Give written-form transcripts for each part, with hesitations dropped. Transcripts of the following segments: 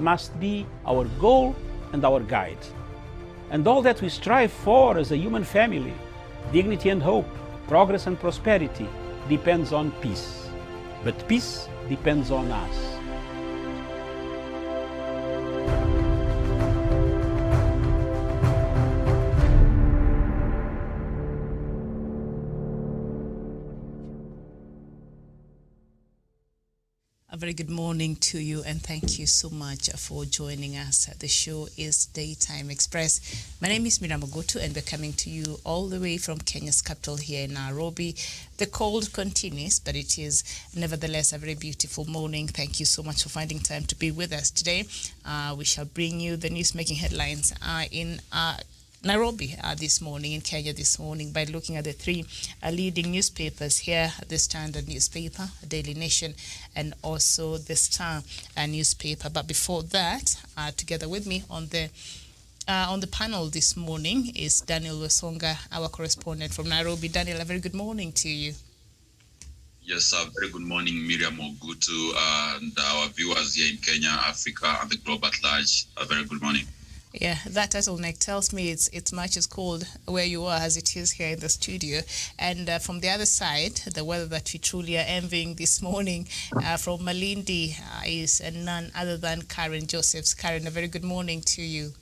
must be our goal and our guide. And all that we strive for as a human family, dignity and hope, progress and prosperity, depends on peace. But peace depends on us. A very good morning to you, and thank you so much for joining us. The show is Daytime Express. My name is Miriam Ogotu, and we're coming to you all the way from Kenya's capital here in Nairobi. The cold continues, but it is nevertheless a very beautiful morning. Thank you so much for finding time to be with us today. We shall bring you the news-making headlines in Nairobi this morning, in Kenya this morning, by looking at the three leading newspapers here: the Standard newspaper, Daily Nation, and also the Star newspaper. But before that, together with me on the panel this morning is Daniel Wesonga, our correspondent from Nairobi. Daniel, a very good morning to you. Yes, a very good morning, Miriam Ogutu, and our viewers here in Kenya, Africa, and the globe at large. A very good morning. Yeah, that turtleneck tells me it's much as cold where you are as it is here in the studio. And from the other side, the weather that we truly are envying this morning from Malindi is none other than Karen Josephs. Karen, a very good morning to you.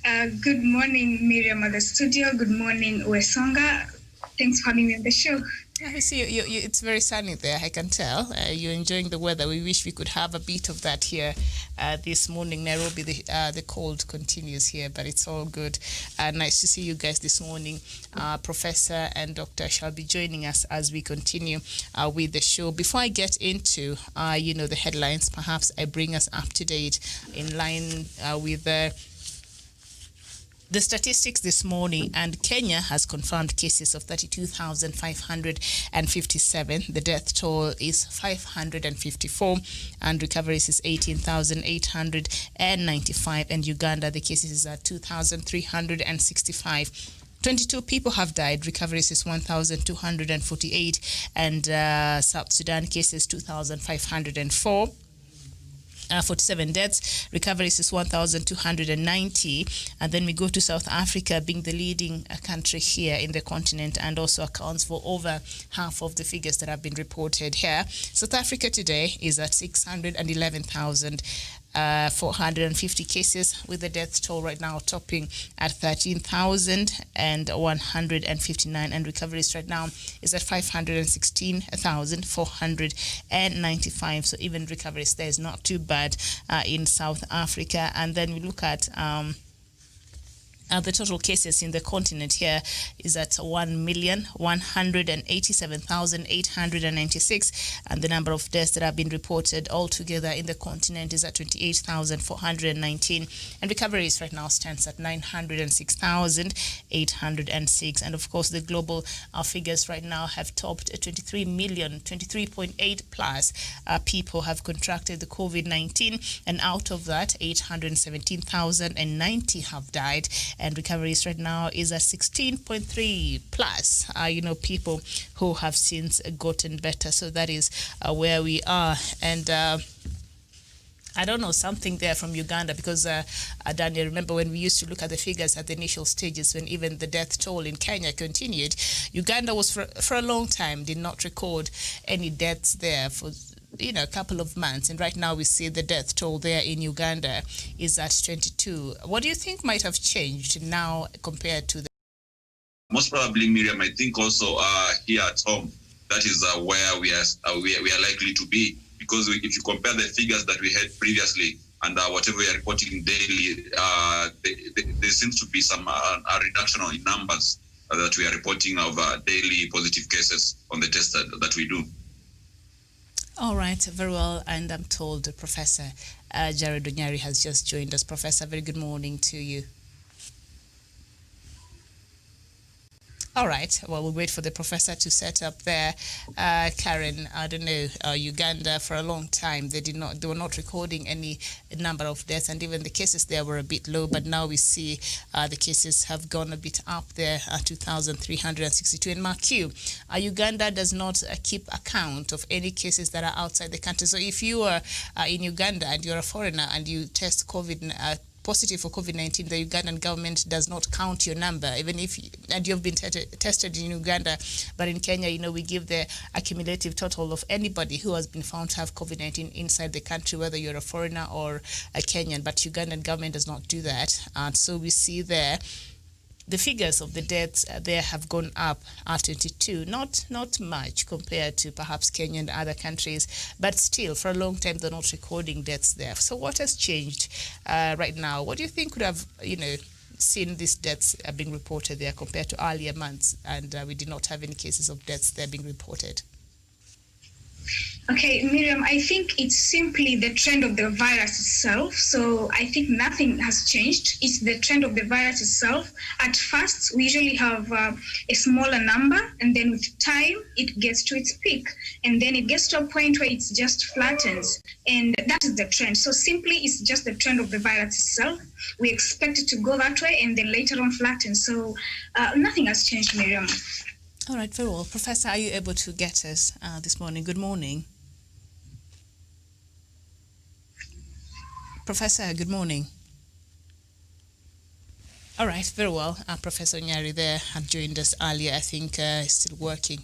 Good morning, Miriam at the studio. Good morning, Wesonga. Thanks for having me on the show. I see it's very sunny there, I can tell. You're enjoying the weather. We wish we could have a bit of that here this morning. Nairobi, the cold continues here, but it's all good. Nice to see you guys this morning. Professor and Doctor shall be joining us as we continue with the show. Before I get into, the headlines, perhaps I bring us up to date in line with the statistics this morning, and Kenya has confirmed cases of 32,557. The death toll is 554, and recoveries is 18,895. And Uganda, the cases are 2,365. 22 people have died. Recoveries is 1,248, and South Sudan cases 2,504. 47 deaths. Recoveries is 1,290. And then we go to South Africa, being the leading country here in the continent, and also accounts for over half of the figures that have been reported here. South Africa today is at 611,450 cases, with the death toll right now topping at 13,159, and recoveries right now is at 516,495. So even recoveries there is not too bad in South Africa. And then we look at the total cases in the continent here is at 1,187,896, and the number of deaths that have been reported altogether in the continent is at 28,419, and recoveries right now stands at 906,806. And of course, the global figures right now have topped 23 million, 23.8 plus people have contracted the COVID-19, and out of that, 817,090 have died. And recoveries right now is at 16.3 plus, people who have since gotten better. So that is where we are. And I don't know, something there from Uganda, because Daniel, remember when we used to look at the figures at the initial stages, when even the death toll in Kenya continued, Uganda was for a long time did not record any deaths there for a couple of months, and right now we see the death toll there in Uganda is at 22. What do you think might have changed now compared to the? Most probably, Miriam, I think also here at home, that is where we are likely to be, because if you compare the figures that we had previously and whatever we are reporting daily, there seems to be some a reduction in numbers that we are reporting of daily positive cases on the test that we do. All right, very well. And I'm told Professor Jared Onyari has just joined us. Professor, very good morning to you. All right. Well, we'll wait for the professor to set up there. Karen, I don't know, Uganda for a long time, they were not recording any number of deaths, and even the cases there were a bit low, but now we see the cases have gone a bit up there, 2,362. And mark you, Uganda does not keep account of any cases that are outside the country. So if you are in Uganda and you're a foreigner and you test positive for COVID-19, the Ugandan government does not count your number, even if you've been tested in Uganda. But in Kenya, we give the accumulative total of anybody who has been found to have COVID-19 inside the country, whether you're a foreigner or a Kenyan. But Ugandan government does not do that. And so we see there the figures of the deaths there have gone up at 22, not much compared to perhaps Kenya and other countries, but still for a long time they're not recording deaths there. So what has changed right now? What do you think could have, seen these deaths being reported there compared to earlier months, and we did not have any cases of deaths there being reported? Okay, Miriam, I think it's simply the trend of the virus itself. So I think nothing has changed. It's the trend of the virus itself. At first, we usually have a smaller number, and then with time, it gets to its peak. And then it gets to a point where it just flattens. And that is the trend. So simply, it's just the trend of the virus itself. We expect it to go that way and then later on flatten. So nothing has changed, Miriam. All right, very well. Professor, are you able to get us this morning? Good morning. Professor, good morning. All right, very well. Professor Nyari there had joined us earlier. I think still working,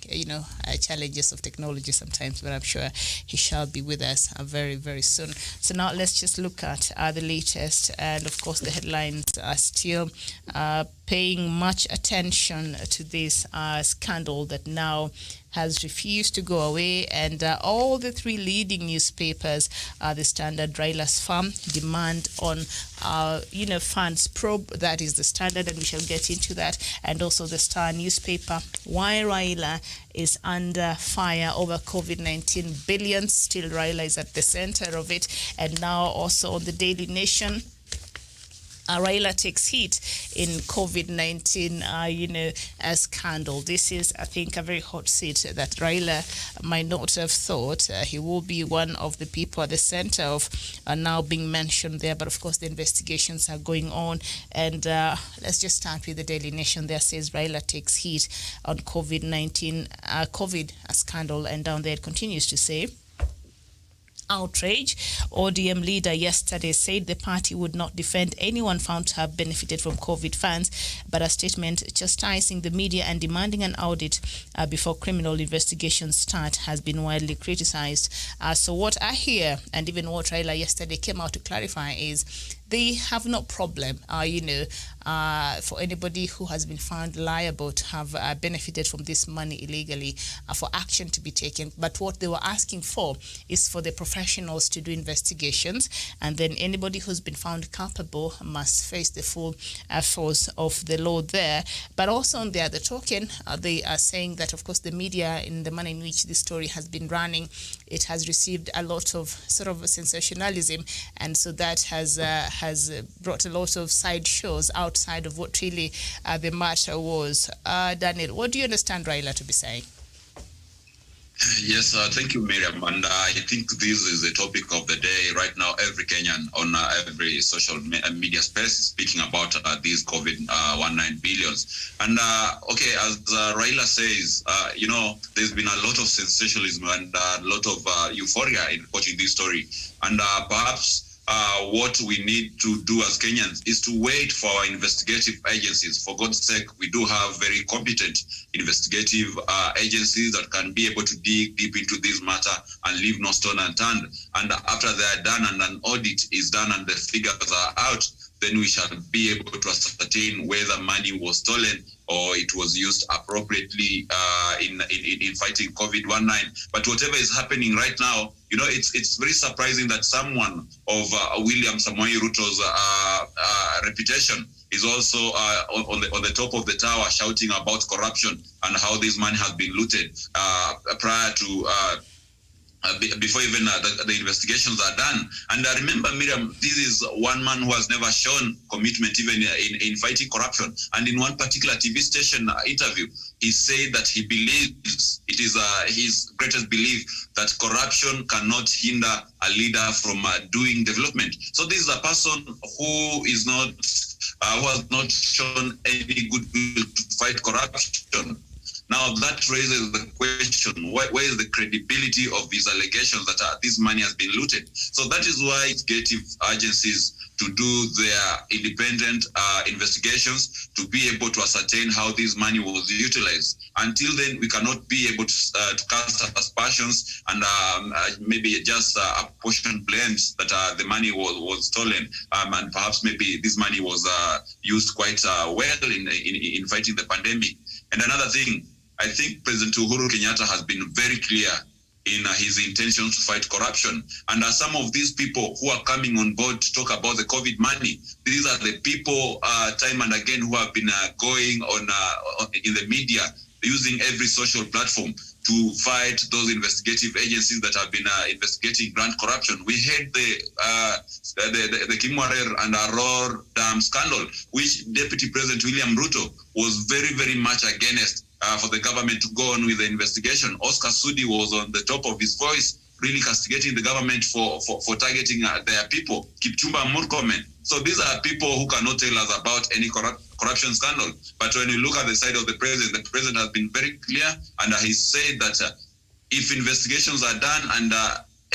challenges of technology sometimes, but I'm sure he shall be with us very, very soon. So now let's just look at the latest. And of course, the headlines are still paying much attention to this scandal that now has refused to go away, and all the three leading newspapers, the Standard, Raila's Farm, demand on, funds probe. That is the Standard, and we shall get into that, and also the Star newspaper. Why Raila is under fire over COVID-19 billions. Still, Raila is at the center of it, and now also on the Daily Nation. Raila takes heat in COVID-19, scandal. This is, I think, a very hot seat that Raila might not have thought he will be one of the people at the center of now being mentioned there. But of course, the investigations are going on. And let's just start with the Daily Nation. There says Raila takes heat on COVID-19, COVID scandal. And down there it continues to say, outrage. ODM leader yesterday said the party would not defend anyone found to have benefited from COVID funds, but a statement chastising the media and demanding an audit before criminal investigations start has been widely criticized. So what I hear, and even what Raila yesterday came out to clarify, is they have no problem, for anybody who has been found liable to have benefited from this money illegally, for action to be taken. But what they were asking for is for the professionals to do investigations, and then anybody who's been found culpable must face the full force of the law there. But also on the other token, they are saying that, of course, the media, in the manner in which this story has been running, it has received a lot of sort of sensationalism, and so that has brought a lot of side shows outside of what really the matter was. Daniel, what do you understand Raila to be saying? Yes, thank you, Miriam. And I think this is the topic of the day right now. Every Kenyan on every social media space speaking about these COVID-19 billions. And as Raila says, there's been a lot of sensationalism and a lot of euphoria in reporting this story. And perhaps what we need to do as Kenyans is to wait for our investigative agencies. For God's sake, we do have very competent investigative agencies that can be able to dig deep into this matter and leave no stone unturned. And after they are done and an audit is done and the figures are out, then we shall be able to ascertain whether money was stolen or it was used appropriately in fighting COVID-19. But whatever is happening right now, it's very surprising that someone of William Samoei Ruto's reputation is also on the top of the tower shouting about corruption and how this money has been looted prior to before even the investigations are done. And I remember, Miriam, this is one man who has never shown commitment even in fighting corruption. And in one particular TV station interview, he said that he believes, it is his greatest belief, that corruption cannot hinder a leader from doing development. So this is a person who is not, who has not shown any goodwill to fight corruption. Now that raises the question, where is the credibility of these allegations that this money has been looted? So that is why investigative agencies to do their independent investigations to be able to ascertain how this money was utilized. Until then, we cannot be able to cast aspersions and maybe just apportion blames that the money was stolen, and perhaps maybe this money was used quite well in fighting the pandemic. And another thing, I think President Uhuru Kenyatta has been very clear in his intentions to fight corruption. And some of these people who are coming on board to talk about the COVID money, these are the people time and again who have been going on in the media, using every social platform to fight those investigative agencies that have been investigating grand corruption. We had the Kimwarer and Aror Dam scandal, which Deputy President William Ruto was very, very much against for the government to go on with the investigation. Oscar Sudi was on the top of his voice, really castigating the government for targeting their people, Kipchumba Murkomen. So these are people who cannot tell us about any corruption scandal. But when you look at the side of the president has been very clear, and he said that if investigations are done and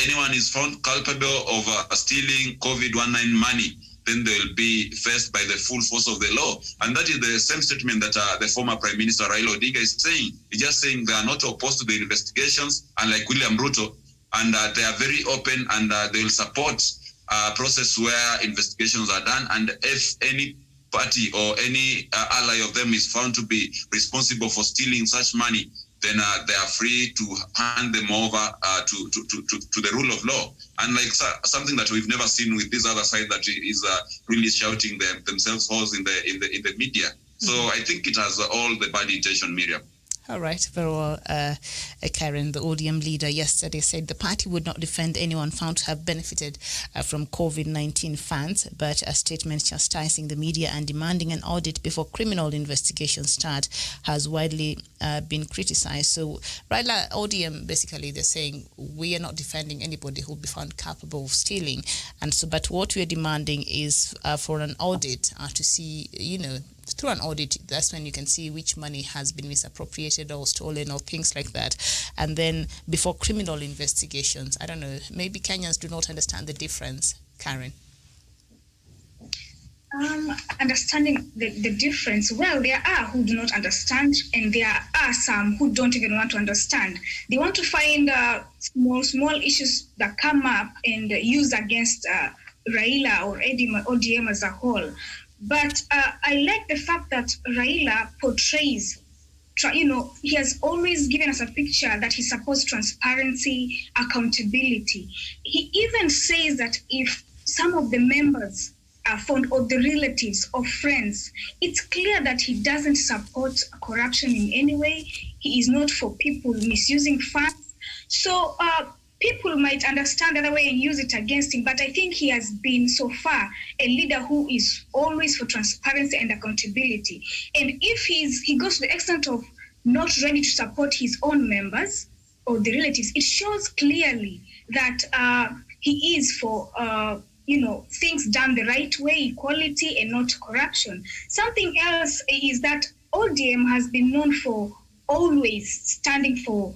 anyone is found culpable of stealing COVID-19 money, then they'll be faced by the full force of the law. And that is the same statement that the former Prime Minister Raila Odinga is saying. He's just saying they are not opposed to the investigations, unlike William Ruto, and they are very open, and they will support a process where investigations are done. And if any party or any ally of them is found to be responsible for stealing such money, then they are free to hand them over to the rule of law. And like something that we've never seen with this other side that is really shouting themselves hoarse in the media. So I think it has all the bad intention, Miriam. All right, very well. Karen, the ODM leader, yesterday said the party would not defend anyone found to have benefited from COVID-19 funds, but a statement chastising the media and demanding an audit before criminal investigations start has widely been criticized. So, Raila, ODM, basically, they're saying we are not defending anybody who will be found capable of stealing. And so, but what we're demanding is for an audit to see, through an audit, that's when you can see which money has been misappropriated or stolen or things like that. And then before criminal investigations, I don't know, maybe Kenyans do not understand the difference, Karen. Understanding the difference, well, there are who do not understand, and there are some who don't even want to understand. They want to find small issues that come up and use against Raila or ODM as a whole. But I like the fact that Raila portrays, he has always given us a picture that he supports transparency, accountability. He even says that if some of the members are found, or the relatives or friends, it's clear that he doesn't support corruption in any way. He is not for people misusing funds. So people might understand the other way and use it against him, but I think he has been so far a leader who is always for transparency and accountability. And if he goes to the extent of not ready to support his own members or the relatives, it shows clearly that he is for things done the right way, equality and not corruption. Something else is that ODM has been known for always standing for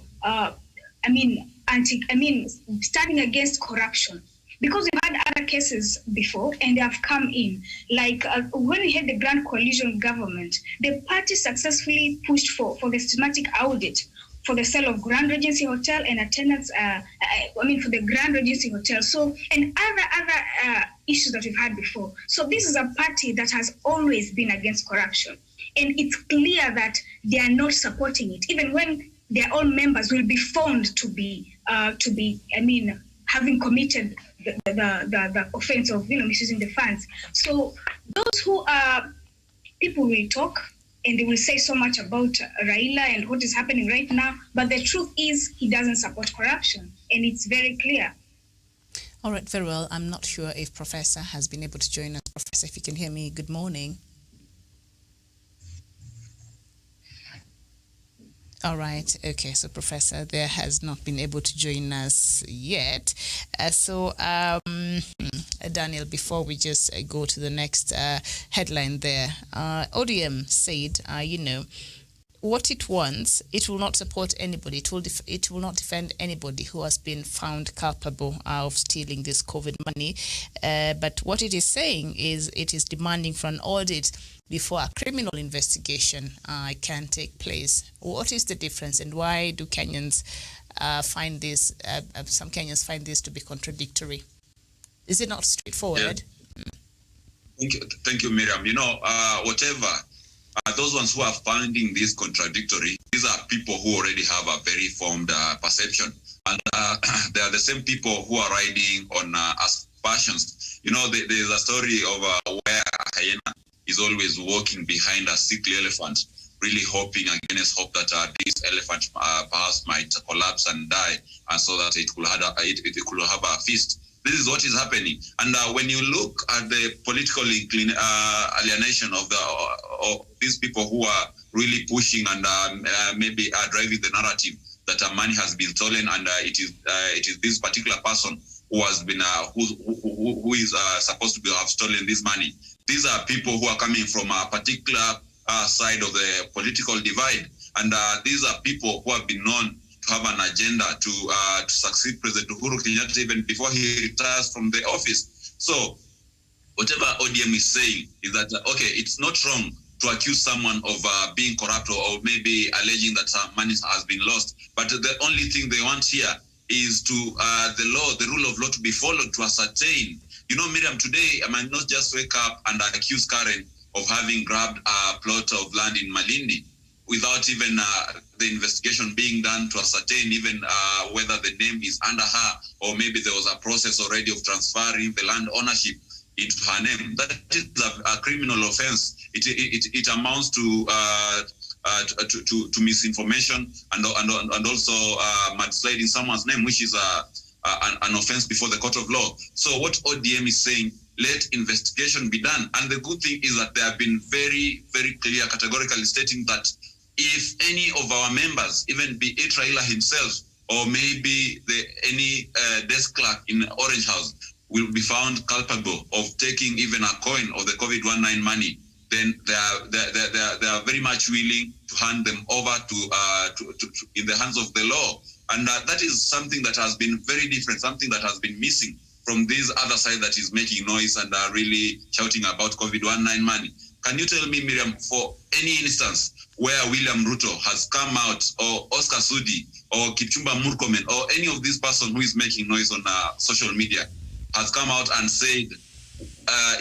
standing against corruption, because we've had other cases before and they have come in. Like when we had the Grand Coalition government, the party successfully pushed for the systematic audit for the sale of Grand Regency Hotel and attendance, for the Grand Regency Hotel. So, and other issues that we've had before. So this is a party that has always been against corruption. And it's clear that they are not supporting it, even when their own members will be found to be having committed the offense of misusing the funds. So those who are people will talk and they will say so much about Raila and what is happening right now. But the truth is, he doesn't support corruption, and it's very clear. All right, very well. I'm not sure if Professor has been able to join us. Professor, if you can hear me, good morning. All right. Okay. So, Professor, there has not been able to join us yet. Daniel, before we just go to the next headline there, ODM said, what it wants, it will not support anybody. It will not defend anybody who has been found culpable of stealing this COVID money. But what it is saying is it is demanding for an audit before a criminal investigation can take place. What is the difference, and why do Kenyans find this? Some Kenyans find this to be contradictory. Is it not straightforward? Yeah. Thank you, Miriam. Whatever. Those ones who are finding this contradictory, these are people who already have a very formed perception. And they are the same people who are riding on aspersions. There's a story of where a hyena is always walking behind a sickly elephant, really hoping against hope that this elephant perhaps might collapse and die, and so that it could have a feast. This is what is happening. And when you look at the political alienation of these people who are really pushing and maybe are driving the narrative that money has been stolen, and it is this particular person who has been who is supposed to have stolen this money. These are people who are coming from a particular side of the political divide, and these are people who have been known to have an agenda to succeed President Uhuru Kenyatta even before he retires from the office. So whatever ODM is saying is that, okay, it's not wrong to accuse someone of being corrupt or maybe alleging that money has been lost. But the only thing they want here is to the rule of law to be followed to ascertain. Miriam, today I might not just wake up and accuse Karen of having grabbed a plot of land in Malindi without even the investigation being done to ascertain even whether the name is under her, or maybe there was a process already of transferring the land ownership into her name. That is a criminal offense. It amounts to misinformation and also mudsliding someone's name, which is an offense before the court of law. So what ODM is saying, let investigation be done. And the good thing is that they have been very, very clear, categorically stating that if any of our members, even be it Raila himself, or maybe any desk clerk in Orange House, will be found culpable of taking even a coin of the COVID-19 money, then they are very much willing to hand them over to in the hands of the law. And that is something that has been very different, something that has been missing from this other side that is making noise and are really shouting about COVID-19 money. Can you tell me, Miriam, for any instance where William Ruto has come out, or Oscar Sudi, or Kipchumba Murkomen, or any of these person who is making noise on social media has come out and said,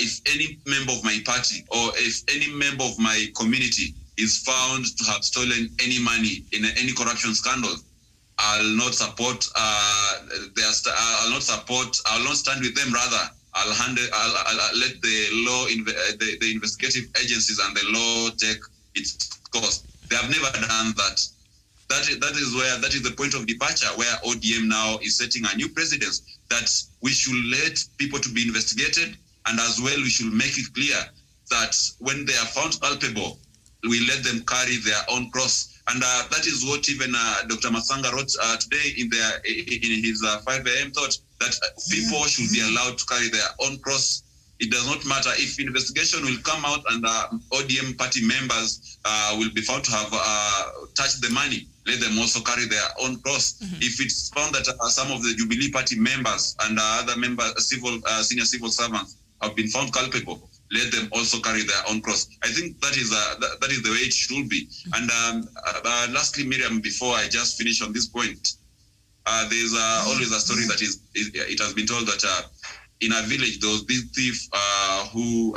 if any member of my party or if any member of my community is found to have stolen any money in any corruption scandal, I'll not support I'll not stand with them. Rather, I'll let the law, the investigative agencies and the law take its course. They have never done that. That is the point of departure, where ODM now is setting a new precedence that we should let people to be investigated, and as well we should make it clear that when they are found culpable, we let them carry their own cross. And that is what even Dr. Masanga wrote today in his 5 a.m. thought, that people should be allowed to carry their own cross. It does not matter if investigation will come out and ODM party members will be found to have touched the money. Let them also carry their own cross. Mm-hmm. If it's found that some of the Jubilee Party members and other members, senior civil servants, have been found culpable, let them also carry their own cross. I think that is the way it should be. Mm-hmm. And lastly, Miriam, before I just finish on this point, there's always a story that it has been told that in a village there was this thief who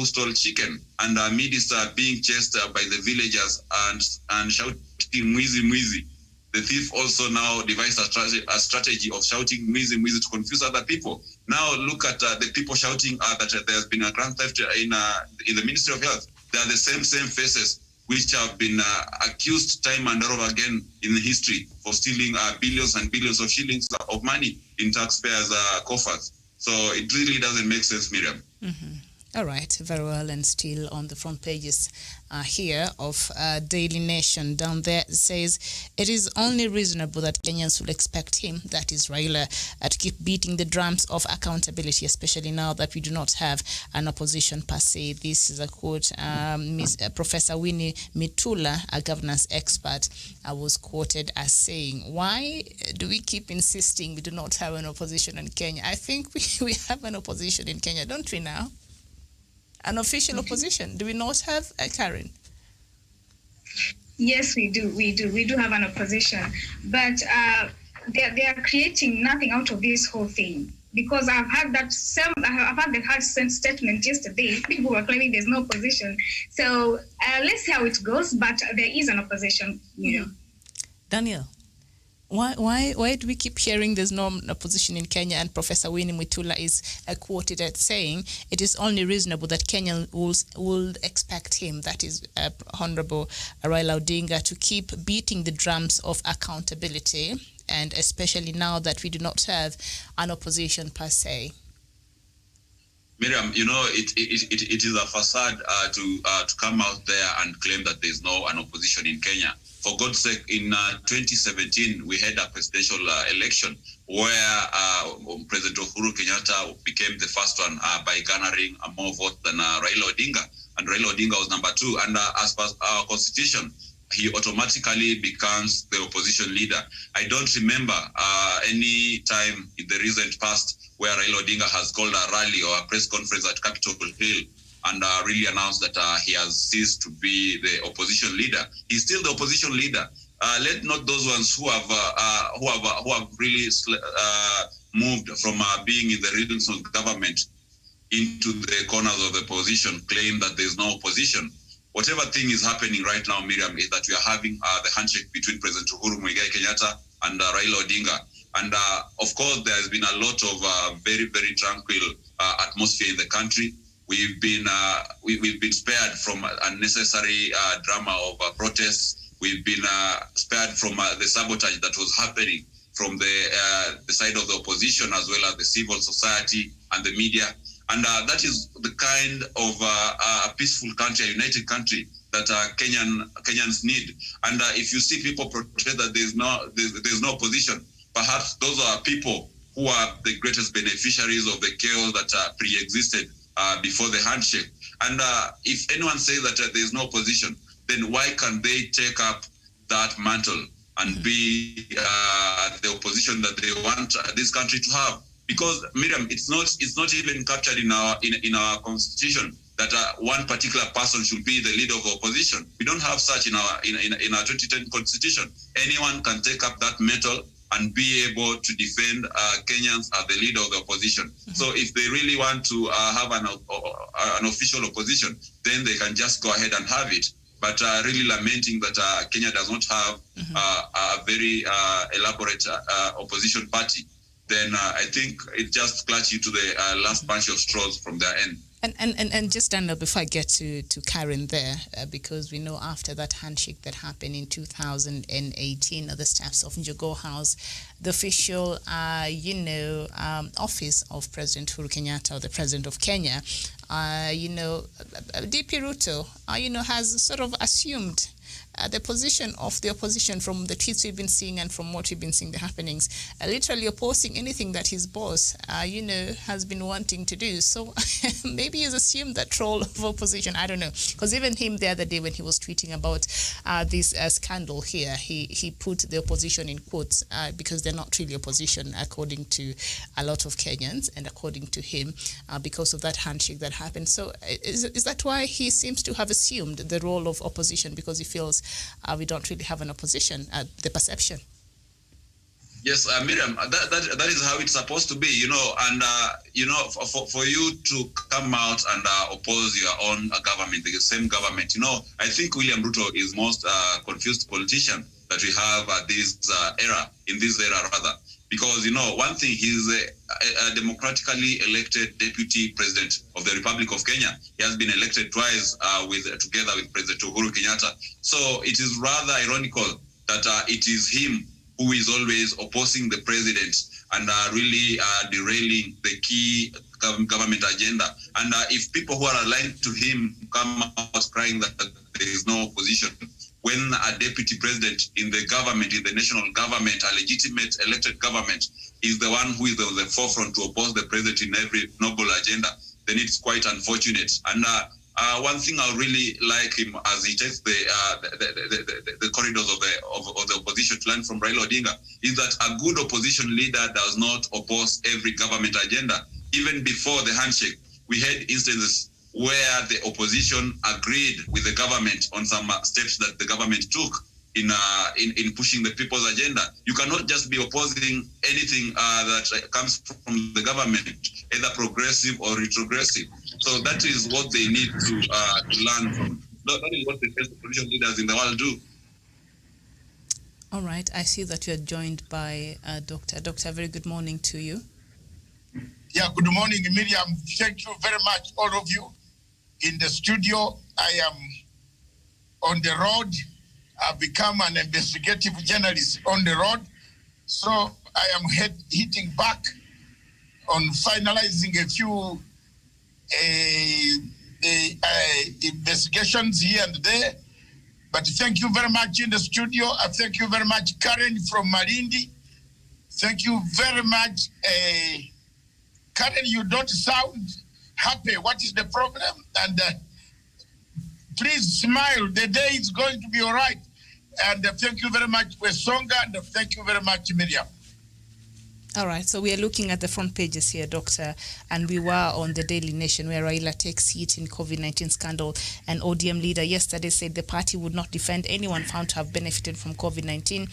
stole chicken, and amidst being chased by the villagers and shouting "Mwizi, Mwizi," the thief also now devised a strategy of shouting "Mwizi, Mwizi" to confuse other people. Now look at the people shouting that there's been a grand theft in the Ministry of Health. They are the same faces which have been accused time and over again in history for stealing billions and billions of shillings of money in taxpayers' coffers. So it really doesn't make sense, Miriam. Mm-hmm. All right, very well, and still on the front pages here of Daily Nation. Down there it says, it is only reasonable that Kenyans will expect him, that is Raila, to keep beating the drums of accountability, especially now that we do not have an opposition per se. This is a quote. Professor Winnie Mitula, a governance expert, was quoted as saying, why do we keep insisting we do not have an opposition in Kenya? I think we have an opposition in Kenya, don't we now? An official opposition. Do we not have a Karen? Yes, we do. We do have an opposition, but they are creating nothing out of this whole thing. Because I've had the same statement yesterday. People were claiming there's no opposition. So let's see how it goes. But there is an opposition. You know. Daniel, why do we keep hearing there's no opposition in Kenya? And Professor Winnie Mitula is quoted as saying it is only reasonable that Kenya will expect him, that is Honorable Raila Odinga, to keep beating the drums of accountability, and especially now that we do not have an opposition per se. Miriam, you know, it is a facade to come out there and claim that there's an opposition in Kenya. For God's sake, in 2017, we had a presidential election where President Uhuru Kenyatta became the first one by garnering more votes than Raila Odinga. And Raila Odinga was number 2. And as per our constitution, he automatically becomes the opposition leader. I don't remember any time in the recent past where Raila Odinga has called a rally or a press conference at Capitol Hill and really announced that he has ceased to be the opposition leader. He's still the opposition leader. Let not those ones who have really moved from being in the rhythms of government into the corners of the opposition claim that there's no opposition. Whatever thing is happening right now, Miriam, is that we are having the handshake between President Uhuru Kenyatta and Raila Odinga. And of course, there has been a lot of very, very tranquil atmosphere in the country. We've been spared from unnecessary drama of protests. We've been spared from the sabotage that was happening from the side of the opposition as well as the civil society and the media. And that is the kind of a peaceful country, a united country that Kenyans need. And if you see people protest that there's no opposition, perhaps those are people who are the greatest beneficiaries of the chaos that pre-existed before the handshake. And if anyone says that there's no opposition, then why can't they take up that mantle and be the opposition that they want this country to have? Because Miriam, it's not even captured in our constitution that one particular person should be the leader of opposition. We don't have such in our 2010 constitution. Anyone can take up that mantle and be able to defend Kenyans as the leader of the opposition. So if they really want to have an official opposition, then they can just go ahead and have it. But really lamenting that Kenya does not have a very elaborate opposition party, then I think it just clutches you to the last bunch of straws from their end. And just stand up before I get to Karen there, because we know after that handshake that happened in 2018 at the steps of Njogoo House, the official, office of President Uhuru Kenyatta, or the President of Kenya, DP Ruto, has sort of assumed the position of the opposition from the tweets we've been seeing and from what we've been seeing the happenings, literally opposing anything that his boss, has been wanting to do. So maybe he's assumed that role of opposition. I don't know. Because even him the other day when he was tweeting about this scandal here, he put the opposition in quotes because they're not really opposition according to a lot of Kenyans and according to him because of that handshake that happened. So is that why he seems to have assumed the role of opposition, because he feels we don't really have an opposition, the perception? Yes, Miriam, that is how it's supposed to be, and, for you to come out and oppose your own government, the same government, I think William Ruto is most confused politician that we have in this era, because, one thing, he's a democratically elected deputy president of the Republic of Kenya. He has been elected twice together with President Uhuru Kenyatta. So it is rather ironical that it is him who is always opposing the president and really derailing the key government agenda. And if people who are aligned to him come out crying that there is no opposition, when a deputy president in the government, in the national government, a legitimate elected government, is the one who is on the forefront to oppose the president in every noble agenda, then it's quite unfortunate. And one thing I really like him as he takes the corridors of the opposition to learn from Raila Odinga is that a good opposition leader does not oppose every government agenda. Even before the handshake, we had instances where the opposition agreed with the government on some steps that the government took in pushing the people's agenda. You cannot just be opposing anything that comes from the government, either progressive or retrogressive. So that is what they need to learn from. That is what the best opposition leaders in the world do. All right. I see that you are joined by Doctor. Doctor, very good morning to you. Yeah, good morning, Miriam. Thank you very much, all of you. In the studio, I am on the road. I've become an investigative journalist on the road. So I am hitting back on finalizing a few investigations here and there. But thank you very much in the studio. Thank you very much, Karen from Malindi. Thank you very much. Karen, you don't sound happy. What is the problem? And please smile. The day is going to be all right. And thank you very much, Wesonga, and thank you very much, Miriam. All right, so we are looking at the front pages here, Doctor, and we were on the Daily Nation where Raila takes heat in COVID-19 scandal. An ODM leader yesterday said the party would not defend anyone found to have benefited from COVID-19,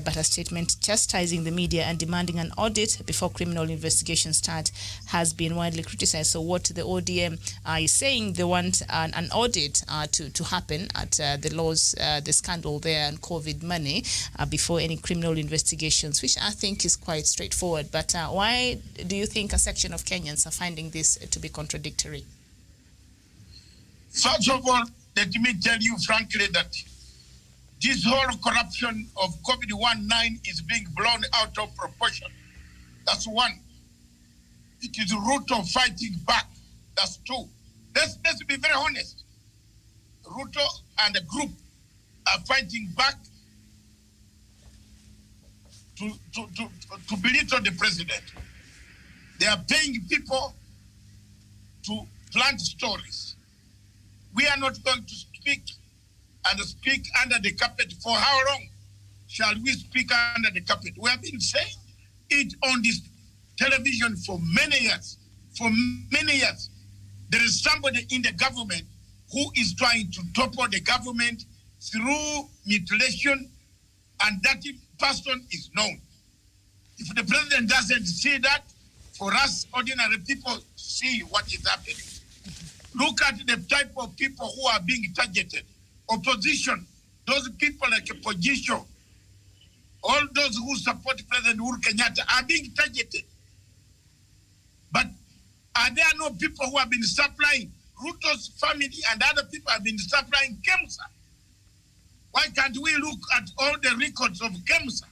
but a statement chastising the media and demanding an audit before criminal investigations start has been widely criticized. So what the ODM is saying, they want an audit to happen at the scandal there and COVID money before any criminal investigations, which I think is quite straightforward. But why do you think a section of Kenyans are finding this to be contradictory? First of all, let me tell you frankly that this whole corruption of COVID-19 is being blown out of proportion. That's one. It is the root of fighting back. That's two. Let's be very honest. Ruto and the group are fighting back to belittle the president. They are paying people to plant stories. We are not going to speak under the carpet. For how long shall we speak under the carpet? We have been saying it on this television for many years. For many years, there is somebody in the government who is trying to topple the government through mutilation, and that person is known. If the president doesn't see that, for us ordinary people see what is happening. Look at the type of people who are being targeted. Opposition, those people like opposition, all those who support President Uhuru Kenyatta are being targeted. But are there no people who have been supplying? Ruto's family and other people have been supplying KEMSA. Why can't we look at all the records of KEMSA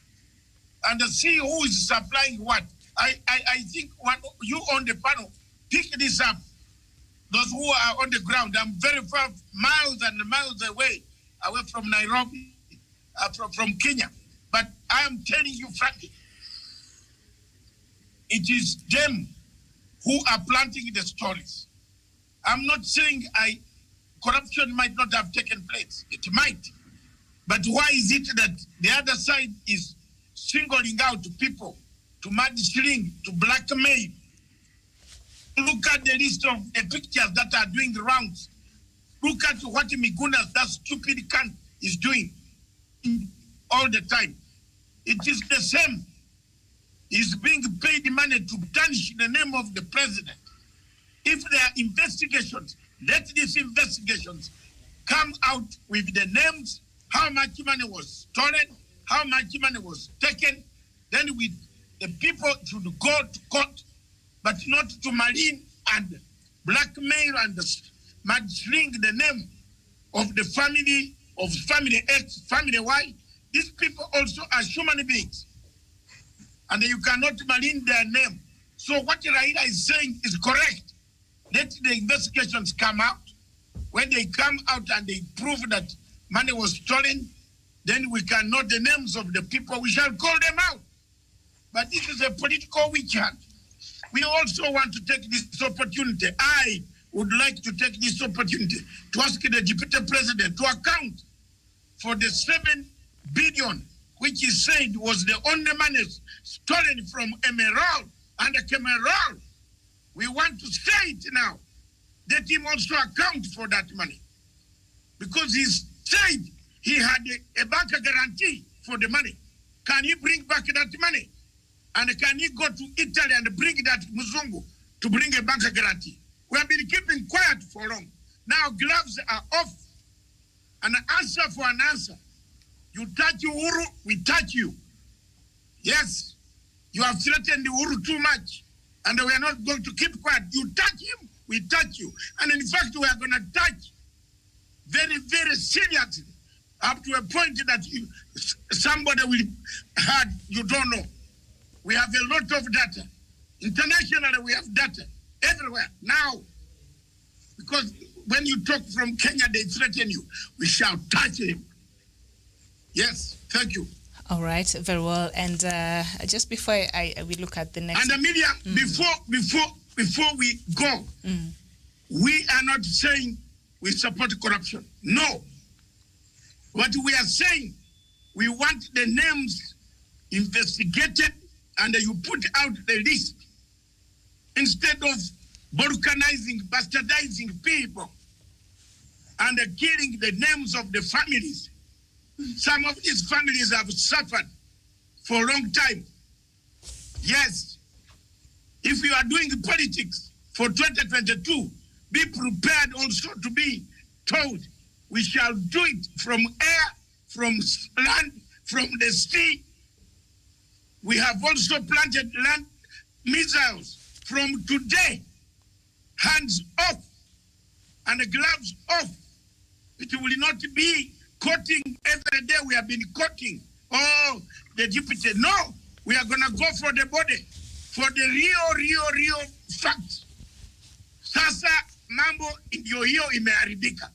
and see who is supplying what? I think you on the panel, pick this up. Those who are on the ground, I'm very far, miles and miles away from Nairobi, from Kenya. But I am telling you frankly, it is them who are planting the stories. I'm not saying corruption might not have taken place. It might. But why is it that the other side is singling out people to mudslinging, to blackmail? Look at the list of the pictures that are doing the rounds. Look at what Miguna, that stupid cunt, is doing all the time. It is the same. He's being paid money to tarnish the name of the president. If there are investigations, let these investigations come out with the names, how much money was stolen, how much money was taken. Then we the people should go to court, but not to malign and blackmail and mudslinging the name of the family of family X, family Y. These people also are human beings, and you cannot malign their name. So what Raila is saying is correct. Let the investigations come out. When they come out and they prove that money was stolen, then we can know the names of the people. We shall call them out. But this is a political witch hunt. We also want to take this opportunity. I would like to take this opportunity to ask the Deputy President to account for the 7 billion, which he said was the only money stolen from Emerald and Kemerald. We want to say it now. Let him also account for that money. Because he said he had a bank guarantee for the money. Can he bring back that money? And can he go to Italy and bring that Muzungu to bring a bank guarantee? We have been keeping quiet for long. Now gloves are off. An answer for an answer. You touch Uhuru, we touch you. Yes, you have threatened Uhuru too much. And we are not going to keep quiet. You touch him, we touch you. And in fact, we are going to touch very, very seriously up to a point that somebody will hurt, you don't know. We have a lot of data. Internationally, we have data everywhere. Now, because when you talk from Kenya, they threaten you. We shall touch him. Yes, thank you. All right, very well. And just before we look at the next... And Amelia, before we go, we are not saying we support corruption. No. What we are saying, we want the names investigated and you put out the list instead of balkanizing, bastardizing people and killing the names of the families. Some of these families have suffered for a long time. Yes, if you are doing politics for 2022, be prepared also to be told we shall do it from air, from land, from the sea. We have also planted land missiles from today, hands off and gloves off. It will not be quoting every day. We have been quoting. Oh, the deputy. No, we are going to go for the body, for the real facts. Sasa mambo ndio hiyo imeharibika.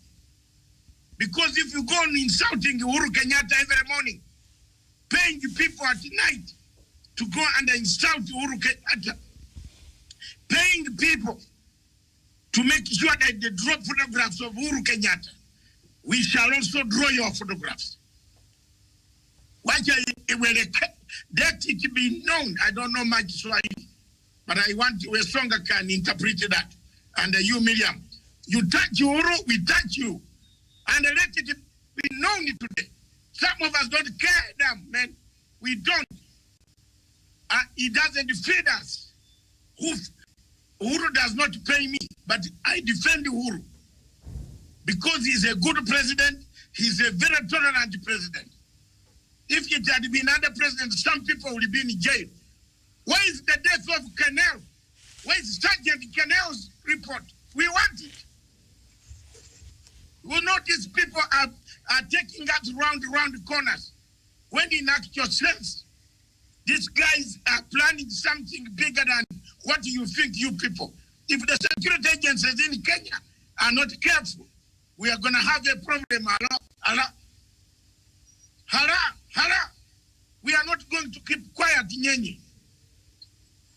Because if you go on insulting Uhuru Kenyatta every morning, paying people at night to go and insult Uhuru Kenyatta, paying people to make sure that they draw photographs of Uhuru Kenyatta, we shall also draw your photographs. Let it be known. I don't know much Swahili, but I want a song that can interpret that. And you, Miriam, you touch Uhuru, we touch you. And let it be known today. Some of us don't care, damn, man. We don't. He doesn't feed us. Uhuru does not pay me, but I defend Uhuru. Because he's a good president, he's a very tolerant president. If it had been other presidents, some people would be in jail. Where is the death of Canel? Where is Sergeant Canel's report? We want it. We notice people are taking us round corners. When in actual sense, these guys are planning something bigger than what you think, you people. If the security agencies in Kenya are not careful, we are going to have a problem. We are not going to keep quiet, Nyenye.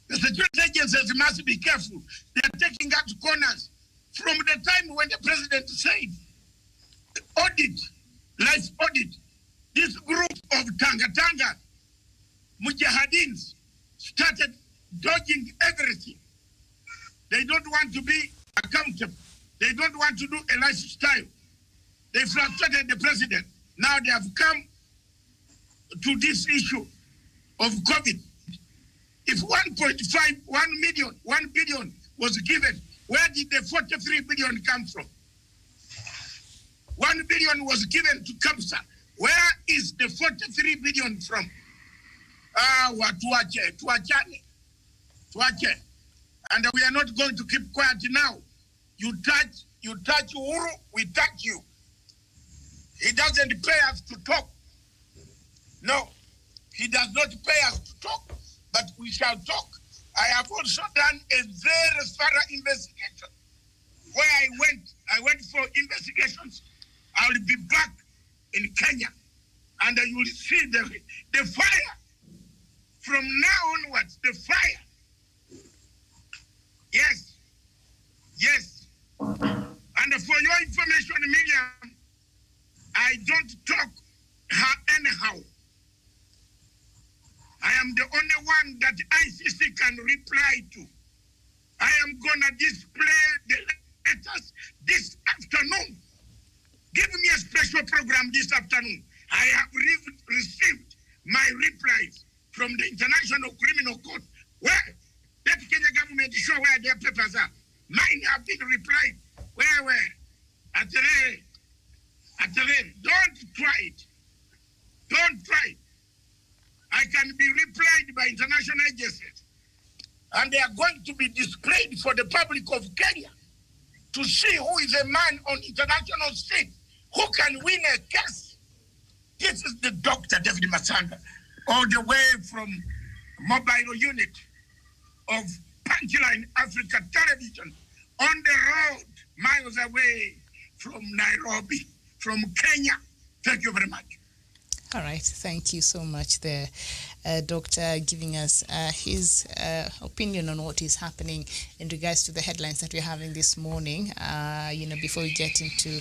The security agencies must be careful. They are taking us corners. From the time when the president said, audit, life audit, this group of Tanga Mujahideen started dodging everything. They don't want to be accountable. They don't want to do a lifestyle. They frustrated the president. Now they have come to this issue of COVID. If 1 billion was given, where did the 43 billion come from? 1 billion was given to CAPSA. Where is the 43 billion from? tuachane. And we are not going to keep quiet now. You touch Uhuru, we touch you. He doesn't pay us to talk. No, he does not pay us to talk, but we shall talk. I have also done a very thorough investigation. Where I went for investigations. I will be back in Kenya, and you will see the fire. From now onwards, the fire. Yes. And for your information, Miriam, I don't talk anyhow. I am the only one that ICC can reply to. I am gonna display the letters this afternoon. Give me a special program this afternoon. I have received my replies from the International Criminal Court. Where? Let the Kenya government show where their papers are. Mine have been replied. Where? At the end. Don't try it. I can be replied by international agencies. And they are going to be displayed for the public of Kenya to see who is a man on international street who can win a case. This is the Dr. David Masanga, all the way from mobile unit of Punchline Africa Television on the road, miles away from Nairobi, from Kenya. Thank you very much. All right, thank you so much there, Doctor, giving us his opinion on what is happening in regards to the headlines that we're having this morning. Before we get into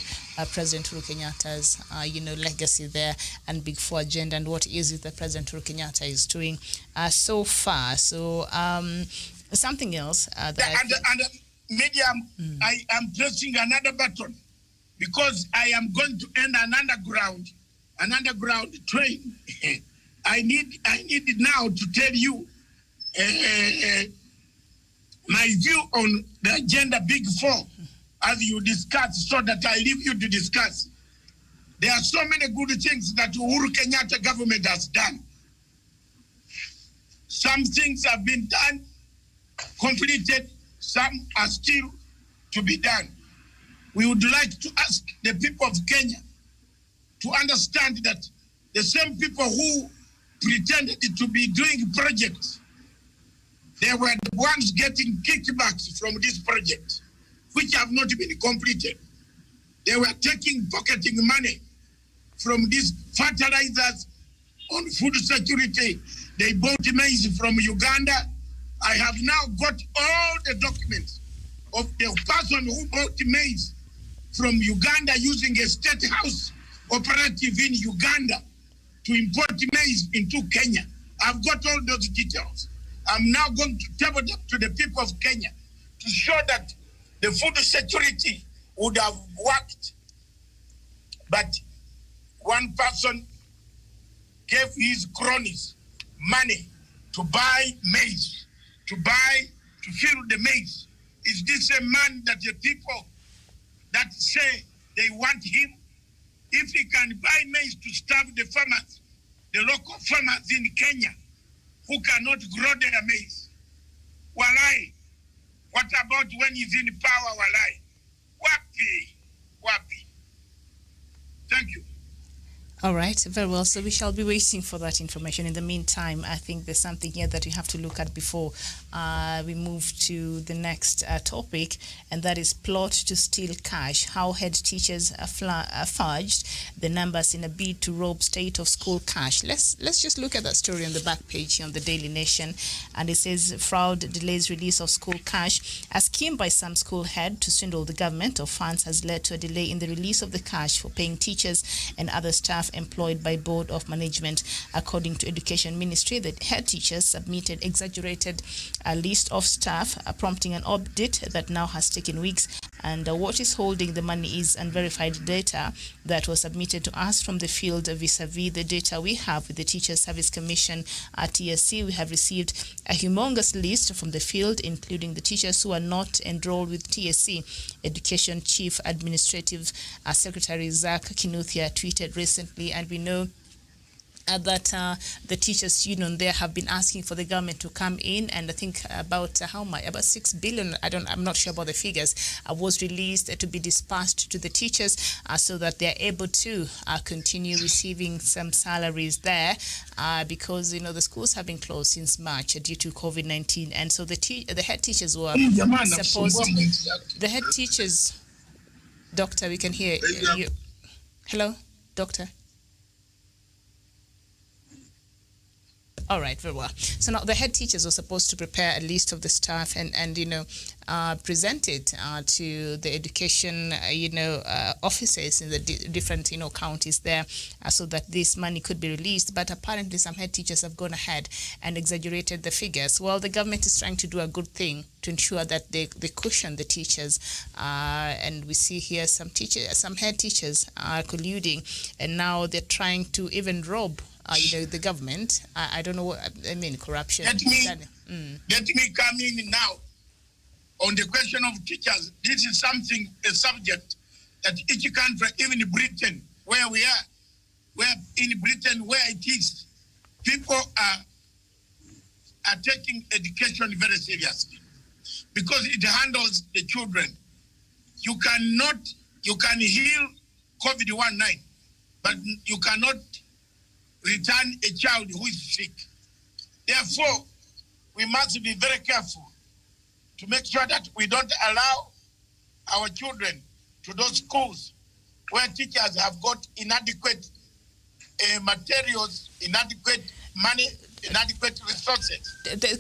President Uhuru Kenyatta's, legacy there and Big Four agenda and what is it that President Uhuru Kenyatta is doing so far. So something else Medium, I am pressing another button because I am going to end an underground train. I need now to tell you my view on the agenda Big Four as you discuss, so that I leave you to discuss. There are so many good things that Uhuru Kenyatta government has done. Some things have been done, completed, some are still to be done. We would like to ask the people of Kenya to understand that the same people who pretended to be doing projects, they were the ones getting kickbacks from this project, which have not been completed. They were pocketing money from these fertilizers on food security. They bought maize from Uganda. I have now got all the documents of the person who bought maize from Uganda using a state house operative in Uganda to import maize into Kenya. I've got all those details. I'm now going to table them to the people of Kenya to show that the food security would have worked. But one person gave his cronies money to buy maize, to fill the maize. Is this a man that the people that say they want him? If he can buy maize to starve the farmers, the local farmers in Kenya who cannot grow their maize, walai, what about when he's in power, walai? Wapi. Thank you. All right, very well. So we shall be waiting for that information. In the meantime, I think there's something here that we have to look at before we move to the next topic, and that is plot to steal cash. How head teachers fudged the numbers in a bid to rob state of school cash. Let's just look at that story on the back page here on the Daily Nation, and it says fraud delays release of school cash. A scheme by some school head to swindle the government of funds has led to a delay in the release of the cash for paying teachers and other staff employed by Board of Management. According to Education Ministry, the head teachers submitted exaggerated list of staff, prompting an audit that now has taken weeks. And what is holding the money is unverified data that was submitted to us from the field vis-a-vis the data we have with the Teacher Service Commission at TSC. We have received a humongous list from the field, including the teachers who are not enrolled with TSC. Education Chief Administrative Secretary Zach Kinuthia tweeted recently, and we know that the teachers union there have been asking for the government to come in, and I think about how much, about 6 billion, I'm not sure about the figures, was released to be dispersed to the teachers so that they're able to continue receiving some salaries there, because the schools have been closed since March due to COVID-19, and so the head teachers were the head teachers. Doctor, we can hear you. Hello, doctor. All right, very well. So now the head teachers were supposed to prepare a list of the staff and present it to the education officers in the different counties there, so that this money could be released. But apparently some head teachers have gone ahead and exaggerated the figures. Well, the government is trying to do a good thing to ensure that they cushion the teachers, and we see here some head teachers are colluding, and now they're trying to even rob the government. I don't know what I mean, corruption. Let me come in now on the question of teachers. This is a subject that each country, even in Britain, where we are, where it is, people are taking education very seriously because it handles the children. You can heal COVID-19, but you cannot return a child who is sick. Therefore, we must be very careful to make sure that we don't allow our children to those schools where teachers have got inadequate materials, inadequate money, inadequate resources. The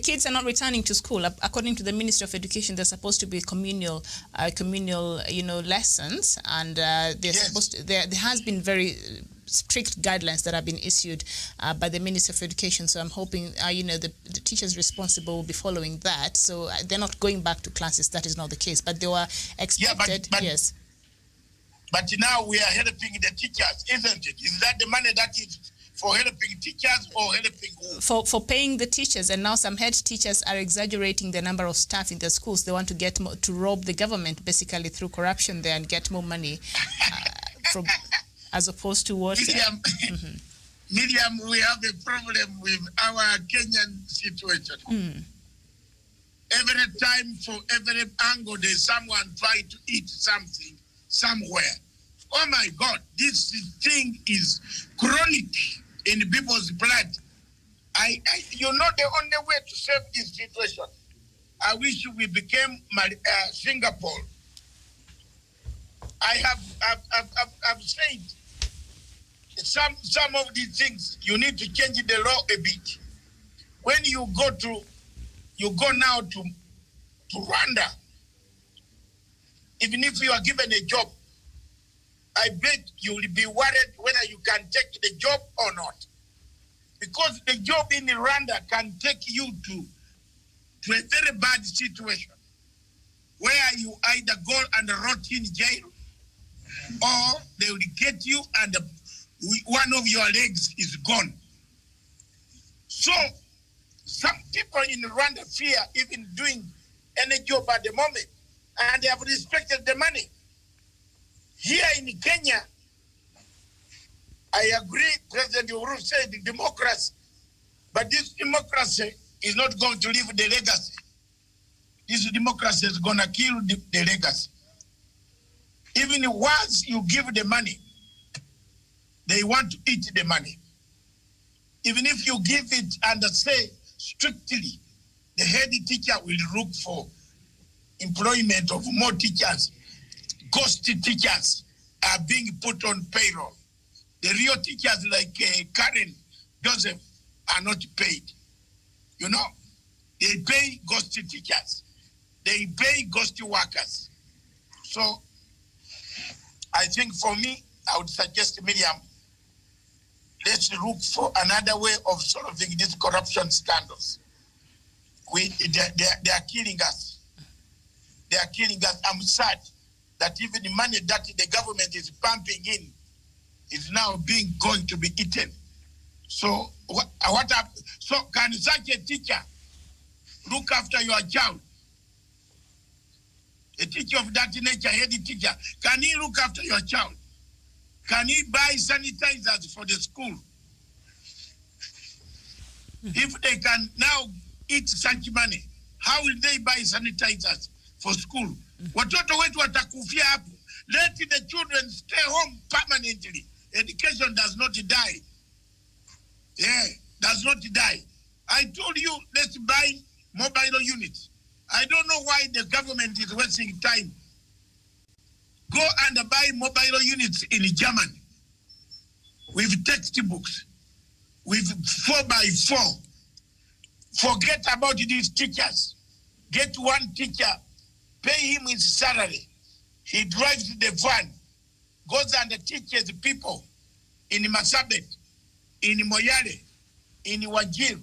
kids are not returning to school. According to the Ministry of Education, they're supposed to be communal lessons, and there has been very strict guidelines that have been issued by the Ministry of Education. So I'm hoping, the teachers responsible will be following that. So they're not going back to classes. That is not the case. But they were expected, yes. But now we are helping the teachers, isn't it? Is that the money that is for helping teachers or helping who? For paying the teachers, and now some head teachers are exaggerating the number of staff in the schools. They want to get to rob the government basically through corruption there and get more money from, as opposed to what? Miriam, we have a problem with our Kenyan situation. Every time, for every angle, there's someone trying to eat something somewhere. Oh my God, this thing is chronic in people's blood. The only way to save this situation, I wish we became Singapore. I have said some of these things you need to change the law a bit. When you go now to Rwanda, even if you are given a job, I bet you will be worried whether you can take the job or not. Because the job in Rwanda can take you to a very bad situation where you either go and rot in jail, or they will get you and one of your legs is gone. So some people in Rwanda fear even doing any job at the moment, and they have respected the money. Here in Kenya, I agree, President Uhuru said democracy, but this democracy is not going to leave the legacy. This democracy is going to kill the legacy. Even once you give the money, they want to eat the money. Even if you give it and say strictly, the head teacher will look for employment of more teachers. Ghost teachers are being put on payroll. The real teachers like Karen, Joseph are not paid. They pay ghost teachers. They pay ghost workers. So I think for me, I would suggest, Miriam, let's look for another way of solving these corruption scandals. They are killing us. They are killing us. I'm sad that even the money that the government is pumping in is now going to be eaten. So so can such a teacher look after your child? A teacher of that nature, head teacher, can he look after your child? Can he buy sanitizers for the school? If they can now eat such money, how will they buy sanitizers for school? Watoto wetu watakufia hapo. Let the children stay home permanently. Education does not die. Yeah, does not die. I told you, let's buy mobile units. I don't know why the government is wasting time. Go and buy mobile units in Germany with textbooks, with 4x4. Forget about these teachers. Get one teacher, pay him his salary. He drives the van, goes and teaches people in Masabet, in Moyale, in Wajir,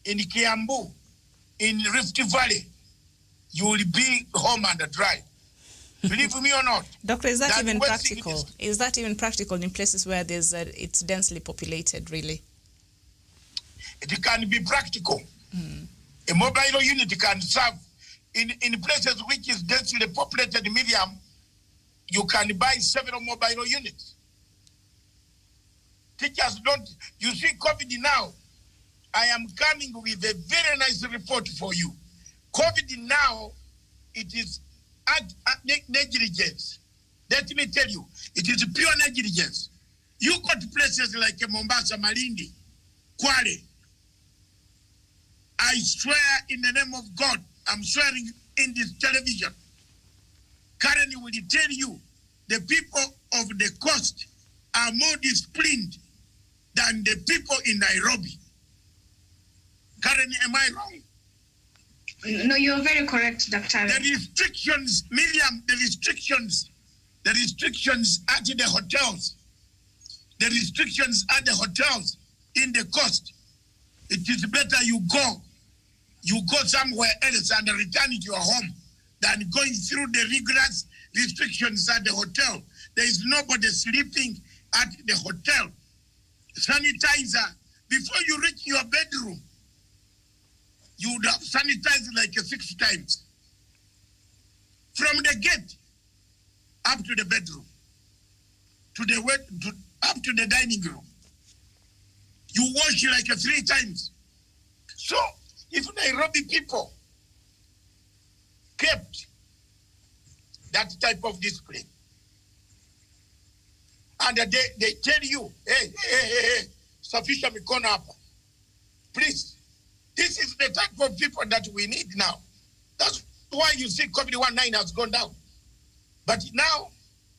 in Kiambu, in Rift Valley. You will be home and dry. Believe me or not. Doctor, is that even practical? Is that even practical in places where it's densely populated, really? It can be practical. A mobile unit can serve in places which is densely populated, Miriam. You can buy several mobile units. Teachers don't, you see COVID now. I am coming with a very nice report for you. COVID now, it is negligence. Let me tell you, it is pure negligence. You go to places like Mombasa, Malindi, Kwale. I swear in the name of God, I'm swearing in this television. Karen will tell you, the people of the coast are more disciplined than the people in Nairobi. Karen, am I wrong? No, you're very correct, Dr. The restrictions, Miriam, the restrictions at the hotels, in the coast, it is better you go somewhere else and return to your home than going through the rigorous restrictions at the hotel. There is nobody sleeping at the hotel. Sanitizer, before you reach your bedroom, you would have sanitized like 6 times. From the gate up to the bedroom, up to the dining room. You wash like 3 times. So, if Nairobi people kept that type of discipline, and they tell you, hey, sufficient mikono hapa. Please, this is the type of people that we need now. That's why you see COVID-19 has gone down. But now,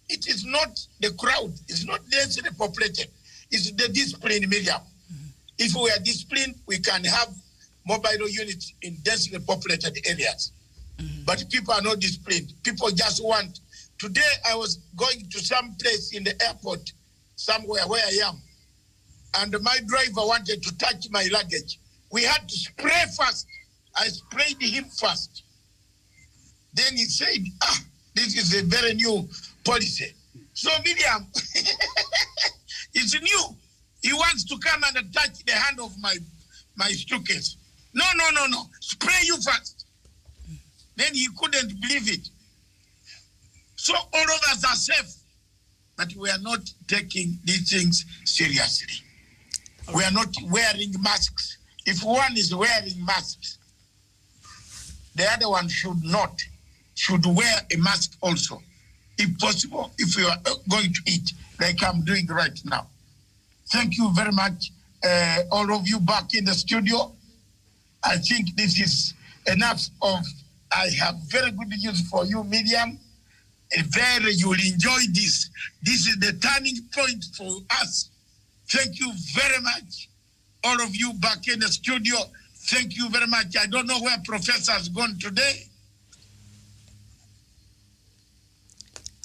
it is not the crowd, it's not densely populated, it's the discipline, Miriam. If we are disciplined, we can have mobile units in densely populated areas. But people are not disciplined. People just want. Today, I was going to some place in the airport, somewhere where I am, and my driver wanted to touch my luggage. We had to spray first. I sprayed him first. Then he said, this is a very new policy. So, Miriam, it's new. He wants to come and touch the hand of my suitcase. No. Spray you first. Then he couldn't believe it. So all of us are safe, but we are not taking these things seriously. We are not wearing masks. If one is wearing masks, the other one should wear a mask also. If possible, if you are going to eat, like I'm doing right now. Thank you very much, all of you back in the studio. I think this is enough of, I have very good news for you, Miriam. You will enjoy this. This is the turning point for us. Thank you very much, all of you back in the studio. Thank you very much. I don't know where Professor has gone today.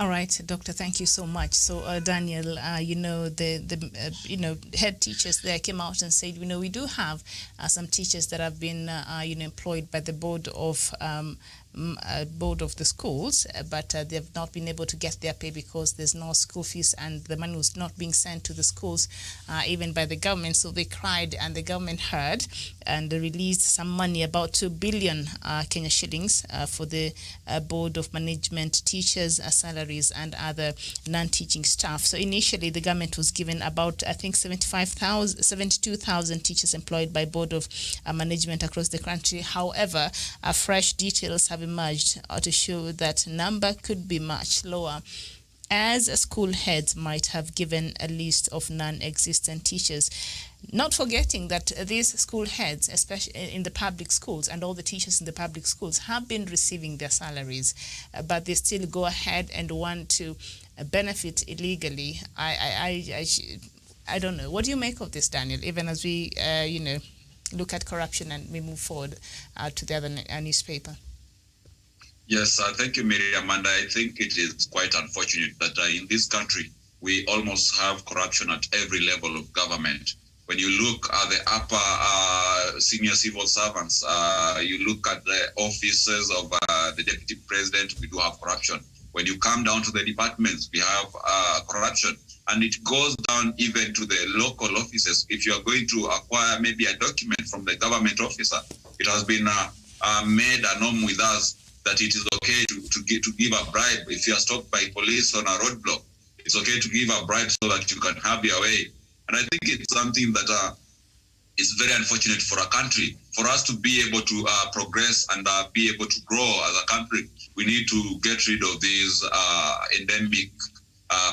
All right, Doctor, thank you so much. So, Daniel, the head teachers there came out and said, we do have some teachers that have been, employed by the Board of board of the schools, but they've not been able to get their pay because there's no school fees and the money was not being sent to the schools even by the government. So they cried and the government heard and they released some money, about 2 billion Kenya shillings for the board of management, teachers' salaries and other non-teaching staff. So initially the government was given about, I think, 72,000 teachers employed by board of management across the country. However, fresh details have emerged to show that number could be much lower, as school heads might have given a list of non-existent teachers. Not forgetting that these school heads, especially in the public schools, and all the teachers in the public schools have been receiving their salaries, but they still go ahead and want to benefit illegally. I don't know. What do you make of this, Daniel, even as we, look at corruption and we move forward to the other newspaper? Yes, thank you, Miriam. And I think it is quite unfortunate that in this country, we almost have corruption at every level of government. When you look at the upper senior civil servants, you look at the offices of the deputy president, we do have corruption. When you come down to the departments, we have corruption. And it goes down even to the local offices. If you are going to acquire maybe a document from the government officer, it has been made a norm with us that it is okay to give a bribe. If you are stopped by police on a roadblock, it's okay to give a bribe so that you can have your way. And I think it's something that is very unfortunate for a country. For us to be able to progress and be able to grow as a country, we need to get rid of this endemic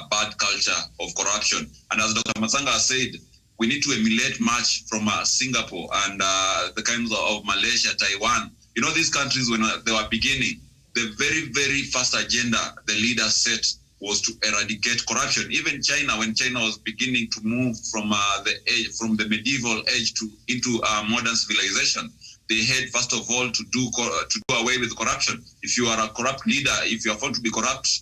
bad culture of corruption. And as Dr. Masanga said, we need to emulate much from Singapore and the kinds of Malaysia, Taiwan. You know, these countries, when they were beginning, the very, very first agenda the leaders set was to eradicate corruption. Even China, when China was beginning to move from the medieval age into modern civilization, they had first of all to do away with corruption. If you are a corrupt leader, if you are found to be corrupt,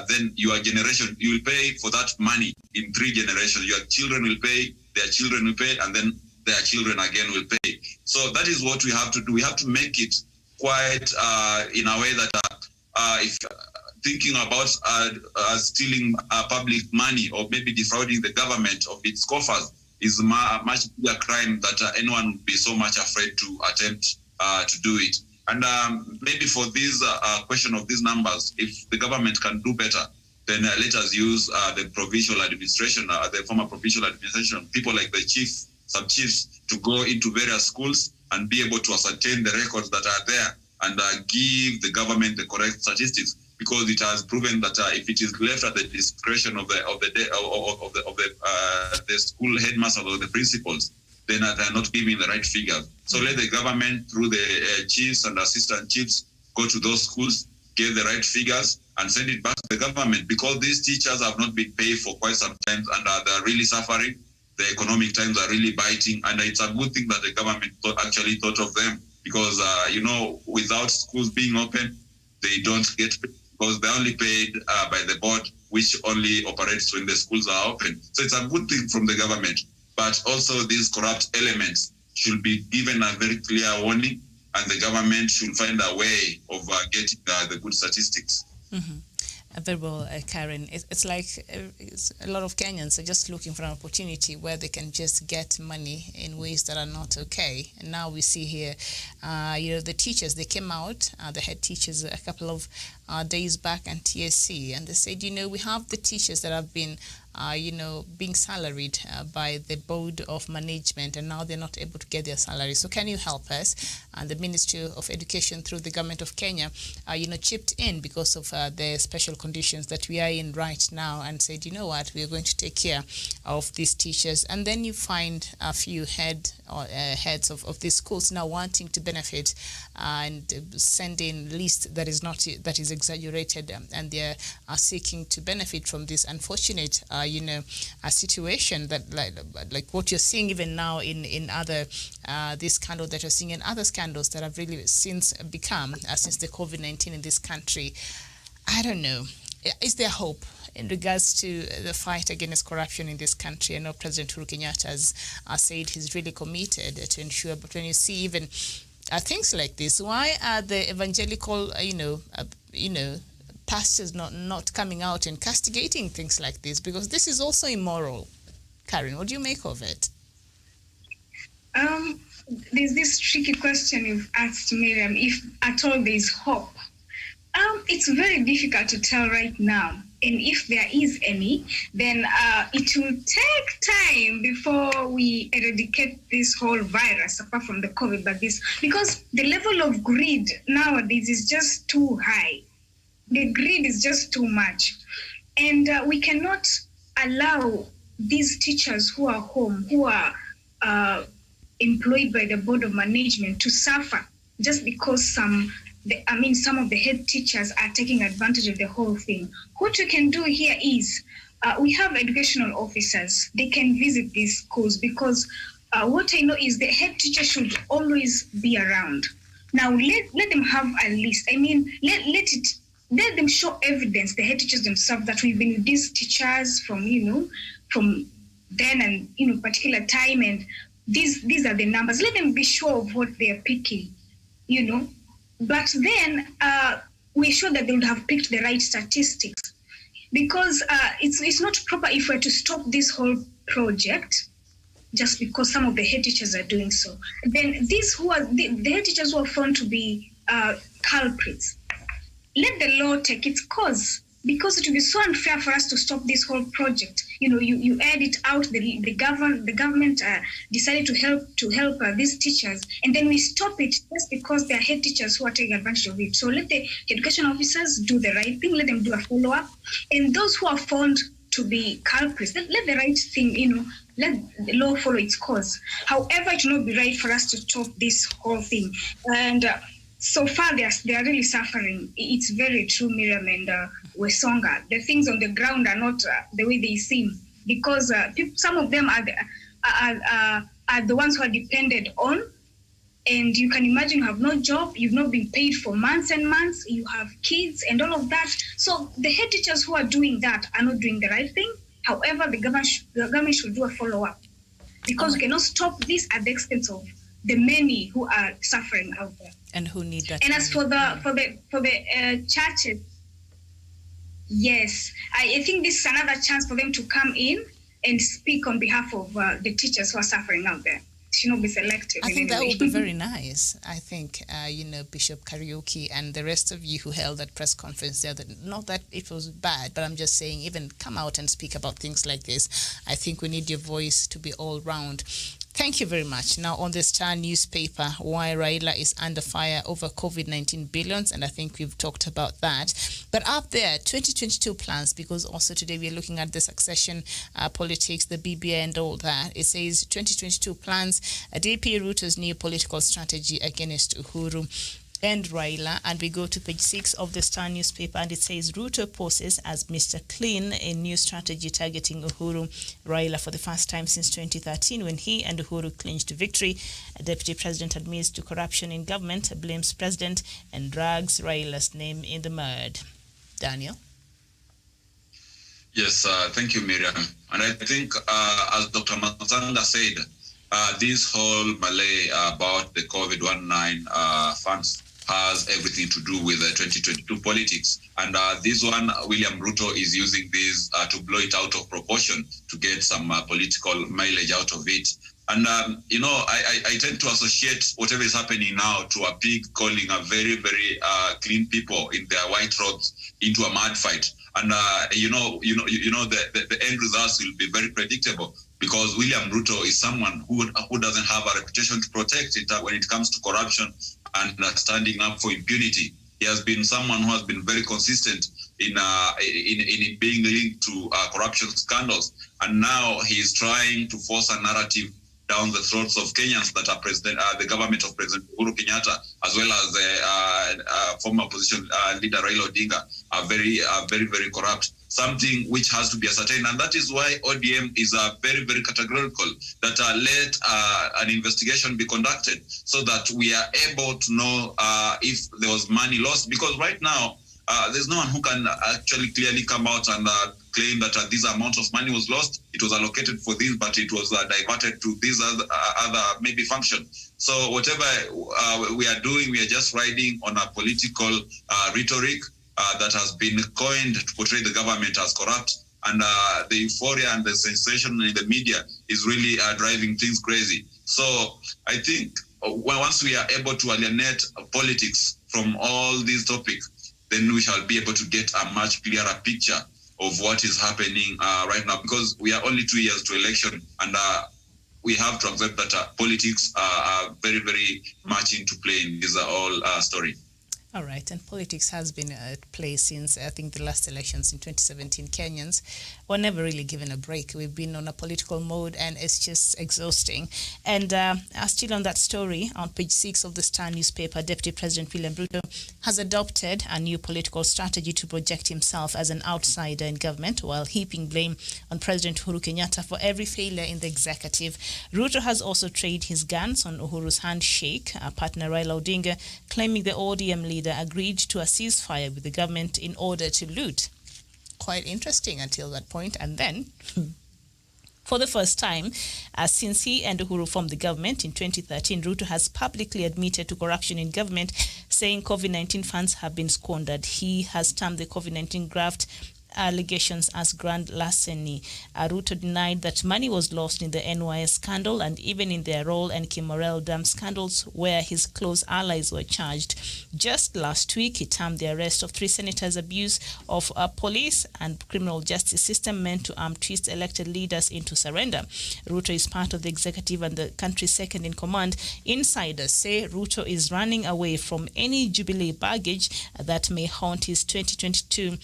then your generation, you will pay for that money in 3 generations. Your children will pay, their children will pay, and then their children again will pay. So that is what we have to do. We have to make it quite in a way that if thinking about stealing public money or maybe defrauding the government of its coffers is a much bigger crime that anyone would be so much afraid to attempt to do it. And maybe for this question of these numbers, if the government can do better, then let us use the provincial administration, the former provincial administration, people like the chief, sub-chiefs, to go into various schools and be able to ascertain the records that are there and give the government the correct statistics, because it has proven that if it is left at the discretion of the school headmasters or the principals, then they are not giving the right figures. So let the government, through the chiefs and assistant chiefs, go to those schools, give the right figures, and send it back to the government, because these teachers have not been paid for quite some time and they're really suffering. The economic times are really biting, and it's a good thing that the government actually thought of them, because without schools being open, they don't get paid, because they're only paid by the board, which only operates when the schools are open. So it's a good thing from the government, but also these corrupt elements should be given a very clear warning, and the government should find a way of getting the good statistics. Mm-hmm. Very well, Karen. It's like a lot of Kenyans are just looking for an opportunity where they can just get money in ways that are not okay. And now we see here, the teachers, they came out, the head teachers a couple of days back and TSC, and they said, we have the teachers that have been being salaried by the board of management, and now they're not able to get their salary. So can you help us? And the Ministry of Education, through the government of Kenya, chipped in because of the special conditions that we are in right now, and said, we are going to take care of these teachers. And then you find a few heads of these schools now wanting to benefit and send in list that is exaggerated, and they're seeking to benefit from this unfortunate a situation that like what you're seeing even now in other this scandal that you're seeing in other scandals that have really since become since the COVID-19 in this country. I don't know. Is there hope in regards to the fight against corruption in this country? I know President Uhuru Kenyatta has said he's really committed to ensure, but when you see even things like this? Why are the evangelical, pastors not coming out and castigating things like this? Because this is also immoral. Karen, what do you make of it? There's this tricky question you've asked, Miriam, if at all there's hope. It's very difficult to tell right now. And if there is any, then it will take time before we eradicate this whole virus, apart from the COVID, because the level of greed nowadays is just too high. The greed is just too much. And we cannot allow these teachers who are home, who are employed by the board of management, to suffer just because some of the head teachers are taking advantage of the whole thing. What we can do here is we have educational officers. They can visit these schools, because what I know is the head teacher should always be around. Now let them have a list. Let them show evidence, the head teachers themselves, that we've been with these teachers from then and particular time, and these are the numbers. Let them be sure of what they are picking, But then we're sure that they would have picked the right statistics, because it's not proper if we're to stop this whole project just because some of the head teachers are doing so. Then these who are the head teachers who are found to be culprits, let the law take its course, because it would be so unfair for us to stop this whole project. You add it out. The government decided to help these teachers, and then we stop it just because they are head teachers who are taking advantage of it. So let the education officers do the right thing. Let them do a follow-up, and those who are found to be culprits, let the right thing. Let the law follow its course. However, it will not be right for us to stop this whole thing. And so far, they are really suffering. It's very true, Miriam and Wesonga. The things on the ground are not the way they seem, because some of them are the ones who are depended on. And you can imagine, you have no job, you've not been paid for months and months, you have kids and all of that. So the head teachers who are doing that are not doing the right thing. However, the government should do a follow-up, because we cannot stop this at the expense of the many who are suffering out there and who need that. And as for the churches, yes, I think this is another chance for them to come in and speak on behalf of the teachers who are suffering out there. It should not be selective. I think that would be very nice. I think, Bishop Karaoke and the rest of you who held that press conference there, not that it was bad, but I'm just saying, even come out and speak about things like this. I think we need your voice to be all round. Thank you very much. Now, on the Star newspaper, why Raila is under fire over COVID-19 billions, and I think we've talked about that. But up there, 2022 plans, because also today we're looking at the succession politics, the BBI and all that. It says 2022 plans, DP Ruto's new political strategy against Uhuru and Raila. And we go to page 6 of the Star newspaper, and it says Ruto poses as Mr. Clean, a new strategy targeting Uhuru Raila for the first time since 2013, when he and Uhuru clinched victory. A deputy president admits to corruption in government, blames president, and drags Raila's name in the mud. Daniel? Yes, thank you, Miriam. And I think, as Dr. Matanga said, this whole melee about the COVID-19 funds has everything to do with the 2022 politics. And this one, William Ruto is using this to blow it out of proportion to get some political mileage out of it. And, I tend to associate whatever is happening now to a pig calling a very, very clean people in their white robes into a mud fight. And, the end results will be very predictable, because William Ruto is someone who doesn't have a reputation to protect it when it comes to corruption and standing up for impunity. He has been someone who has been very consistent in being linked to corruption scandals, and now he is trying to force a narrative down the throats of Kenyans that are the government of President Uhuru Kenyatta, as well as the former opposition leader Raila Odinga, are very, very corrupt. Something which has to be ascertained, and that is why ODM is very, very categorical that let an investigation be conducted, so that we are able to know if there was money lost. Because right now, there's no one who can actually clearly come out and claim that this amount of money was lost. It was allocated for this, but it was diverted to this other maybe function. So whatever we are doing, we are just riding on a political rhetoric that has been coined to portray the government as corrupt. And the euphoria and the sensation in the media is really driving things crazy. So I think once we are able to alienate politics from all these topics, then we shall be able to get a much clearer picture of what is happening right now, because we are only 2 years to election, and we have to accept that politics are very, very much into play in this whole story. All right, and politics has been at play since, I think, the last elections in 2017. Kenyans were never really given a break. We've been on a political mode, and it's just exhausting. And still on that story, on page 6 of the Star newspaper, Deputy President William Ruto has adopted a new political strategy to project himself as an outsider in government, while heaping blame on President Uhuru Kenyatta for every failure in the executive. Ruto has also trained his guns on Uhuru's handshake, partner Raila Odinga, claiming the ODM leader agreed to a ceasefire with the government in order to loot. Quite interesting until that point. And then, for the first time since he and Uhuru formed the government in 2013, Ruto has publicly admitted to corruption in government, saying COVID-19 funds have been squandered. He has termed the COVID-19 graft allegations as grand larceny. Ruto denied that money was lost in the NYS scandal and even in their role and Kimorel Dam scandals, where his close allies were charged. Just last week, he termed the arrest of 3 senators' abuse of police and criminal justice system meant to twist elected leaders into surrender. Ruto is part of the executive and the country's second in command. Insiders say Ruto is running away from any Jubilee baggage that may haunt his 2022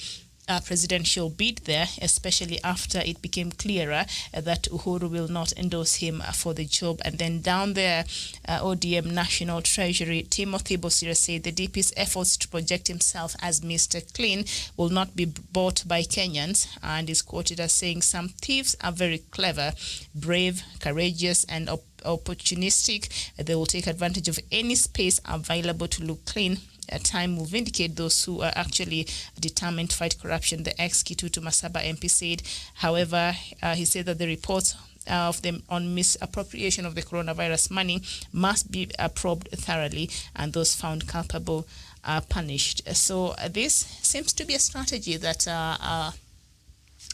presidential bid there, especially after it became clearer that Uhuru will not endorse him for the job. And then down there, ODM National Treasury Timothy Bosira said the DP's efforts to project himself as Mr. Clean will not be bought by Kenyans, and is quoted as saying some thieves are very clever, brave, courageous, and opportunistic. They will take advantage of any space available to look clean. Time will vindicate those who are actually determined to fight corruption, the ex-Kitutu Masaba MP said. However, he said that the reports of them on misappropriation of the coronavirus money must be probed thoroughly, and those found culpable are punished. So this seems to be a strategy that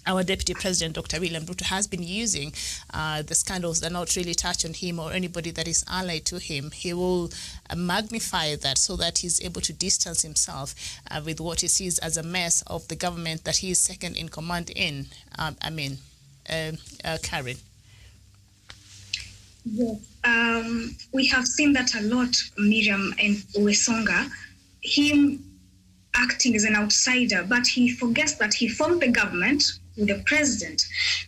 our Deputy President, Dr. William Ruto, has been using. The scandals that not really touch on him or anybody that is allied to him. He will magnify that so that he's able to distance himself with what he sees as a mess of the government that he is second in command in. Karen. Yes, we have seen that a lot, Miriam and Wesonga. Him acting as an outsider, but he forgets that he formed the government with the president.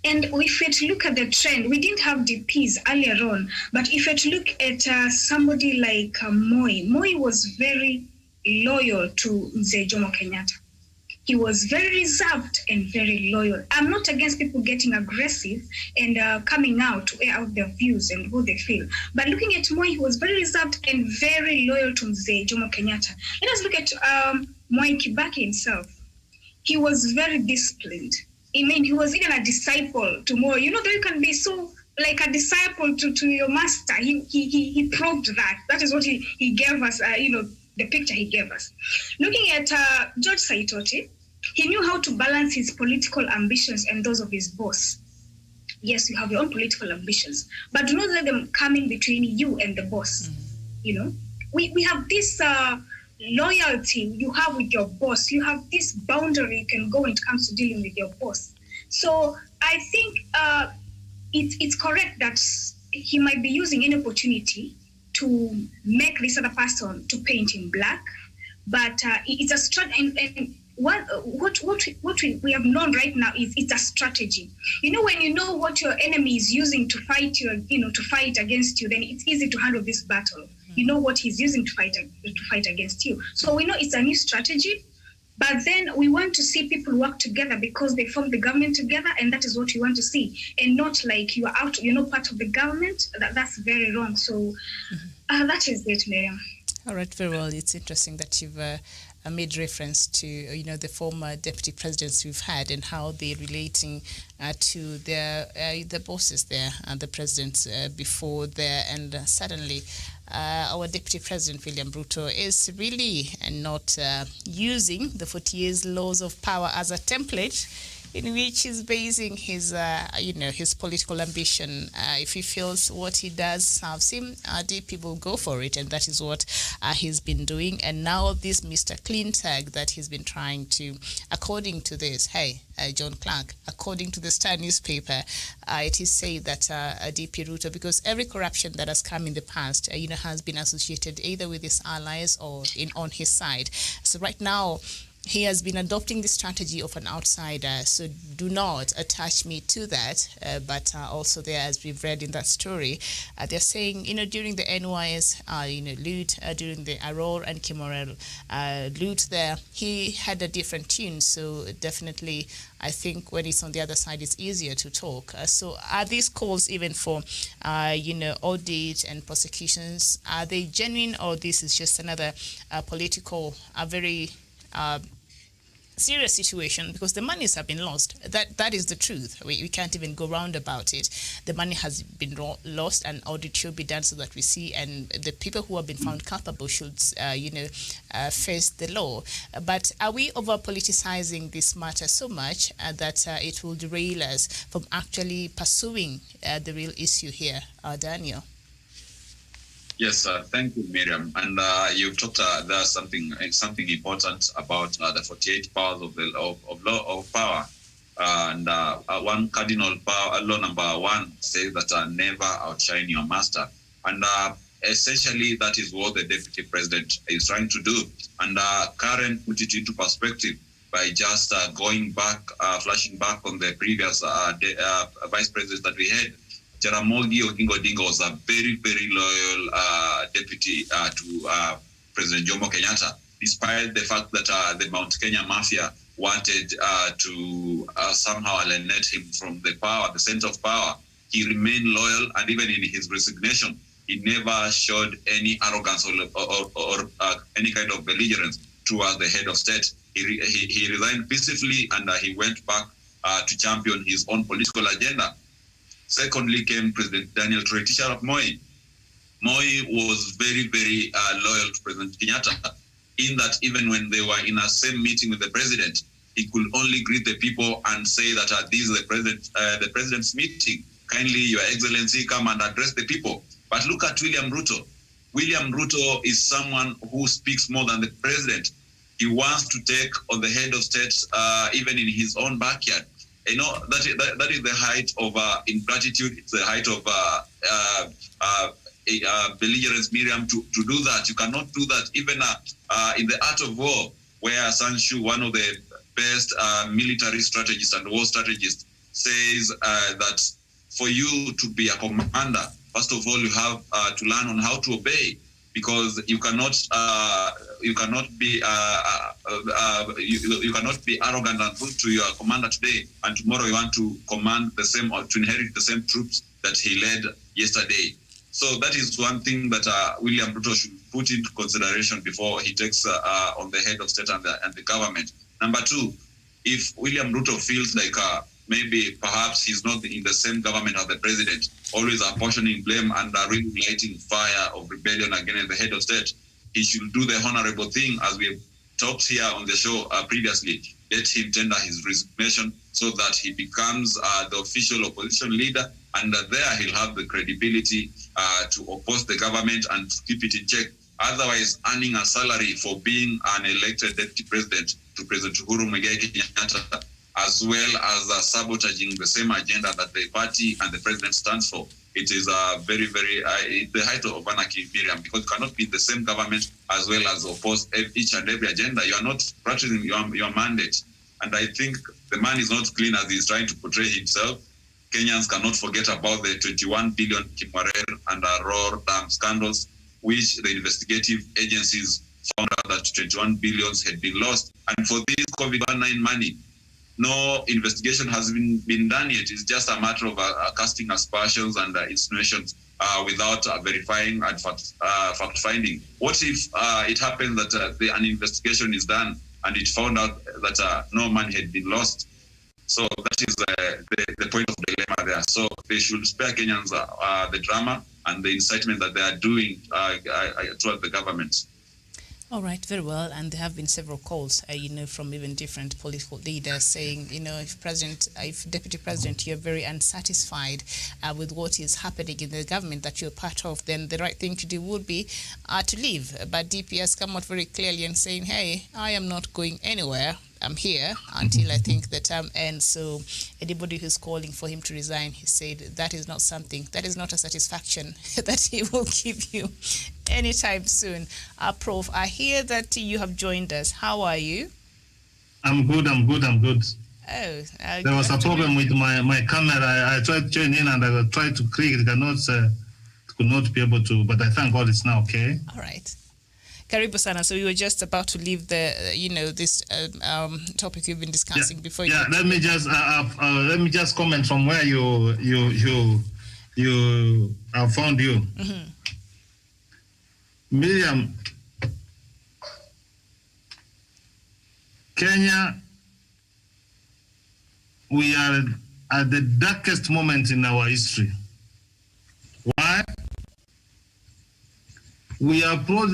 And if we were to look at the trend, we didn't have DPs earlier on, but if we were to look at somebody like Moi was very loyal to Mzee Jomo Kenyatta. He was very reserved and very loyal. I'm not against people getting aggressive and coming out to air out their views and what they feel. But looking at Moi, he was very reserved and very loyal to Mzee Jomo Kenyatta. Let us look at Mwai Kibaki himself. He was very disciplined. I mean, he was even a disciple to Moi. You know, that you can be so like a disciple to your master. He probed that. That is what he gave us, the picture he gave us. Looking at George Saitoti, he knew how to balance his political ambitions and those of his boss. Yes, you have your own political ambitions, but do not let them come in between you and the boss. You know, we have this loyalty you have with your boss. You have this boundary you can go when it comes to dealing with your boss. So I think it's correct that he might be using any opportunity to make this other person to paint in black, but it's a strategy. And what we have known right now is it's a strategy. You know, when you know what your enemy is using to fight to fight against you, then it's easy to handle this battle. You know what he's using to fight against you. So we know it's a new strategy, but then we want to see people work together because they form the government together, and that is what we want to see, and not like you are out, you're not part of the government. That's very wrong. So that is it, Miriam. All right, very well. It's interesting that you've made reference to, the former deputy presidents we've had and how they're relating to their the bosses there, the presidents before there, and suddenly our deputy president William Ruto is really not using the 40 years laws of power as a template in which he's basing his, his political ambition. If he feels what he does serves him, the people go for it, and that is what he's been doing. And now this Mr. Clean Tag that he's been trying to, according to this, John Clark, according to the Star newspaper, it is said that DP Ruto, because every corruption that has come in the past, has been associated either with his allies or on his side. So right now, he has been adopting the strategy of an outsider, so do not attach me to that. But also there, as we've read in that story, they're saying, during the NYS, loot, during the Aurora and Kimorel loot there, he had a different tune. So definitely, I think when it's on the other side, it's easier to talk. So are these calls even for, audit and prosecutions, are they genuine, or this is just another political, very serious situation? Because the monies have been lost. That is the truth. We can't even go round about it. The money has been lost, and audit should be done so that we see, and the people who have been found culpable should, face the law. But are we over politicizing this matter so much that it will derail us from actually pursuing the real issue here, Daniel? Yes, thank you, Miriam. And you've talked there's something important about the 48 powers of power. And one cardinal power, law number 1, says that never outshine your master. And essentially, that is what the deputy president is trying to do. And Karen put it into perspective by just going back, flashing back on the previous vice president that we had. Jaramogi Oginga Odinga was a very, very loyal deputy to President Jomo Kenyatta, despite the fact that the Mount Kenya mafia wanted to somehow alienate him from the power, the center of power. He remained loyal, and even in his resignation, he never showed any arrogance or any kind of belligerence towards the head of state. He resigned peacefully, and he went back to champion his own political agenda. Secondly came President Daniel Toroitich arap Moi. Moi was very, very loyal to President Kenyatta, in that even when they were in a same meeting with the president, he could only greet the people and say that this is the president's meeting. Kindly, Your Excellency, come and address the people. But look at William Ruto. William Ruto is someone who speaks more than the president. He wants to take on the head of state, even in his own backyard. That is the height of ingratitude. It's the height of belligerence, Miriam, to do that. You cannot do that. Even in the art of war, where Sun Tzu, one of the best military strategists and war strategists, says that for you to be a commander, first of all, you have to learn on how to obey, because you cannot be arrogant and rude to your commander today, and tomorrow you want to command the same or to inherit the same troops that he led yesterday. So that is one thing that William Ruto should put into consideration before he takes on the head of state and the government. Number 2, if William Ruto feels like maybe perhaps he's not in the same government as the president, always apportioning blame and really lighting fire of rebellion against the head of state, he should do the honorable thing, as we have talked here on the show previously. Let him tender his resignation so that he becomes the official opposition leader, and there he'll have the credibility to oppose the government and to keep it in check. Otherwise, earning a salary for being an elected deputy president to President Uhuru Muigai Kenyatta, as well as sabotaging the same agenda that the party and the president stands for. It is very, very the height of anarchy, Miriam, because you cannot be in the same government as well as oppose each and every agenda. You are not practicing your mandate. And I think the man is not clean as he's trying to portray himself. Kenyans cannot forget about the 21 billion Kimwarer and Aurora dam scandals, which the investigative agencies found out that 21 billions had been lost. And for this COVID-19 money, no investigation has been done yet. It's just a matter of casting aspersions and insinuations without verifying and fact-finding? What if it happened that an investigation is done and it found out that no money had been lost? So that is the point of dilemma there. So they should spare Kenyans the drama and the incitement that they are doing towards the government. All right, very well. And there have been several calls, from even different political leaders saying, if Deputy President, you're very unsatisfied with what is happening in the government that you're part of, then the right thing to do would be to leave. But DP has come out very clearly and saying, hey, I am not going anywhere. I'm here until I think the term ends. So anybody who's calling for him to resign, he said that is not a satisfaction that he will give you anytime soon. Prof, I hear that you have joined us. How are you? I'm good. Oh, there was a problem with my camera. I tried to join in and I tried to click. It could not be able to, but I thank God it's now okay. All right. Karibu sana. So you were just about to leave this topic you've been discussing before. Yeah, let me just comment from where you found you. Mm-hmm. Miriam, Kenya, we are at the darkest moment in our history. Why? We have come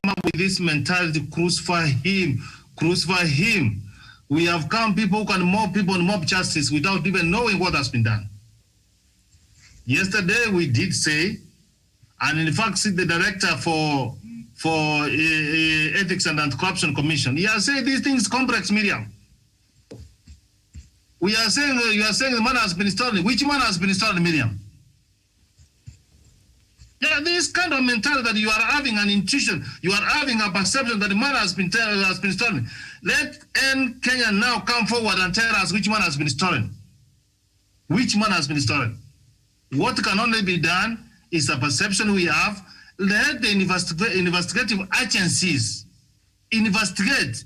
up with this mentality: crucify him, crucify him. We have come people who can mob people and mob justice without even knowing what has been done. Yesterday we did say, and in fact, see the director for Ethics and Anti-Corruption Commission, he has said these things complex, Miriam. You are saying the man has been installed. Which man has been installed, Miriam? Yeah, this kind of mentality that you are having an intuition, you are having a perception that the man has been stolen. Let Kenya now come forward and tell us which man has been stolen. Which man has been stolen? What can only be done is a perception we have. Let the investigative agencies investigate,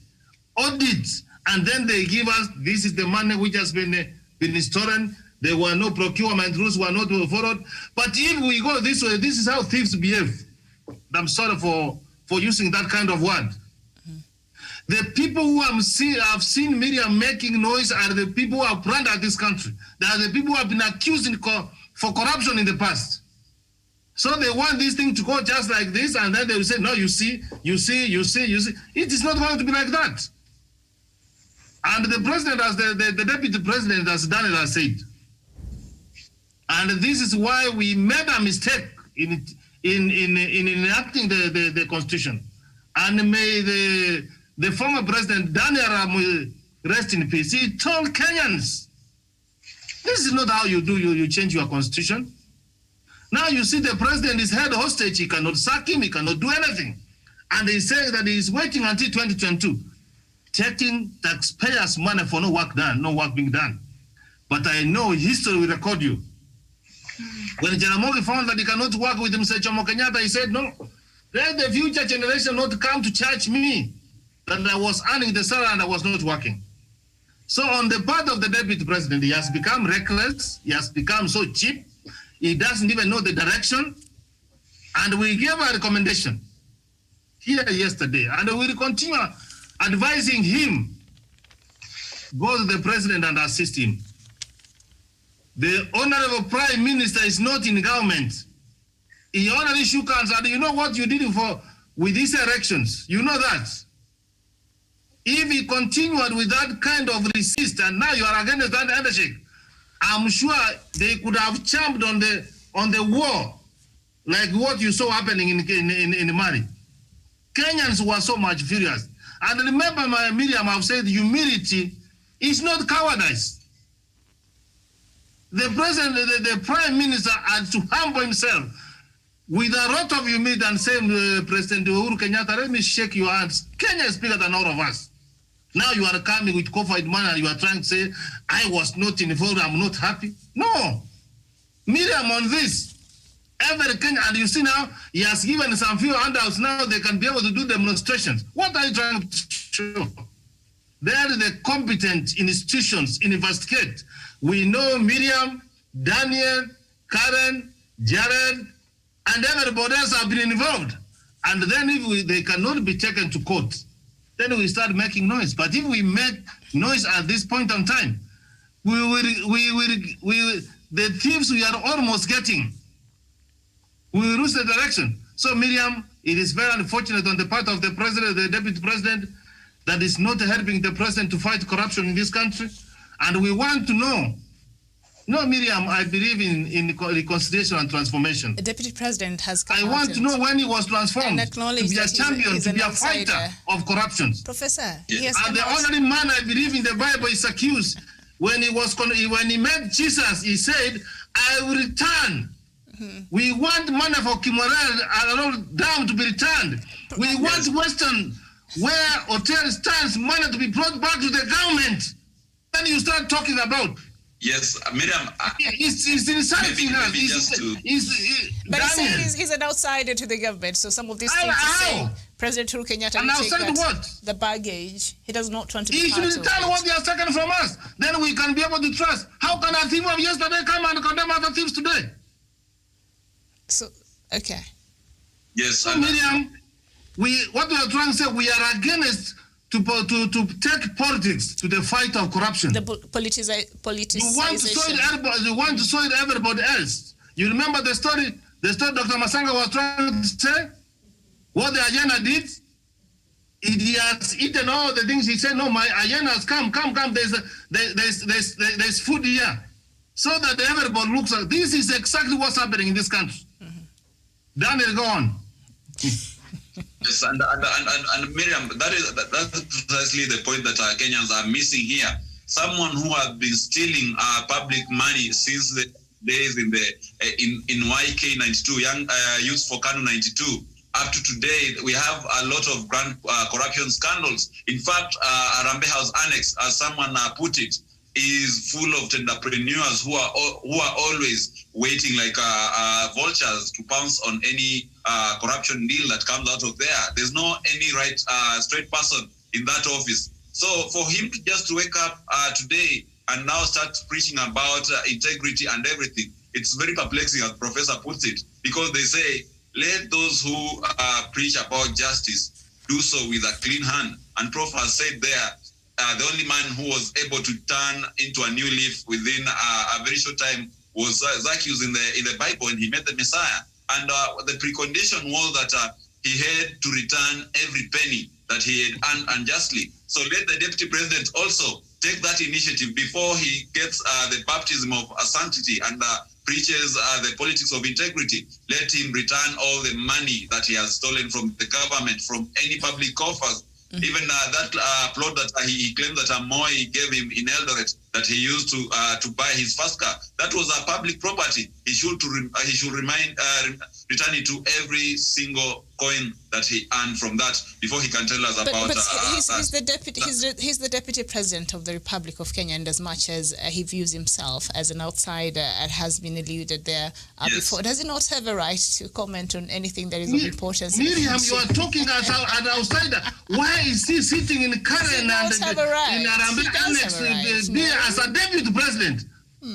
audit, and then they give us, this is the money which has been stolen. There were no procurement rules, were not followed. But if we go this way, this is how thieves behave. I'm sorry for using that kind of word. Mm-hmm. The people who have seen Miriam making noise are the people who have plundered this country. They are the people who have been accused for corruption in the past. So they want this thing to go just like this, and then they will say, no, you see. It is not going to be like that. And the president, as the deputy president, has done it, has said. And this is why we made a mistake in enacting the constitution. And may the former president, Daniel Arap, rest in peace. He told Kenyans, this is not how you change your constitution. Now you see the president is held hostage. He cannot sack him. He cannot do anything. And he's saying that he's waiting until 2022, taking taxpayers' money for no work being done. But I know history will record you. When Jaramogi found that he cannot work with Mr. Jomo Kenyatta, he said, no, let the future generation not come to charge me that I was earning the salary and I was not working. So on the part of the deputy president, he has become reckless. He has become so cheap. He doesn't even know the direction. And we gave a recommendation here yesterday, and we will continue advising him, go to the president and assist him. The Honorable Prime Minister is not in government. He only shook hands, and you know what you did with these elections? You know that. If he continued with that kind of resist, and now you are against that handshake, I'm sure they could have jumped on the war, like what you saw happening in Mali. Kenyans were so much furious. And remember, Miriam, I've said humility is not cowardice. The president, the prime minister had to humble himself with a lot of humility and say, President Uhuru Kenyatta, let me shake your hands. Kenya is bigger than all of us. Now you are coming with cold man and you are trying to say, I was not involved, I'm not happy. No. Miriam on this. Every Kenya, and you see now, he has given some few handouts, now they can be able to do demonstrations. What are you trying to show? They are the competent institutions investigate. We know Miriam, Daniel, Karen, Jared, and everybody else have been involved. And then if they cannot be taken to court, then we start making noise. But if we make noise at this point in time, the thieves we are almost getting, we will lose the direction. So Miriam, it is very unfortunate on the part of the president, the deputy president, that is not helping the president to fight corruption in this country. And we want to know. No, Miriam, I believe in reconciliation and transformation. The deputy president has come I want to know when he was transformed to be a champion, to be a fighter of corruption. Professor, and the only man I believe in the Bible is accused. When he met Jesus, he said, I will return. We want money for Kimorel and all dam to be returned. We want Western, where hotel stands, money to be brought back to the government. Then you start talking about. Yes, Miriam. He's insulting us. But he's an outsider to the government, so some of these things to say, President Uhuru Kenyatta will take the baggage. He does not want to be part of it. He should tell what they are taken from us. Then we can be able to trust. How can a thief of yesterday come and condemn other thieves today? So, okay. Yes. So, Miriam, what we are trying to say, we are against to take politics to the fight of corruption. The politicization. You want to soil everybody else. You remember the story Dr. Masanga was trying to say? What the hyena did? He has eaten all the things. He said, no, my hyenas, come. There's food here. So that everybody looks like, this is exactly what's happening in this country. Daniel, go on. Yes, and Miriam, that's precisely the point that Kenyans are missing here. Someone who has been stealing public money since the days in YK 92, Young Youth for Kanu 92, up to today, we have a lot of grand corruption scandals. In fact, Arambe House Annex, as someone put it, is full of entrepreneurs who are always waiting like vultures to pounce on any corruption deal that comes out of there. There's no any straight person in that office. So for him to just wake up today and now start preaching about integrity and everything, it's very perplexing, as Professor puts it, because they say, let those who preach about justice do so with a clean hand. And Prof has said there, the only man who was able to turn into a new leaf within a very short time was Zacchaeus in the Bible, and he met the Messiah. And the precondition was that he had to return every penny that he had earned unjustly. So let the deputy president also take that initiative before he gets the baptism of sanctity and preaches the politics of integrity. Let him return all the money that he has stolen from the government, from any public coffers. Even that plot that he claimed that Moi gave him in Eldoret, that he used to buy his first car, that was a public property. He should return it to every single coin that he earned from that before he can tell us about. But he's the deputy president of the Republic of Kenya, and as much as he views himself as an outsider and has been alluded there before, does he not have a right to comment on anything that is of importance? Miriam, you are talking as an outsider. Why is he sitting in Karen and in Arambe Annex as a deputy president?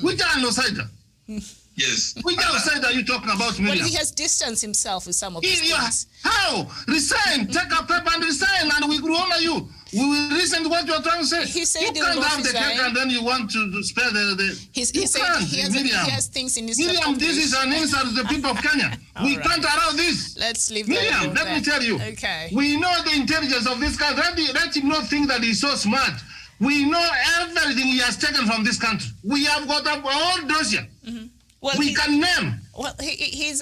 Which are an outsider? Yes. Which outsider are you talking about, Miriam? Well, he has distanced himself with some of these things. How? Resign. Take a paper and resign, and we will honor you. We will listen to what you are trying to say. He said you can't have the cake and then you want to spare the he said he has things in his Miriam, this is an insult to the people of Kenya. We can't allow this. Let's leave Miriam, let me tell you. Okay. We know the intelligence of this country. Let him not think that he's so smart. We know everything he has taken from this country. We have got up all dossier. Well, we can name. Well, he's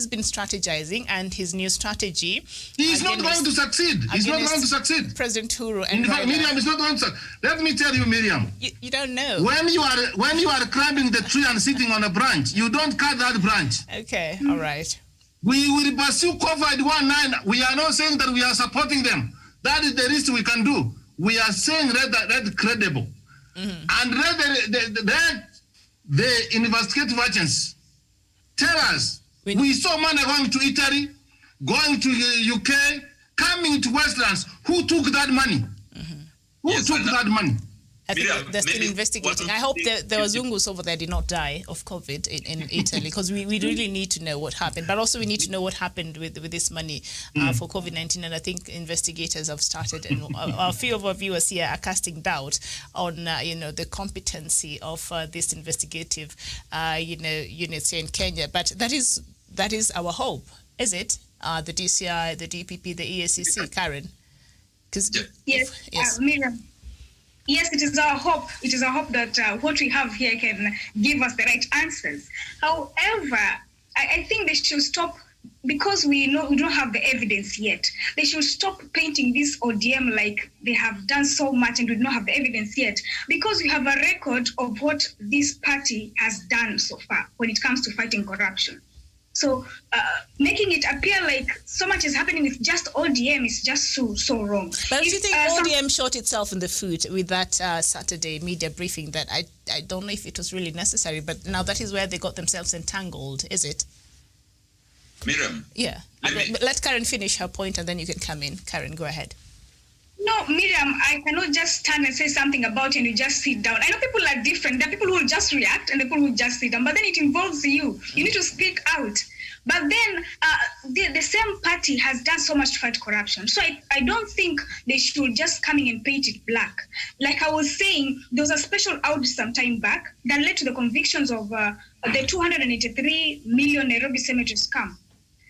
been strategizing, and his new strategy. He's not going to succeed. He's not going to succeed. President Uhuru. In fact, Miriam is not going to succeed. Let me tell you, Miriam. You don't know. When you are climbing the tree and sitting on a branch, you don't cut that branch. Okay, all right. We will pursue COVID-19. We are not saying that we are supporting them. That is the least we can do. We are saying that credible. And let the investigative agents tell us. We saw money going to Italy, going to UK, coming to Westlands. Who took that money? Who took that money? I think Miriam, they're still maybe investigating. one I of hope the- the Wazungus over there did not die of COVID in Italy, because we really need to know what happened. But also we need to know what happened with this money for COVID-19. And I think investigators have started, and a few of our viewers here are casting doubt on the competency of this investigative units here in Kenya. But that is our hope, is it? The DCI, the DPP, the EACC, Karen. Yes, Miriam. Yes, it is our hope. It is our hope that what we have here can give us the right answers. However, I think they should stop, because we don't have the evidence yet. They should stop painting this ODM like they have done so much and we do not have the evidence yet, because we have a record of what this party has done so far when it comes to fighting corruption. So making it appear like so much is happening with just ODM is just so wrong. But do you think ODM shot itself in the foot with that Saturday media briefing that I don't know if it was really necessary, but now that is where they got themselves entangled, is it? Miriam. Yeah. Let Karen finish her point and then you can come in. Karen, go ahead. No, Miriam, I cannot just stand and say something about it and you just sit down. I know people are different. There are people who will just react and people who will just sit down, but then it involves you. You need to speak out. But then the same party has done so much to fight corruption. So I don't think they should just come in and paint it black. Like I was saying, there was a special audit some time back that led to the convictions of the 283 million Nairobi cemetery scam.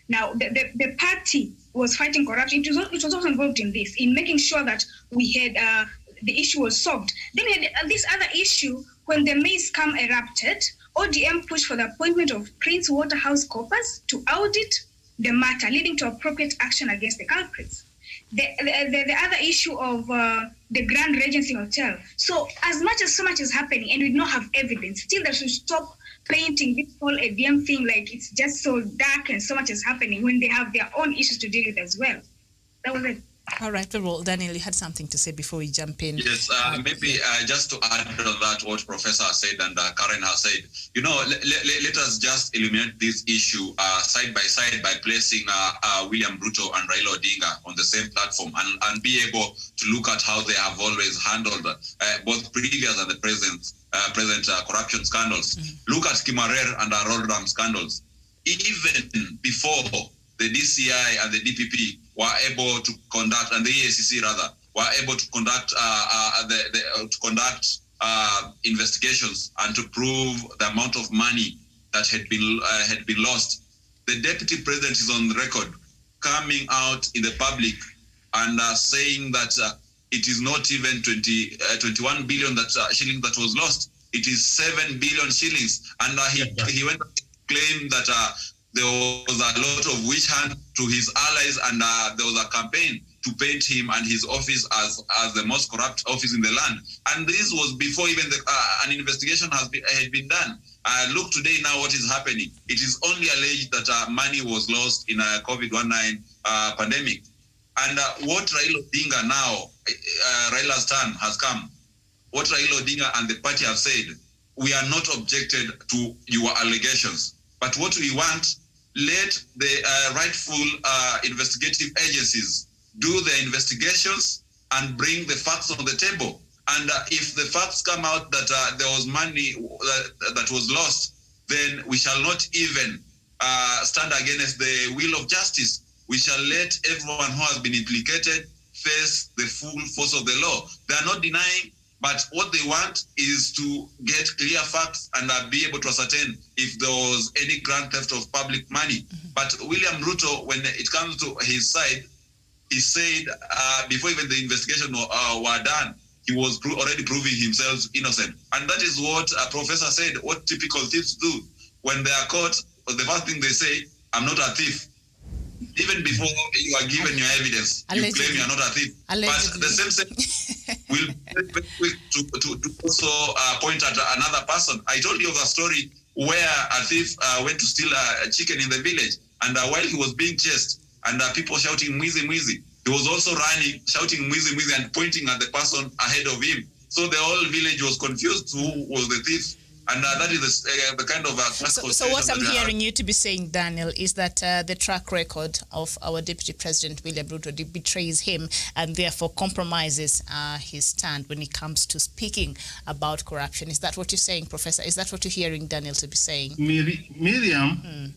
Now, the party was fighting corruption. It was also involved in this, in making sure that we had the issue was solved. Then we had this other issue when the maize scam erupted. ODM pushed for the appointment of Prince Waterhouse Coppers to audit the matter, leading to appropriate action against the culprits. The other issue of the Grand Regency Hotel. So as much as so much is happening and we do not have evidence, still they should stop painting this whole ADM thing like it's just so dark and so much is happening when they have their own issues to deal with as well. That was it. All right, well, Daniel, you had something to say before we jump in. Yes, maybe just to add on that, what Professor said and Karen has said, let us just eliminate this issue side by side by placing William Ruto and Raila Odinga on the same platform and be able to look at how they have always handled both previous and the present corruption scandals. Mm-hmm. Look at Kimarer and Roldram scandals. Even before the DCI and the DPP were able to conduct, and the EACC rather, were able to conduct investigations and to prove the amount of money that had been lost. The deputy president is on the record coming out in the public and saying that it is not even 21 billion shillings that was lost. It is 7 billion shillings, and he went to claim that there was a lot of witch hunt to his allies, and there was a campaign to paint him and his office as the most corrupt office in the land. And this was before even an investigation had been done. Look today now what is happening. It is only alleged that money was lost in a COVID-19 pandemic. And what Raila Odinga now, Raila's turn has come. What Raila Odinga and the party have said, we are not objected to your allegations. But what we want, let the rightful investigative agencies do their investigations and bring the facts on the table. And if the facts come out that there was money that was lost, then we shall not even stand against the will of justice. We shall let everyone who has been implicated face the full force of the law. They are not denying, but what they want is to get clear facts and be able to ascertain if there was any grand theft of public money. Mm-hmm. But William Ruto, when it comes to his side, he said before even the investigation were done, he was already proving himself innocent. And that is what a professor said, what typical thieves do. When they are caught, the first thing they say, I'm not a thief. Even before you are given your evidence, you claim you are not a thief. Allegedly. But the same will be very quick to also point at another person. I told you of a story where a thief went to steal a chicken in the village, and while he was being chased, and people shouting "Mwizi, Mwizi," he was also running, shouting "Mwizi, Mwizi," and pointing at the person ahead of him. So the whole village was confused who was the thief. And that is the kind of So what I'm hearing you to be saying, Daniel, is that the track record of our Deputy President William Ruto betrays him and therefore compromises his stand when it comes to speaking about corruption. Is that what you're saying, Professor? Is that what you're hearing Daniel to be saying? Miriam,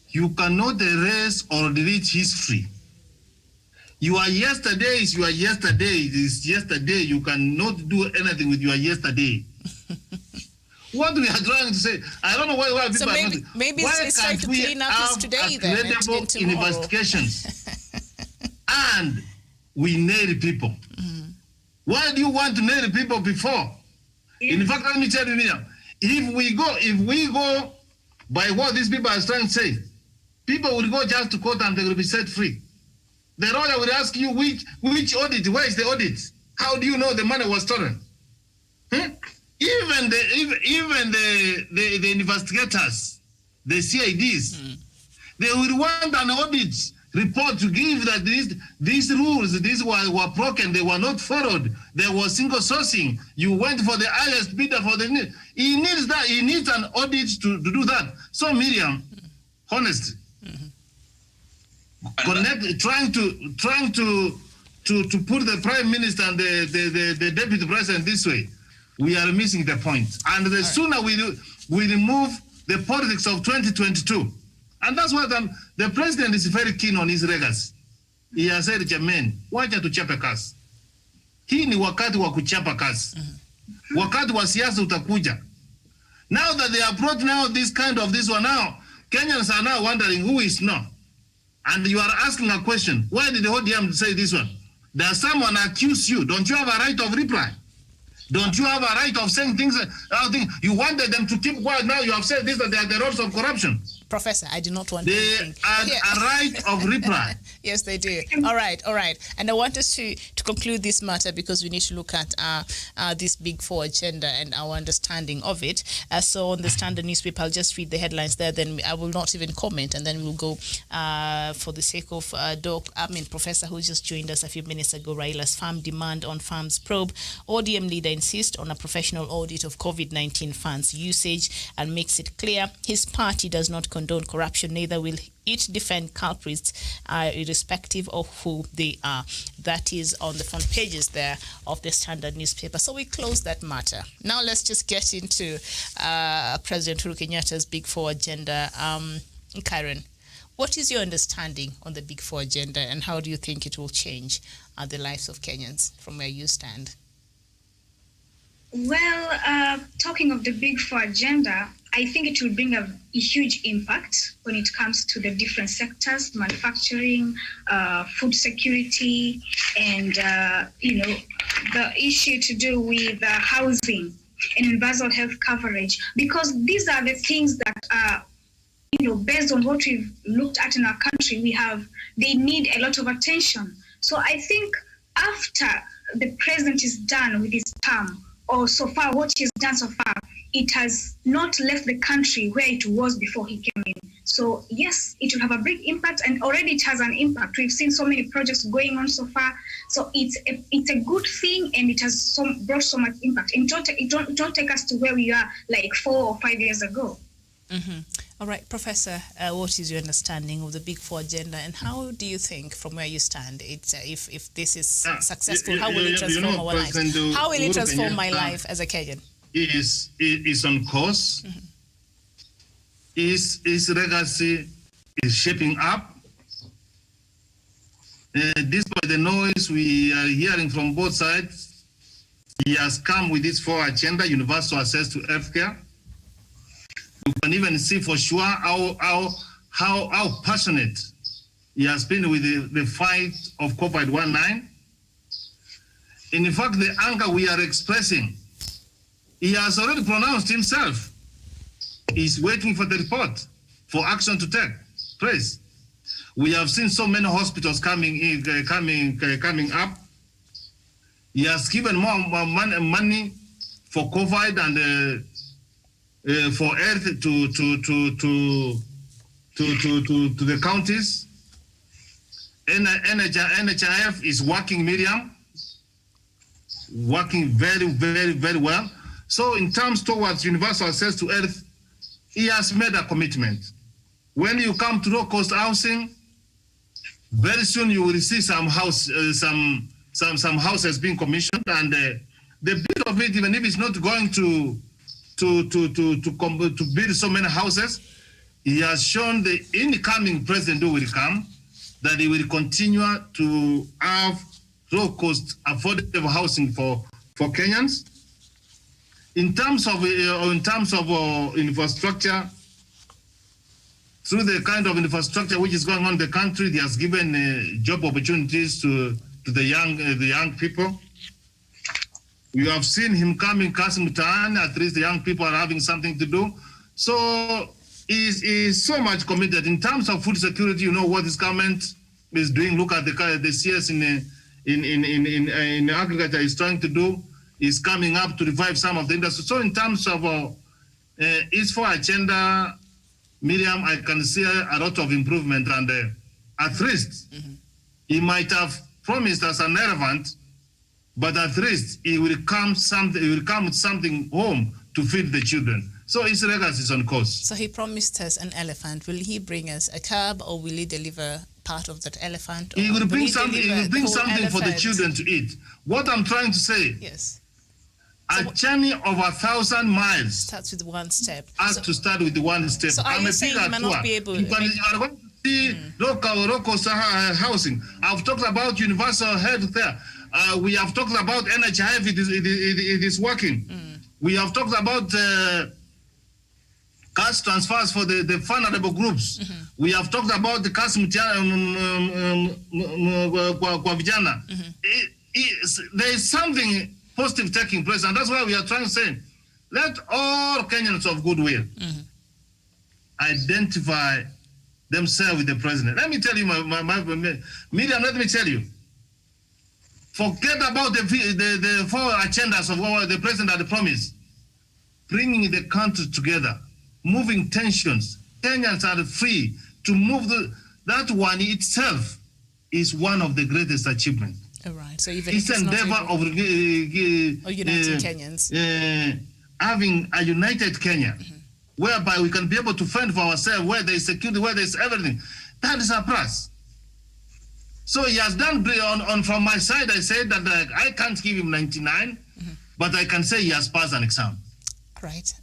you cannot erase or delete history. Your yesterday is your yesterday. It is yesterday. You cannot do anything with your yesterday. What we are trying to say, I don't know why people so maybe, are not. Maybe why it's trying to clean up his today then and tomorrow. Investigations and we nail people. Why do you want to nail people before? In fact, let me tell you now, if we go by what these people are trying to say, people will go just to court and they will be set free. The lawyer will ask you which audit, where is the audit? How do you know the money was stolen? Even the investigators, the CIDs, they will want an audit report to give that these rules, these were broken, they were not followed, there was single sourcing, you went for the highest bidder for the need. He needs that, he needs an audit to do that. So Miriam, honestly, trying to put the Prime Minister and the Deputy President this way, we are missing the point. And the sooner we remove the politics of 2022, and that's why the president is very keen on his legacy. He has said, Jamen, wacha tuchape kazi. Hii ni wakati wa kuchapa kazi. Wakati wa siasa utakuja. Now that they have brought now this kind of this one now, Kenyans are now wondering who is now. And you are asking a question. Why did the ODM say this one? Does someone accuse you? Don't you have a right of reply? Don't you have a right of saying things? You wanted them to keep quiet. Now you have said this, that they are the roles of corruption. Professor, I do not want anything. They had a right of reply. Yes, they do. All right. And I want us to conclude this matter because we need to look at this Big Four agenda and our understanding of it. So on the Standard newspaper, I'll just read the headlines there, then I will not even comment, and then we'll go for the sake of Professor who just joined us a few minutes ago, Raila's farm demand on farms probe. ODM leader insists on a professional audit of COVID-19 funds usage and makes it clear his party does not condone corruption, neither will it defend culprits irrespective of who they are. That is on the front pages there of the Standard newspaper. So we close that matter. Now let's just get into President Uhuru Kenyatta's Big Four agenda. Karen, what is your understanding on the Big Four agenda and how do you think it will change the lives of Kenyans from where you stand? Well, talking of the Big Four agenda, I think it will bring a huge impact when it comes to the different sectors, manufacturing, food security, and, the issue to do with housing and universal health coverage, because these are the things that are, based on what we've looked at in our country, they need a lot of attention. So I think after the president is done with his term, or so far what he's done so far, it has not left the country where it was before he came in. So yes, it will have a big impact, and already it has an impact. We've seen so many projects going on so far. So it's a good thing, and it has brought so much impact. It don't take us to where we are like 4 or 5 years ago. Mm-hmm. All right, Professor, what is your understanding of the Big Four agenda, and how do you think, from where you stand, it's if this is successful, how will it transform our lives? How will it transform my life as a Kenyan? Is on course. Mm-hmm. His legacy is shaping up. Despite the noise we are hearing from both sides, he has come with this 4 agenda: universal access to healthcare. You can even see for sure how passionate he has been with the fight of COVID-19. In fact, the anger we are expressing, he has already pronounced himself. He's waiting for the report for action to take place. We have seen so many hospitals coming up. He has given more money for COVID and for earth to the counties. NHIF is working, Miriam, working very, very, very well. So in terms towards universal access to health, he has made a commitment. When you come to low-cost housing, very soon you will see some houses being commissioned, and the bit of it, even if it's not going to build so many houses, he has shown the incoming president who will come that he will continue to have low-cost, affordable housing for Kenyans. In terms of infrastructure, through the kind of infrastructure which is going on in the country, he has given job opportunities to the young people. We have seen him coming Kasim Taan, at least the young people are having something to do. So he's so much committed. In terms of food security, you know what this government is doing. Look at the CS in agriculture is trying to do, is coming up to revive some of the industry. So in terms of East 4 agenda, Miriam, I can see a lot of improvement, and at least he might have promised us an elephant, but at least he will come with something home to feed the children. So his legacy is on course. So he promised us an elephant. Will he bring us a cab, or will he deliver part of that elephant? He will bring something. He will bring something for the children to eat. What I'm trying to say. Yes. A journey of 1,000 miles starts with one step. Has to start with the one step. So are you saying you might not be able? You are going to see local housing. I've talked about universal health care. We have talked about NHIF. It is working. We have talked about cash transfers for the vulnerable groups. We have talked about the cash kwa vijana. There is something positive taking place, and that's why we are trying to say, let all Kenyans of goodwill identify themselves with the president. Let me tell you, Miriam, let me tell you, forget about the four agendas of what the president had promised. Bringing the country together, moving tensions. Kenyans are free to move. That one itself is one of the greatest achievements. All right. So even it's endeavor of uniting Kenyans, having a united Kenya, whereby we can be able to fend for ourselves, where there is security, where there is everything. That is a plus. So he has done on from my side. I said that I can't give him 99, but I can say he has passed an exam. Right.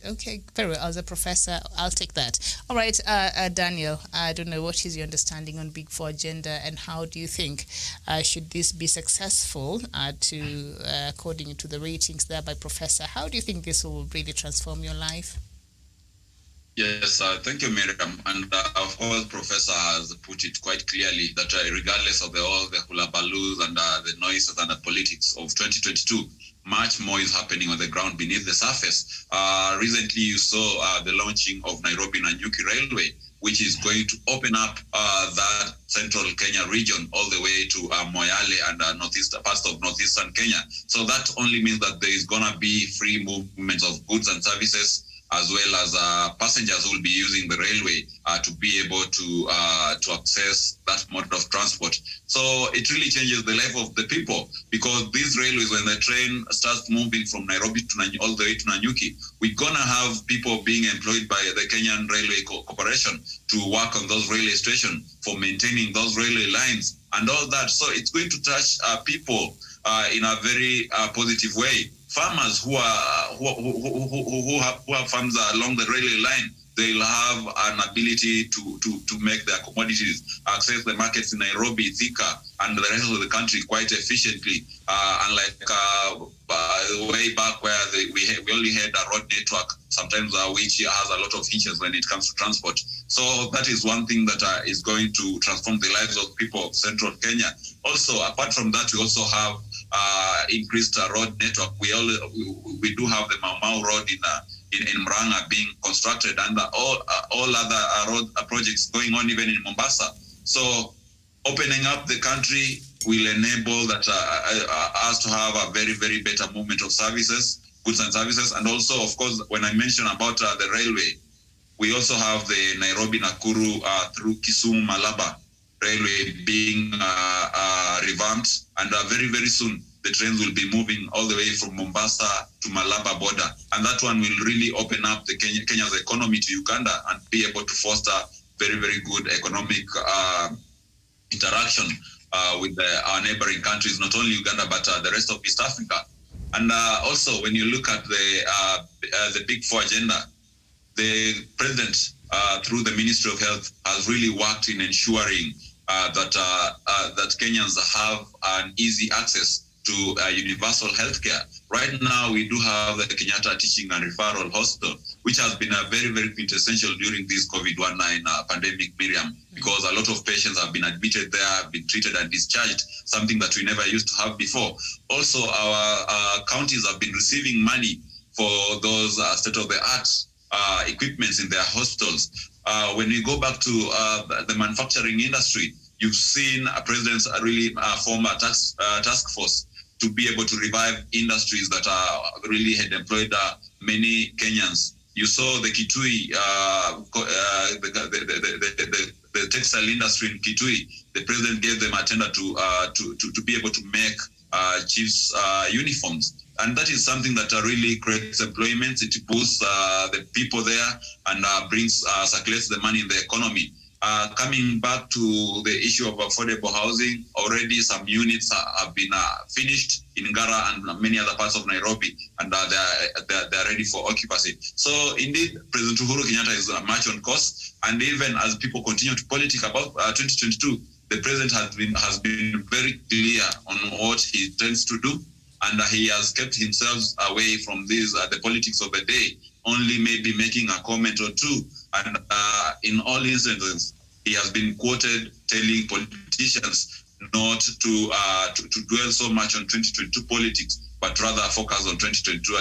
Okay, very well. As a professor, I'll take that. All right, Daniel, I don't know, what is your understanding on Big Four agenda, and how do you think should this be successful according to the ratings there by Professor? How do you think this will really transform your life? Yes, thank you, Miriam. And of course, Professor has put it quite clearly that regardless of all the hullabaloo and the noises and the politics of 2022, much more is happening on the ground beneath the surface. Recently, you saw the launching of Nairobi-Nanyuki Railway, which is going to open up that central Kenya region all the way to Moyale and parts of northeastern Kenya. So that only means that there is going to be free movement of goods and services, as well as passengers who will be using the railway to be able to access that mode of transport. So it really changes the life of the people, because these railways, when the train starts moving from Nairobi to all the way to Nanyuki, we're going to have people being employed by the Kenyan Railway Corporation to work on those railway stations for maintaining those railway lines and all that. So it's going to touch people in a very positive way. Farmers who have farms along the railway line, they'll have an ability to make their commodities, access the markets in Nairobi, Thika, and the rest of the country quite efficiently. Unlike way back where we only had a road network, sometimes which has a lot of hitches when it comes to transport. So that is one thing that is going to transform the lives of people of central Kenya. Also, apart from that, we also have increased road network. We do have the Mau Mau Road in Murang'a being constructed, and all other road projects going on even in Mombasa. So opening up the country will enable that us to have a very, very better movement of services, goods and services. And also, of course, when I mentioned about the railway, we also have the Nairobi-Nakuru through Kisumu-Malaba railway being revamped, and very, very soon the trains will be moving all the way from Mombasa to Malaba border. And that one will really open up the Kenya's economy to Uganda and be able to foster very, very good economic interaction with our neighboring countries, not only Uganda, but the rest of East Africa. And also, when you look at the Big Four agenda, the president, through the Ministry of Health, has really worked in ensuring that Kenyans have an easy access to universal healthcare. Right now, we do have the Kenyatta Teaching and Referral Hospital, which has been a very, very quintessential during this COVID-19 pandemic, Miriam, because a lot of patients have been admitted there, been treated and discharged, something that we never used to have before. Also, our counties have been receiving money for those state-of-the-art equipments in their hospitals. When we go back to the manufacturing industry, you've seen President's really form a task force to be able to revive industries that really had employed many Kenyans. You saw the Kitui, the textile industry in Kitui. The president gave them a tender to be able to make chiefs' uniforms. And that is something that really creates employment. It boosts the people there and circulates the money in the economy. Coming back to the issue of affordable housing, already some units have been finished in Ngara and many other parts of Nairobi, and they're ready for occupancy. So indeed, President Uhuru Kenyatta is much on course, and even as people continue to politic about 2022, the president has been very clear on what he intends to do, and he has kept himself away from the politics of the day, only maybe making a comment or two. And in all instances, he has been quoted telling politicians not to dwell so much on 2022 politics, but rather focus on 2022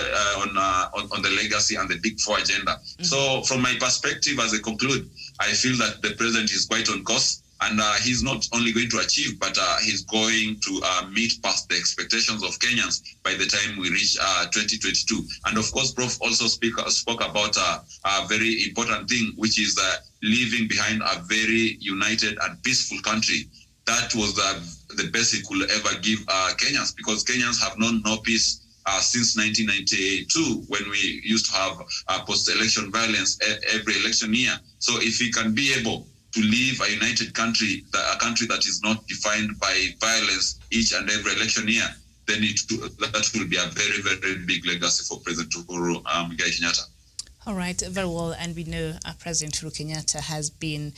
on the legacy and the Big Four agenda. Mm-hmm. So, from my perspective, as I conclude, I feel that the president is quite on course. And he's not only going to achieve, but he's going to meet past the expectations of Kenyans by the time we reach 2022. And of course, Prof also spoke about a very important thing, which is leaving behind a very united and peaceful country. That was the best he could ever give Kenyans, because Kenyans have known no peace since 1992, when we used to have post-election violence every election year. So if he can be able to leave a united country, a country that is not defined by violence each and every election year, then that will be a very, very big legacy for President Uhuru Kenyatta. All right, very well. And we know President Uhuru Kenyatta has been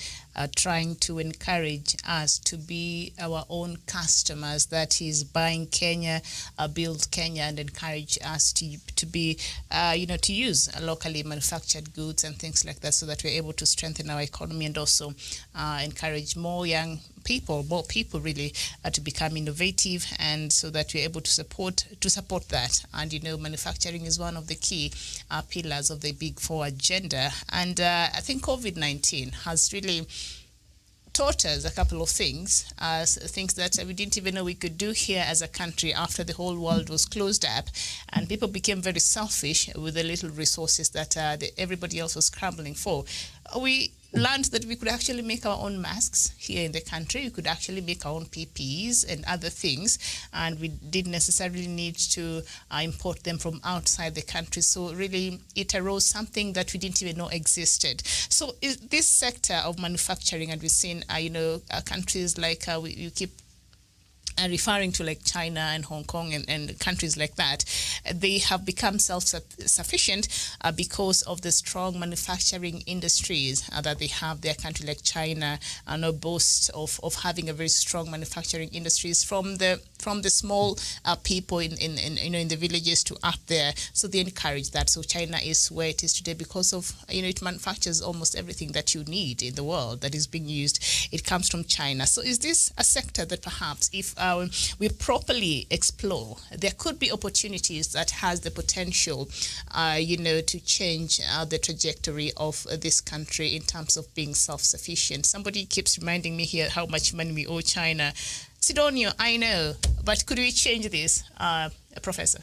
trying to encourage us to be our own customers, that is buying Kenya, build Kenya, and encourage us to be, to use locally manufactured goods and things like that, so that we're able to strengthen our economy and also encourage more more people really to become innovative, and so that we're able to support that. And manufacturing is one of the key pillars of the Big Four agenda. And I think COVID-19 has really taught us a couple of things that we didn't even know we could do here as a country after the whole world was closed up, and people became very selfish with the little resources that everybody else was scrambling for. We learned that we could actually make our own masks here in the country. We could actually make our own PPEs and other things, and we didn't necessarily need to import them from outside the country. So really, it arose something that we didn't even know existed. So is this sector of manufacturing, and we've seen, countries like you keep referring to, like China and Hong Kong and countries like that, they have become self-sufficient because of the strong manufacturing industries that they have. Their country like China boasts of having a very strong manufacturing industries from the small people in the villages to up there. So they encourage that. So China is where it is today because of it manufactures almost everything that you need in the world that is being used. It comes from China. So is this a sector that perhaps, if we properly explore, there could be opportunities that has the potential, to change the trajectory of this country in terms of being self-sufficient? Somebody keeps reminding me here how much money we owe China. Sidonio, I know, but could we change this, Professor?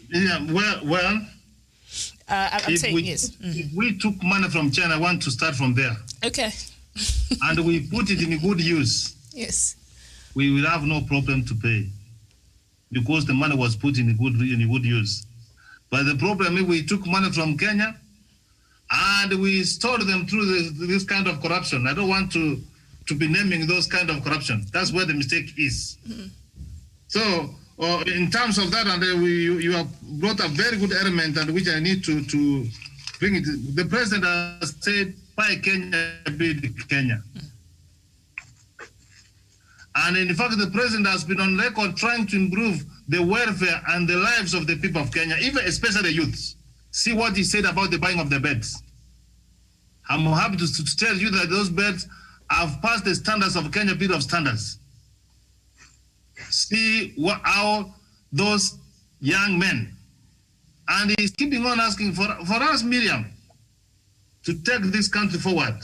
Yeah, well. I'm saying yes. If we took money from China, I want to start from there. Okay. And we put it in good use. Yes. we will have no problem to pay because the money was put in good use. But the problem is we took money from Kenya and we stored them through this kind of corruption. I don't want to be naming those kind of corruption. That's where the mistake is. Mm-hmm. So in terms of that, and you have brought a very good element, and which I need to bring it. The president has said, "Buy Kenya, build Kenya." And in fact, the president has been on record trying to improve the welfare and the lives of the people of Kenya, even especially the youths. See what he said about the buying of the beds. I'm happy to tell you that those beds have passed the standards of Kenya Bureau of Standards. See how those young men, and he's keeping on asking for us, Miriam, to take this country forward.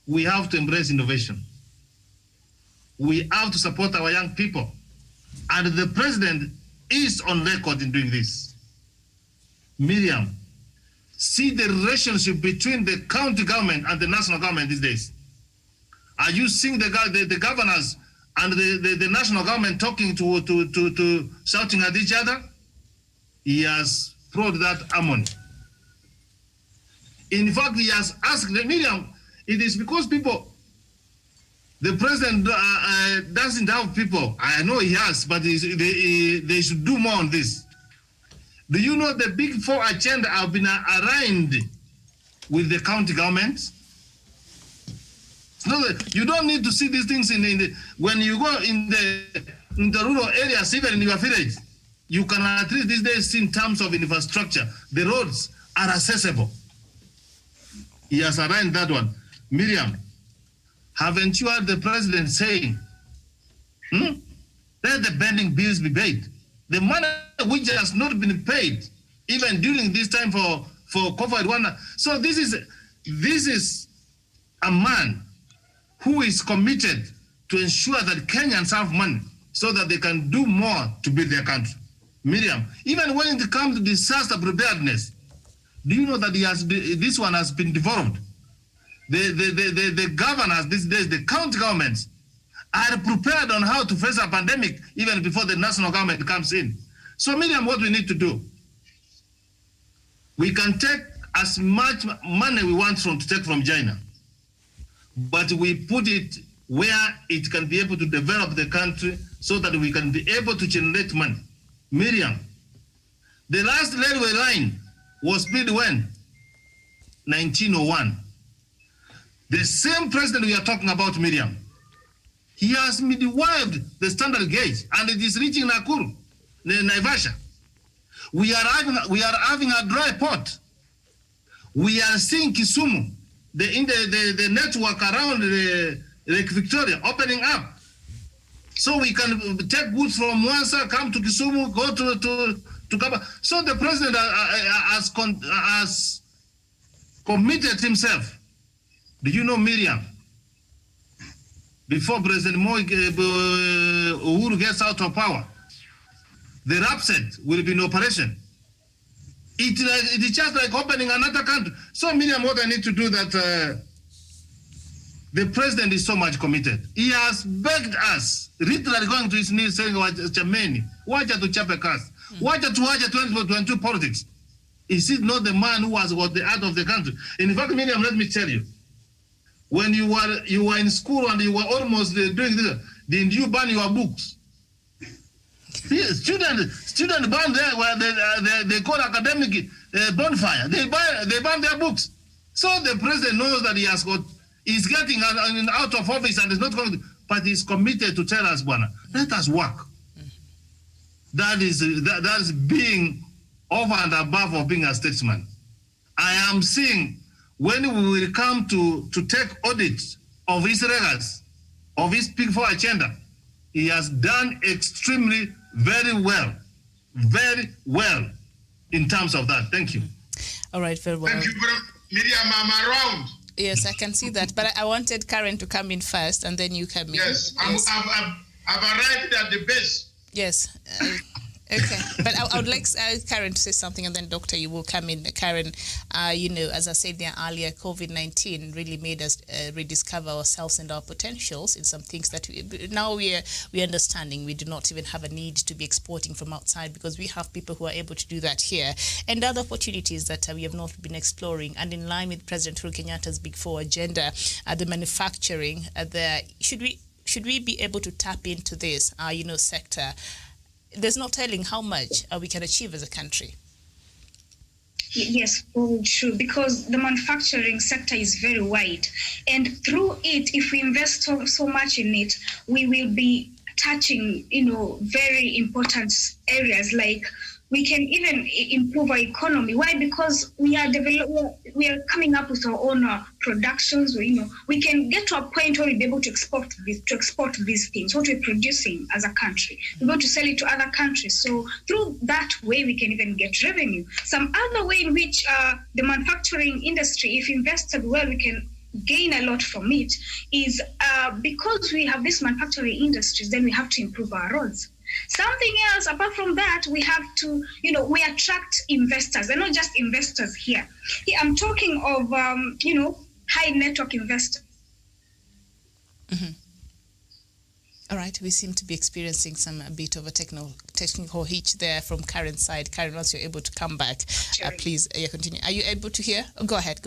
We have to embrace innovation. We have to support our young people. And the president is on record in doing this. Miriam, see the relationship between the county government and the national government these days. Are you seeing the governors and the national government talking to shouting at each other? He has brought that harmony. In fact, he has asked Miriam, it is because the president doesn't have people. I know he has, but they should do more on this. Do you know the Big Four agenda have been aligned with the county governments? No, you don't need to see these things when you go in the rural areas, even in your village. You can at least these days see in terms of infrastructure, the roads are accessible. He has aligned that one. Miriam, haven't you heard the president saying, let the pending bills be paid? The money which has not been paid, even during this time for COVID-1. So this is a man who is committed to ensure that Kenyans have money so that they can do more to build their country. Miriam, even when it comes to disaster preparedness, do you know that this one has been developed? The governors these days, the county governments, are prepared on how to face a pandemic even before the national government comes in. So, Miriam, what we need to do, we can take as much money we want to take from China, but we put it where it can be able to develop the country so that we can be able to generate money. Miriam, the last railway line was built when? 1901. The same president we are talking about, Miriam, he has midwived the standard gauge, and it is reaching Nakuru, Naivasha. We are having a dry port. We are seeing Kisumu, the network around Lake Victoria opening up. So we can take goods from Mwanza, come to Kisumu, go to Kaba. So the president has committed himself. Do you know, Miriam, before President Uhuru gets out of power, the RAPSET will be in operation. It is just like opening another country. So, Miriam, what I need to do that the president is so much committed. He has begged us, literally going to his knees saying, Chameni, wacha tuchape kazi, wacha tuache 2022 politics. Is it not the man who has got the heart of the country? In fact, Miriam, let me tell you, when you were in school and you were almost doing this, didn't you burn your books? Student burn there where they call academic bonfire. They burn their books. So the president knows that he's getting out of office and is not going to, but he's committed to tell us, Bwana, let us work. That is being over and above of being a statesman. I am seeing when we will come to take audit of his records, of his Big Four agenda, he has done extremely very well in terms of that. Thank you. All right, very well. Thank you, Miriam. I'm around. Yes, I can see that. But I wanted Karen to come in first, and then you come in. Yes, I've arrived at the base. Yes. Okay, but I would like Karen to say something, and then Doctor, you will come in. Karen, as I said there earlier, COVID-19 really made us rediscover ourselves and our potentials in some things that we're understanding. We do not even have a need to be exporting from outside because we have people who are able to do that here, and other opportunities that we have not been exploring. And in line with President Uhuru Kenyatta's Big Four agenda, the manufacturing, should we be able to tap into this, sector? There's no telling how much we can achieve as a country. Yes, true, because the manufacturing sector is very wide. And through it, if we invest so much in it, we will be touching, very important areas like we can even improve our economy. Why? Because we are coming up with our own productions. We can get to a point where we'll be able to export these things, what we're producing as a country. We're going to sell it to other countries. So through that way, we can even get revenue. Some other way in which the manufacturing industry, if invested well, we can gain a lot from it is because we have these manufacturing industries, then we have to improve our roads. Something else, apart from that, we have to, we attract investors, and not just investors here. I'm talking of, high network investors. Mm-hmm. All right, we seem to be experiencing a bit of a technical hitch there from Karen's side. Karen, once you're able to come back, please continue. Are you able to hear? Oh, go ahead.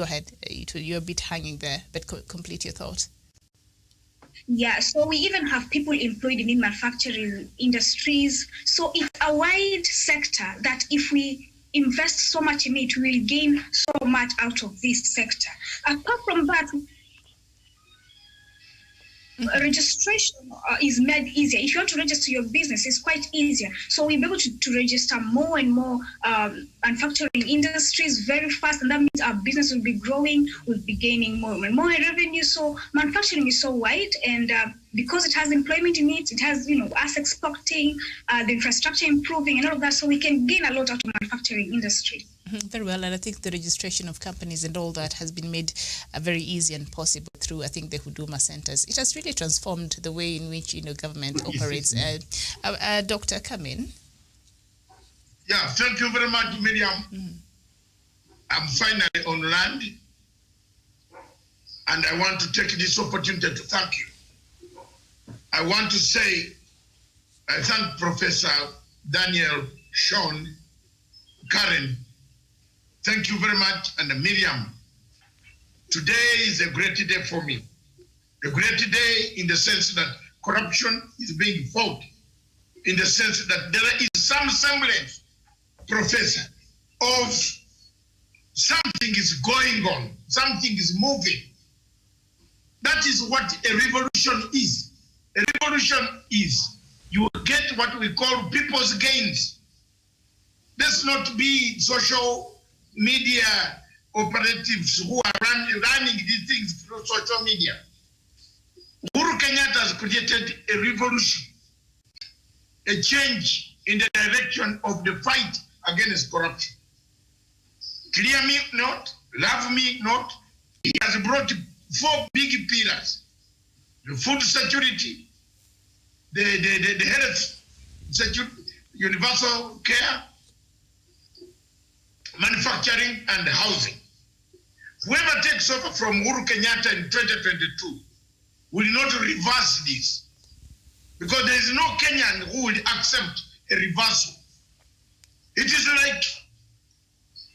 You're a bit hanging there, but complete your thought. Yeah, so we even have people employed in manufacturing industries. So it's a wide sector that if we invest so much in it, we will gain so much out of this sector. Apart from that, registration is made easier. If you want to register your business, it's quite easier. So we'll be able to register more and more manufacturing industries very fast, and that means our business will be growing, we'll be gaining more and more revenue. So manufacturing is so wide, and because it has employment in it, it has us exporting, the infrastructure improving, and all of that. So we can gain a lot out of manufacturing industry. Very well, and I think the registration of companies and all that has been made very easy and possible through, I think, the Huduma centers. It has really transformed the way in which government operates. Doctor, come in. Yeah, thank you very much, Miriam. I'm finally on land, and I want to take this opportunity to thank you. I want to say I thank Professor Daniel, Sean, Karen. Thank you very much, and Miriam. Today is a great day for me. A great day in the sense that corruption is being fought, in the sense that there is some semblance, Professor, of something is going on, something is moving. That is what a revolution is. A revolution is you get what we call people's gains. Let's not be social media operatives who are running these things through social media. Uhuru Kenyatta has created a revolution, a change in the direction of the fight against corruption. Clear me not, love me not. He has brought 4 big pillars: the food security, the health security, universal care, manufacturing, and housing. Whoever takes over from Uhuru Kenyatta in 2022 will not reverse this, because there is no Kenyan who will accept a reversal. It is like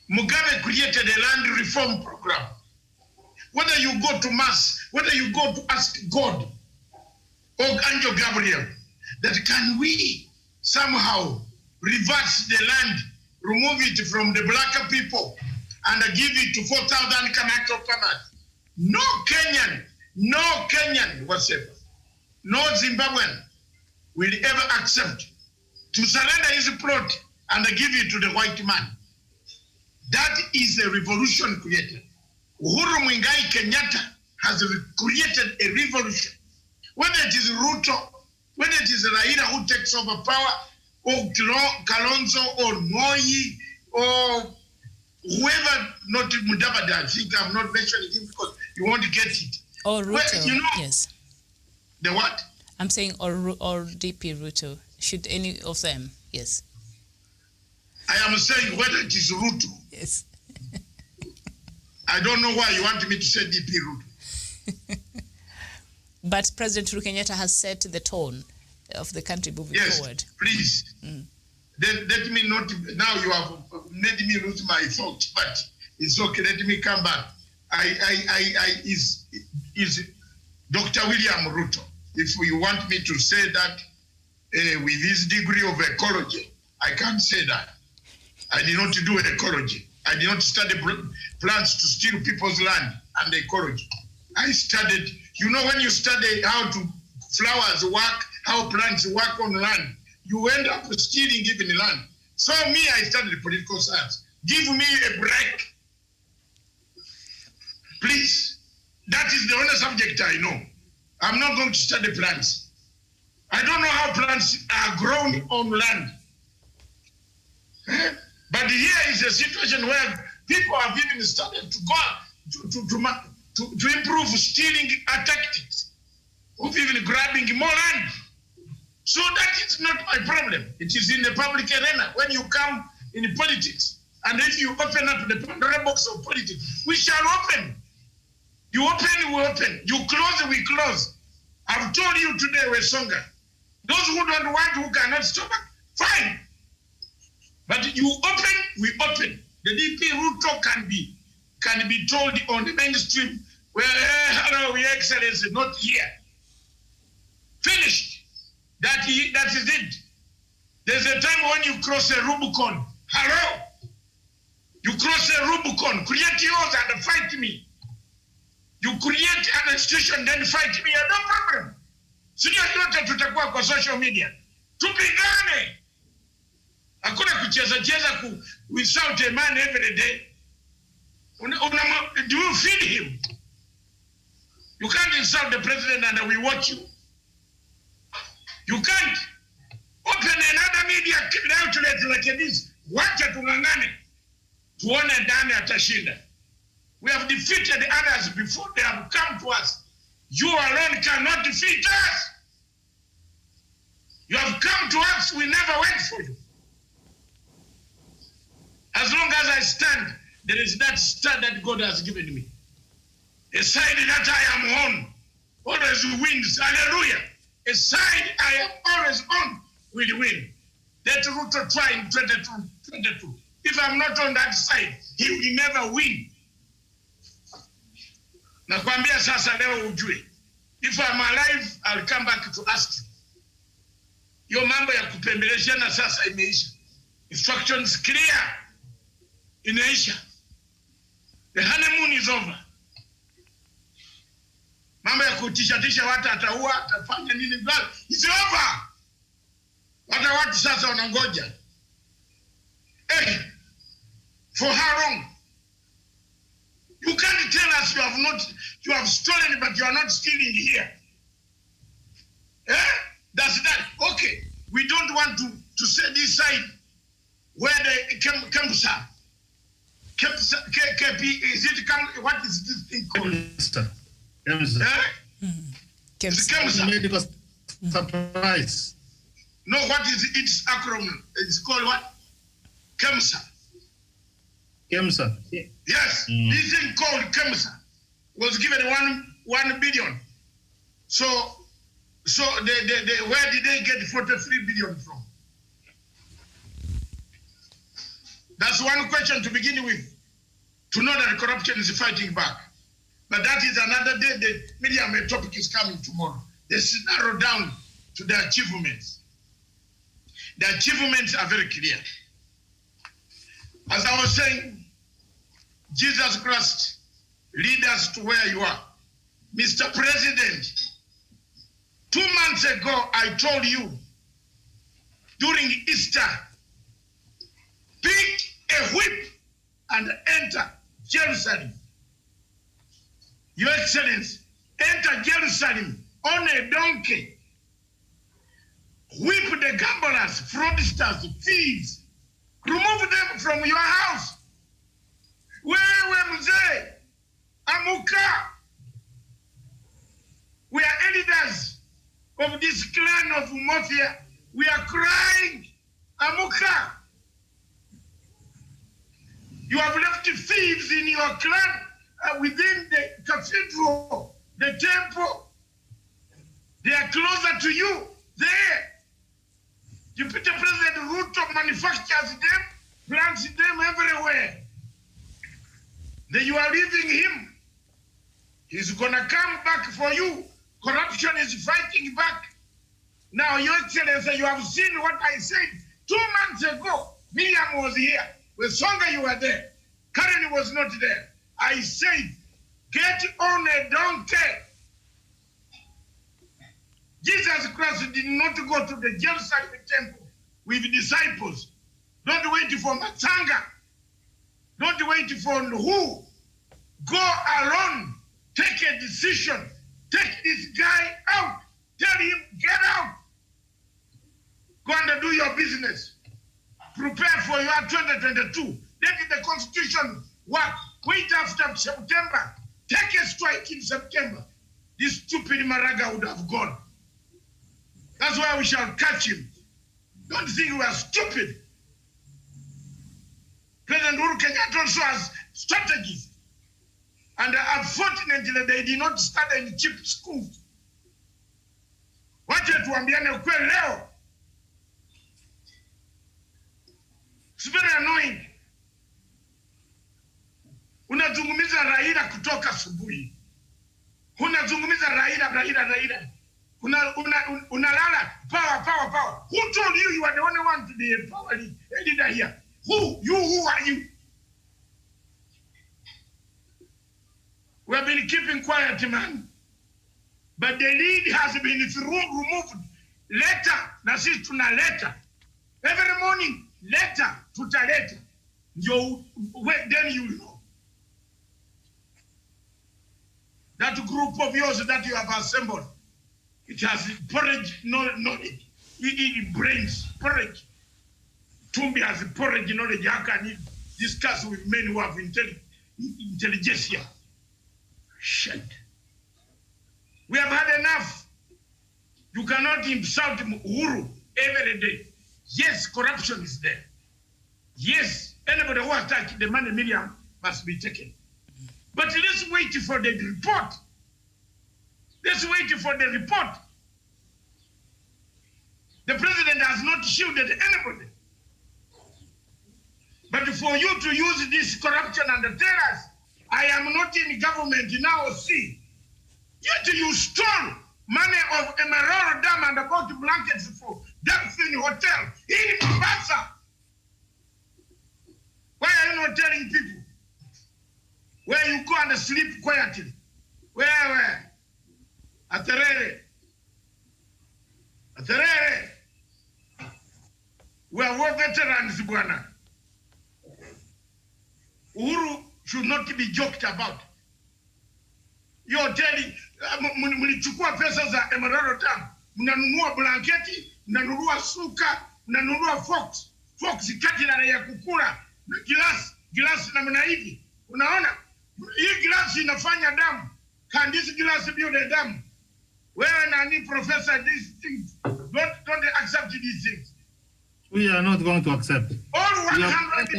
Mugabe created a land reform program. Whether you go to Mass, whether you go to ask God or Angel Gabriel, that can we somehow reverse the land, remove it from the blacker people, and give it to 4,000 Kanaka farmers? No Kenyan whatsoever, no Zimbabwean will ever accept to surrender his plot and give it to the white man. That is a revolution created. Uhuru Muigai Kenyatta has created a revolution. Whether it is Ruto, whether it is Raila who takes over power, or Kalonzo, or Moi, or whoever, not Mudavadi, I think I'm not mentioning him because you want to get it. Or Ruto, yes. The what? I'm saying or DP Ruto. Should any of them, yes. I am saying whether it is Ruto. Yes. I don't know why you want me to say DP Ruto. But President Uhuru Kenyatta has set the tone of the country moving forward. Yes, please. Then let me not, now you have made me lose my thought, but it's okay, let me come back. Is Dr. William Ruto, if you want me to say that with this degree of ecology, I can't say that. I did not do ecology. I did not study plants to steal people's land and ecology. I studied, you know, when you study how flowers work, how plants work on land, you end up stealing even land. So me, I studied political science. Give me a break. Please. That is the only subject I know. I'm not going to study plants. I don't know how plants are grown on land. But here is a situation where people have even started to go to improve stealing tactics of even grabbing more land. So that is not my problem. It is in the public arena. When you come in politics, and if you open up the Pandora box of politics, we shall open. You open, we open. You close, we close. I've told you today, Wesonga. Those who don't want, who cannot stop it, fine. But you open, we open. The DP Ruto can be told on the mainstream, well, hello, Your Excellency, not here. Finished. That is it. There's a time when you cross a Rubicon. Hello? You cross a Rubicon, create yours and fight me. You create an institution, then fight me. No problem. Sio yote tutakuwa kwa social media. Tupigane. Hakuna kucheza we shout a man every day. Do you feed him? You can't insult the president and we watch you. You can't open another media outlet like this. Wacha tungangane. Tuone nani atashinda. We have defeated others before they have come to us. You alone cannot defeat us. You have come to us, we never went for you. As long as I stand, there is that star that God has given me. A side that I am on always wins. Hallelujah. A side I am always on will win. Let Ruto try in 2022. If I'm not on that side, he will never win. Nakwambia sasa leo ujue. If I'm alive, I'll come back to ask you. Yo mambo ya kupembeleshana sasa imeisha. Instructions clear. Inaisha. The honeymoon is over. Mambo ya kutishatisha watu ataua, atafanya nini bali. It's over. Watu sasa wanangoja. Hey, for how long? You can't tell us you have stolen, but you are not stealing here. Eh? That's that. Okay. We don't want to say this side where the Kemsa. KP, is it, what is this thing called? Kemsa. Eh? Kemsa. Medical supplies. No, what is its acronym? It's called what? Kemsa. Kemsa. Yes, this thing called Kemsa was given 1 billion. So where did they get 43 billion from? That's one question to begin with, to know that corruption is fighting back. But that is another day. The media topic is coming tomorrow. They narrow down to the achievements. The achievements are very clear. As I was saying, Jesus Christ, lead us to where you are. Mr. President, 2 months ago, I told you, during Easter, pick a whip and enter Jerusalem. Your Excellency, enter Jerusalem on a donkey. Whip the gamblers, fraudsters, thieves. Remove them from your house. Wewe mzee, amuka. We are elders of this clan of Mafia. We are crying, amuka. You have left thieves in your clan within the cathedral, the temple. They are closer to you there. Deputy President Ruto manufactures them, plants them everywhere. Then you are leaving him. He's gonna come back for you. Corruption is fighting back. Now, Your Excellency, you have seen what I said 2 months ago. Miriam was here. With Songa, you were there. Karen was not there. I said, get on a donkey. Jesus Christ did not go to the Jerusalem temple with disciples. Don't wait for Matanga. Don't wait for who. Go alone. Take a decision. Take this guy out. Tell him, get out. Go and do your business. Prepare for your 2022. Let the Constitution work. Wait after September. Take a strike in September. This stupid Maraga would have gone. That's why we shall catch him. Don't think we are stupid. President Uhuru Kenyatta also has strategies. And unfortunately, they did not start any cheap schools. Wacha tuambiane ukweli leo. It's very annoying. Unazungumza Raila kutoka asubuhi. Unazungumza Raila. Unalala power. Who told you you are the only one to be a power leader here? Who are you? We have been keeping quiet, man. But the lead has been removed. Letter, na sisi tuna letter. Every morning, letter, tutaleta. Then you know. That group of yours that you have assembled, it has porridge knowledge. It brains, porridge. Tumbi has porridge knowledge. How can you discuss with men who have intelligence? Shit. We have had enough. You cannot insult Uhuru every day. Yes, corruption is there. Yes, anybody who has touched the money million must be taken. But let's wait for the report. Let's wait for the report. The president has not shielded anybody. But for you to use this corruption and tell us, I am not in government now, see. Yet you stole money of Emerald Dam and bought blankets for Dancing Hotel in Mombasa. Why are you not telling people? Where you go and sleep quietly? Where? Aterere. We are war veterans, Bwana. Uhuru should not be joked about. You're telling, mlichukua pesa za Emerald Dam, mnanunua blanketi, mnanunua suka, mnanunua fox cutlery ya kukula, na glass namna hivi. Unaona? Hii glass inafanya damu. Can this glass build a dam? Wewe nani professor, these things, don't accept these things. We are not going to accept. All 100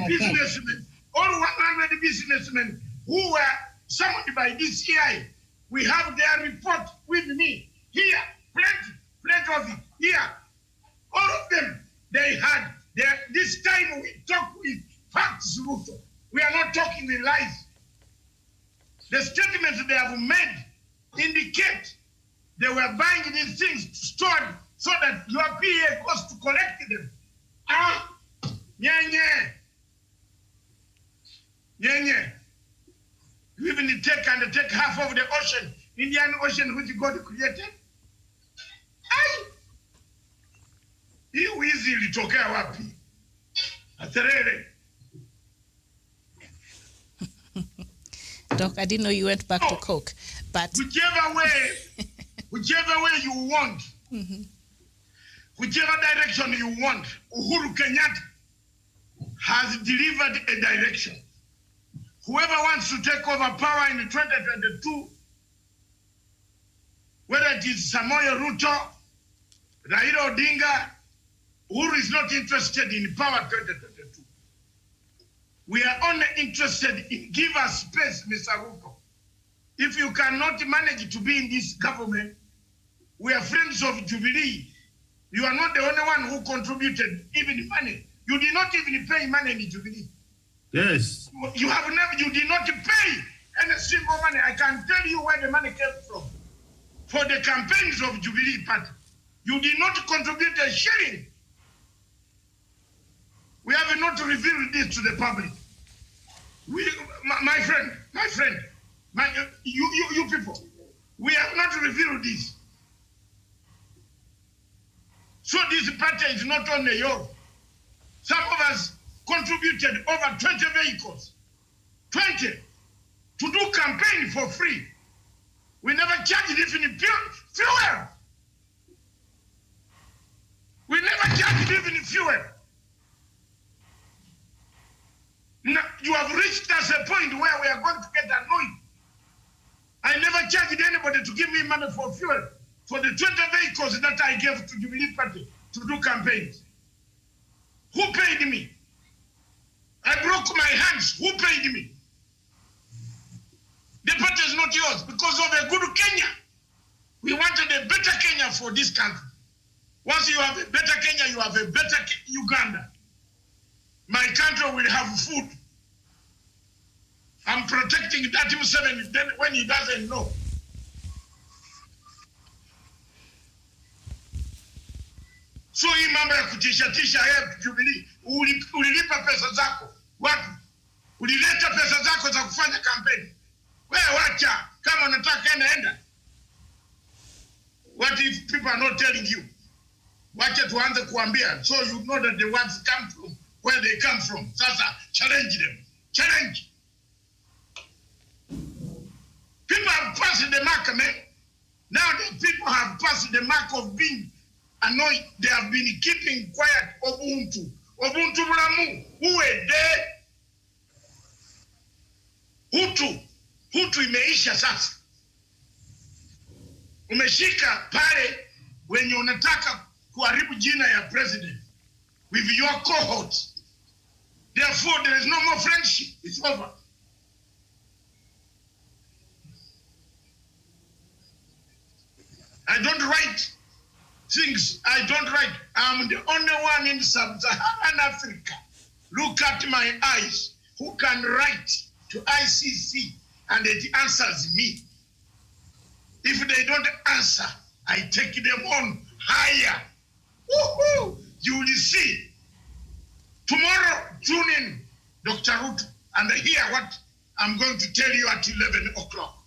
businessmen who were summoned by DCI, we have their report with me here, plenty of it here. All of them, they had this time we talk with facts, Ruto. We are not talking with lies. The statements they have made indicate they were buying these things stored so that your PA goes to collect them. You even take half of the ocean, Indian Ocean, which God created. Hii wizi ilitokea wapi? Aterere. Doc, I didn't know you went back to Coke, but whichever way you want, whichever direction you want, Uhuru Kenyatta has delivered a direction. Whoever wants to take over power in 2022, whether it is Samoei Ruto, Raila Odinga, Uhuru is not interested in power 2022. We are only interested in give us space, Mr. Ruto. If you cannot manage to be in this government, we are friends of Jubilee. You are not the only one who contributed even money. You did not even pay money in Jubilee. Yes. You did not pay any single money. I can tell you where the money came from. For the campaigns of Jubilee Party. You did not contribute a shilling. We have not revealed this to the public. My friend, you people, we have not revealed this. So this party is not only yours. Some of us contributed over 20 vehicles, 20, to do campaign for free. We never charged even fuel. We never charged even fuel. Now, you have reached us a point where we are going to get annoyed. I never charged anybody to give me money for fuel for the 20 vehicles that I gave to Jubilee Party to do campaigns. Who paid me? I broke my hands. Who paid me? The party is not yours because of a good Kenya. We wanted a better Kenya for this country. Once you have a better Kenya, you have a better Uganda. My country will have food. I'm protecting that Museveni then when he doesn't know. So hii mambo ya kutisha ya Jubilee, ulilipa pesa zako. Wapi? Ulileta pesa zako za kufanya kampeni. Wewe wacha, kama unataka enda. What if people are not telling you? Wacha tuanze kuambia, so you know that the ones come from where they come from. Sasa, challenge them. Challenge. People have passed the mark, man. Now the people have passed the mark of being annoyed. They have been keeping quiet. Ubuntu. Ubuntu mulamu. Uwe de. Hutu. Hutu imeisha sasa. Umeshika pale wenye unataka kuharibu jina ya president with your cohorts. Therefore, there is no more friendship. It's over. I don't write things. I don't write. I'm the only one in Sub-Saharan Africa. Look at my eyes. Who can write to ICC and it answers me? If they don't answer, I take them on higher. Woohoo! You will see. Tomorrow, tune in, Dr. Ruto, and hear what I'm going to tell you at 11 o'clock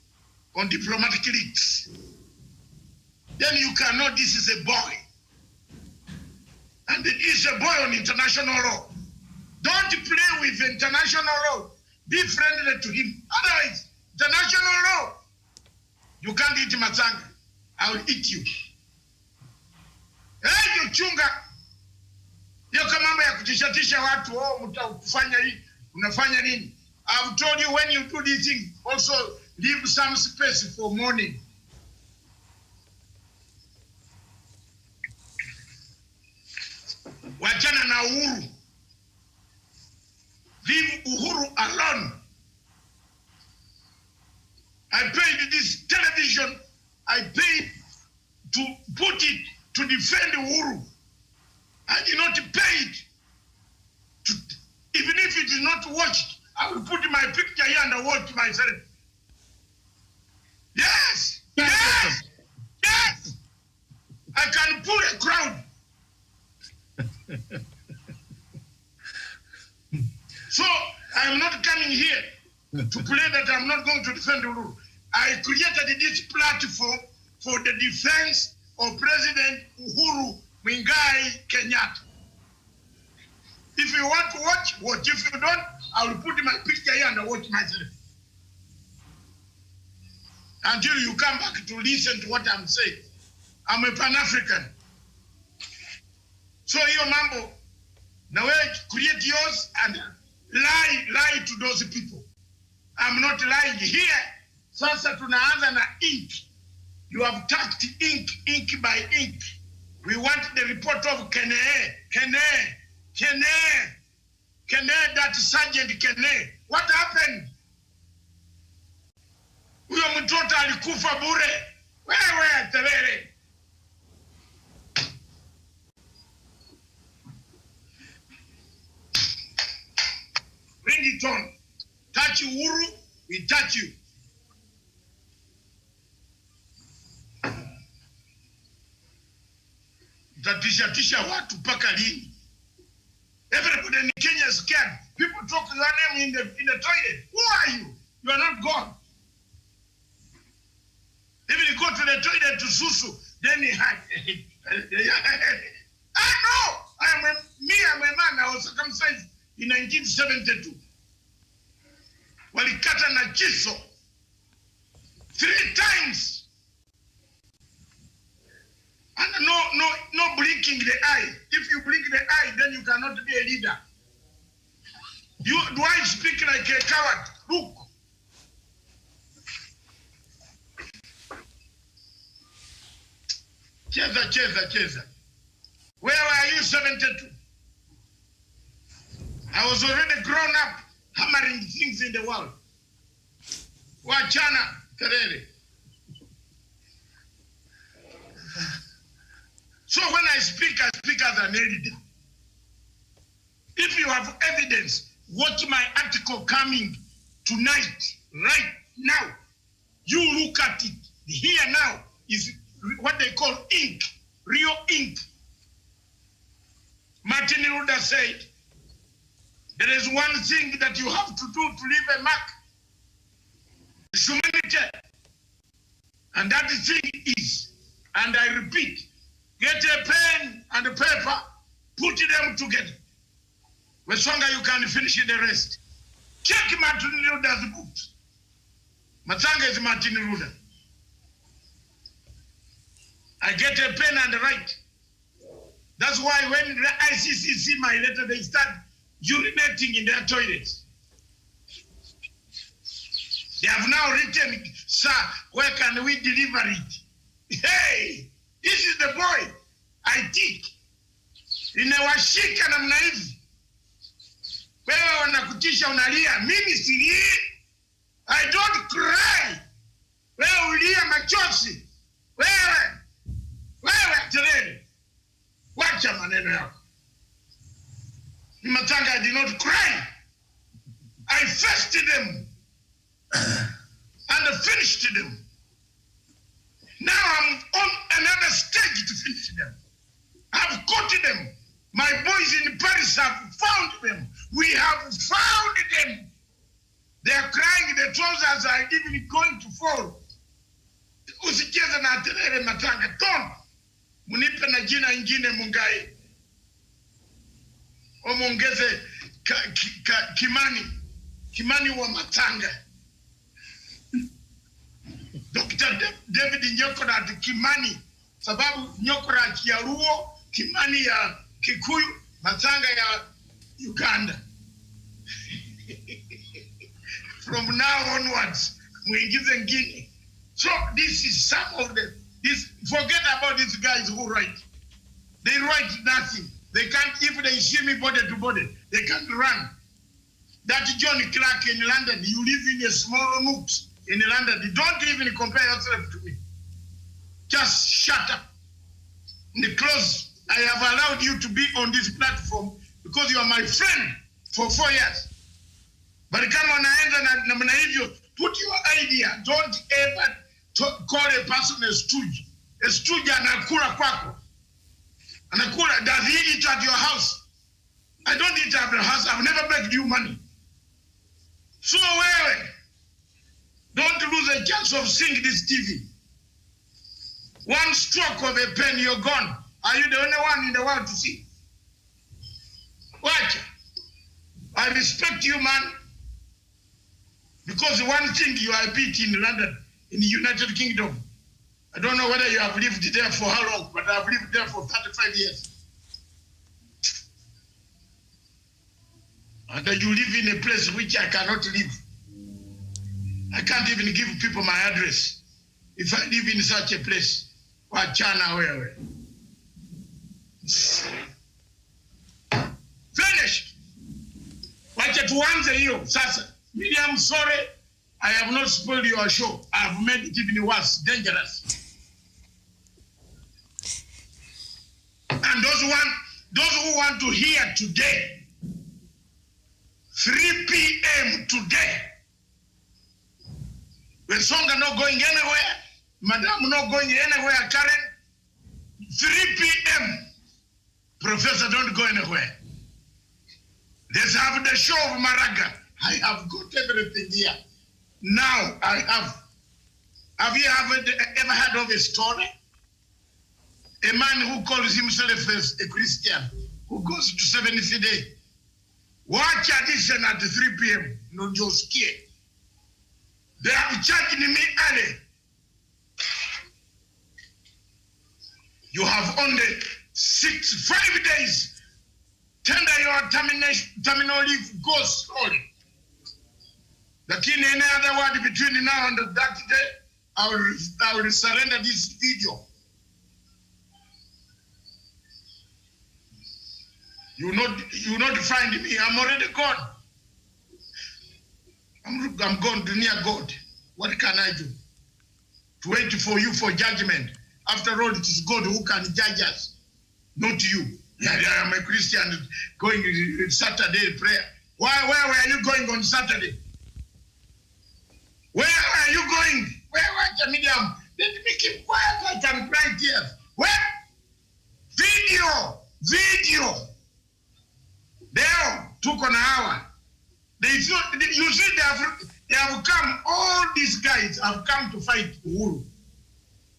on diplomatic leaks. Then you can know this is a boy. And it is a boy on international law. Don't play with international law. Be friendly to him. Otherwise, international law, you can't eat matanga. I will eat you. Hey, you chunga. Yo kama mambo ya kutishatisha watu, mtafanya hii, unafanya nini? I've told you when you do these things, also leave some space for mourning. Wachana na Uhuru. Leave Uhuru alone. I paid this television. I paid to put it to defend Uhuru. I did not pay it. Even if it is not watched, I will put my picture here and I watch myself. Yes! Yes! Yes! I can pull a crowd. So I am not coming here to play that I'm not going to defend Uhuru. I created this platform for the defense of President Uhuru Muigai Kenyatta. If you want to watch, watch. If you don't, I will put my picture here and I watch myself. Until you come back to listen to what I'm saying. I'm a Pan-African. So your mambo, now create yours and lie to those people. I'm not lying here. Sasa tunaanza na ink. You have touched ink by ink. We want the report of Kene. Kene, that Sergeant Kene, what happened? Huyo mtoto alikufa bure. Wewe Terere. Bring it on. Touch Uhuru, we touch you. Tatisha watu paka lini? Everybody in Kenya is scared. People talk your name in the toilet. Who are you? You are not God. Even you go to the toilet to susu, then he had. I know. I'm a man. I was circumcised in 1972. Walikata na chiso 3 times. And no blinking the eye. If you blink the eye, then you cannot be a leader. Do I speak like a coward? Look. Cheza. Where were you 72? I was already grown up, hammering things in the world. Wachana, Terere. So when I speak as an editor. If you have evidence, watch my article coming tonight, right now. You look at it. Here now is what they call ink, real ink. Martin Luther said, there is one thing that you have to do to leave a mark. Humanity. And that thing is, and I repeat, get a pen and a paper, put them together. Wesonga, you can finish the rest. Check Martin Luther's books. Matanga is Martin Luther. I get a pen and write. That's why when the ICC see my letter, they start urinating in their toilets. They have now written, sir, where can we deliver it? Hey, this is the boy I teach. Inawashika namna hivi. Wewe wanakutisha unalia. Mimi silii. I don't cry. Wewe ulia machozi. Wewe Terere. Wacha maneno yako. Matanga, I did not cry. I faced them and finished them. Now I'm on another stage to finish them. I've caught them. My boys in Paris have found them. We have found them. They are crying, the trousers are even going to fall. Usicheze na Terere Matanga. Don't. Munipe na jina ingine Mungai. Omongeze Kimani wa Matanga. Dr. David Nyokora Kimani. Sababu Nyokora ya Luo, Kimani ya Kikuyu, Matanga ya Uganda. From now onwards, muingize ngine. So this is some of the, forget about these guys who write. They write nothing. They can't, if they see me body to body, they can't run. That John Clark in London, you live in a small nook in London. You don't even compare yourself to me. Just shut up. And close. I have allowed you to be on this platform because you are my friend for 4 years. But kama unaenda namna hivyo, put your idea. Don't ever call a person a stooge. A stooge anakula kwako. Anakula, does he eat at your house? I don't eat at your house. I've never begged you money. So wewe, don't lose a chance of seeing this TV. One stroke of a pen, you're gone. Are you the only one in the world to see? Watch. I respect you, man. Because one thing you are beat in London, in the United Kingdom. I don't know whether you have lived there for how long, but I've lived there for 35 years. And you live in a place which I cannot live. I can't even give people my address. If I live in such a place, wachana wewe. Finished. Wacha tuanze hiyo sasa. Miriam, sorry, I have not spoiled your show. I have made it even worse, dangerous. And those who want to hear today, 3 p.m. today, when Songa not going anywhere, Madam not going anywhere, Karen, 3 p.m., Professor don't go anywhere. Let's have the show of Maraga. I have got everything here. Now I have you ever heard of a story? A man who calls himself a Christian, who goes to 70th day. Watch addition at 3 p.m. No just care. They have charged me early. You have only 5 days. Tender your terminal leave, go slowly. But in any other word between now and that day, I will surrender this video. You not find me. I'm already gone. I'm gone to near God. What can I do? To wait for you for judgment. After all, it is God who can judge us, not you. I am a Christian going to Saturday prayer. Where were you going on Saturday? Where are you going? Where was the medium? Let me keep quiet. I can cry tears. Where? Video. There, took an hour. You see, they have come. All these guys have come to fight Uhuru.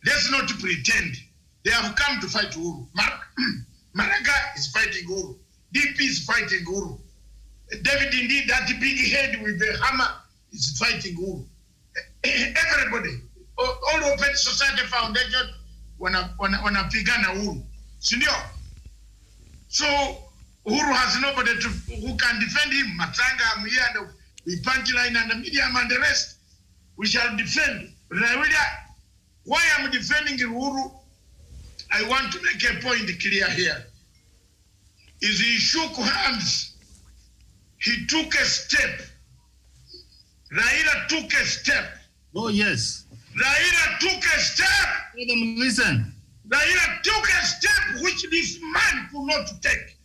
Let's not pretend. They have come to fight Uhuru. Maraga is fighting Uhuru. DP is fighting Uhuru. David, indeed, that big head with the hammer is fighting Uhuru. Everybody, all Open Society Foundation, wanapigana Uhuru. Sindio? So Uhuru has nobody who can defend him. Matanga, I'm here, the punchline and the medium and the rest. We shall defend. But why I'm defending Uhuru, I want to make a point clear here. Is he shook hands. He took a step. Raila took a step. Oh, yes. Raila took a step. Let them listen. Raila took a step which this man could not take.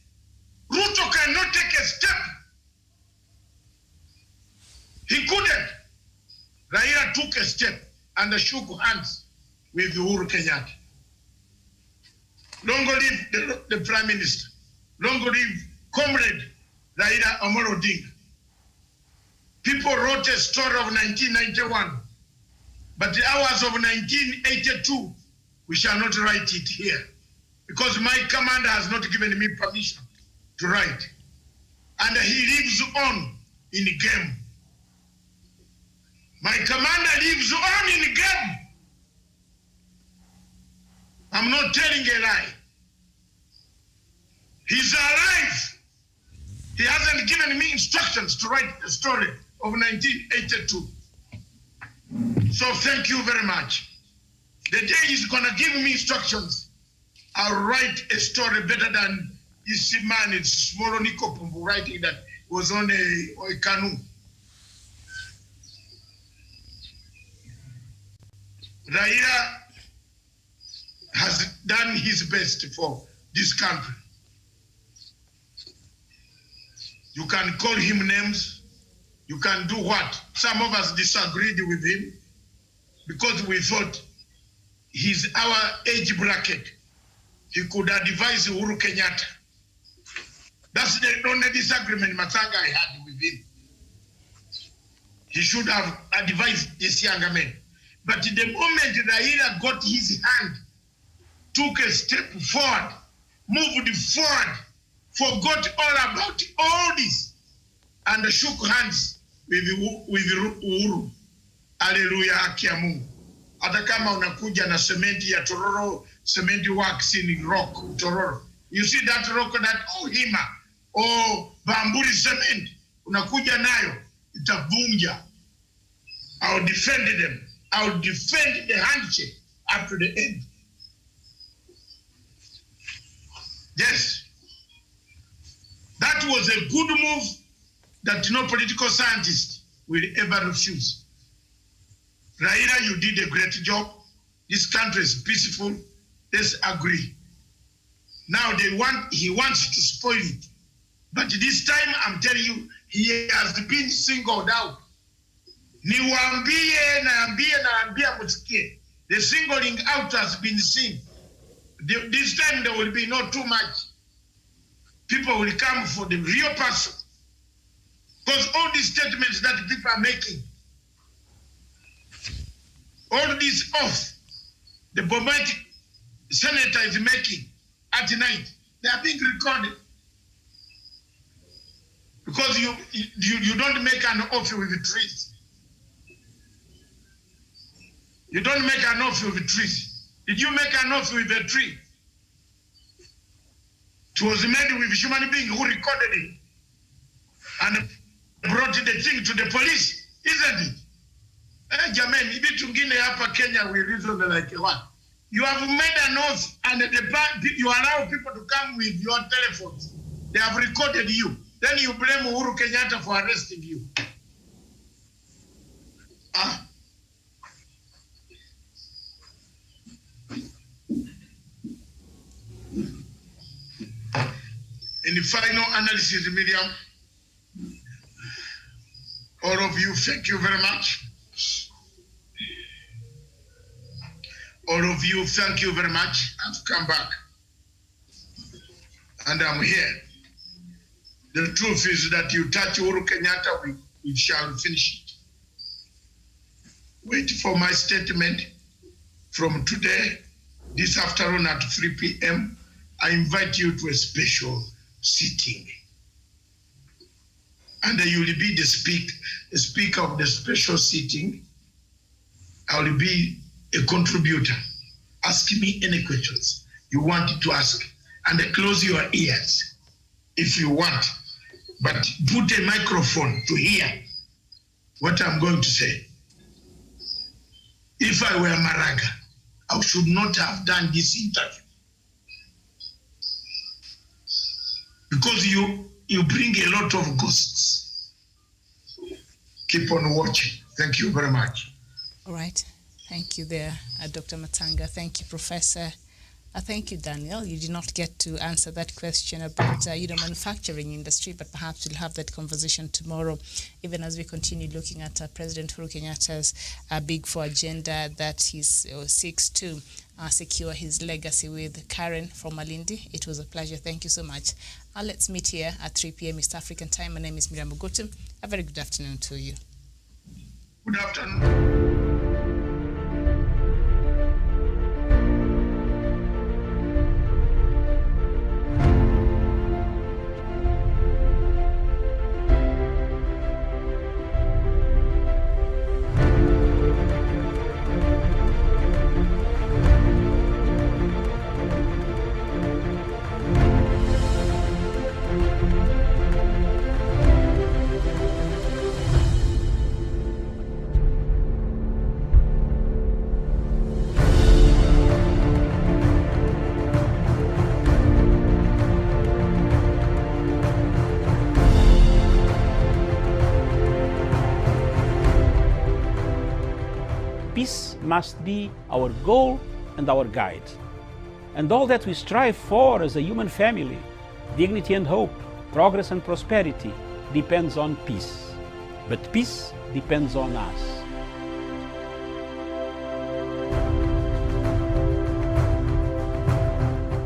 Ruto cannot take a step. He couldn't. Raila took a step and shook hands with Uhuru Kenyatta. Long live the Prime Minister. Long live Comrade Raila Amolo Odinga. People wrote a story of 1991, but the hours of 1982, we shall not write it here, because my commander has not given me permission to write. And he lives on in the game. My commander lives on in the game. I'm not telling a lie. He's alive. He hasn't given me instructions to write the story of 1982. So thank you very much. The day he's gonna give me instructions, I'll write a story better than this man, it's Moroniko Pumbu writing that was on a canoe. Raila has done his best for this country. You can call him names. You can do what? Some of us disagreed with him because we thought he's our age bracket. He could advise Uhuru Kenyatta. That's the only disagreement Matanga I had with him. He should have advised this younger man. But the moment Raila got his hand, took a step forward, moved forward, forgot all about all this, and shook hands with Uhuru. Hallelujah, haki ya Mungu. Hata kama unakuja na sementi ya Tororo, cement works in rock, Tororo. You see that rock, that Ohima, or Bamburi cement, unakuja nayo, itabunja. I'll defend them. I'll defend the handshake up to the end. Yes. That was a good move that no political scientist will ever refuse. Raila, you did a great job. This country is peaceful. Let's agree. Now he wants to spoil it. But this time, I'm telling you, he has been singled out. Niwaambie, naambia musikie. The singling out has been seen. This time there will be not too much. People will come for the real person. Because all these statements that people are making, all this oath, the bombastic senator is making at night, they are being recorded. Because you don't make an oath with trees. You don't make an oath with trees. Did you make an oath with a tree? It was made with human being who recorded it and brought the thing to the police, isn't it? Jamani, hivi tungine hapa Kenya we reason like what? You have made an oath and you allow people to come with your telephones. They have recorded you. Then you blame Uhuru Kenyatta for arresting you. In the final analysis, Miriam, all of you, thank you very much. All of you, thank you very much. I've come back. And I'm here. The truth is that you touch Uhuru Kenyatta, we shall finish it. Wait for my statement from today, this afternoon at 3 p.m. I invite you to a special sitting. And you will be the speaker of the special sitting. I will be a contributor. Ask me any questions you want to ask. And close your ears if you want. But put a microphone to hear what I'm going to say. If I were Maraga, I should not have done this interview. Because you bring a lot of ghosts. Keep on watching. Thank you very much. All right. Thank you there, Dr. Matanga. Thank you, Professor. Thank you, Daniel. You did not get to answer that question about manufacturing industry, but perhaps we'll have that conversation tomorrow, even as we continue looking at President Uhuru Kenyatta's Big Four agenda that he seeks to secure his legacy with Karen from Malindi. It was a pleasure. Thank you so much. Let's meet here at 3 p.m. East African time. My name is Miriam Ogotu. A very good afternoon to you. Good afternoon. Peace must be our goal and our guide. And all that we strive for as a human family, dignity and hope, progress and prosperity, depends on peace. But peace depends on us.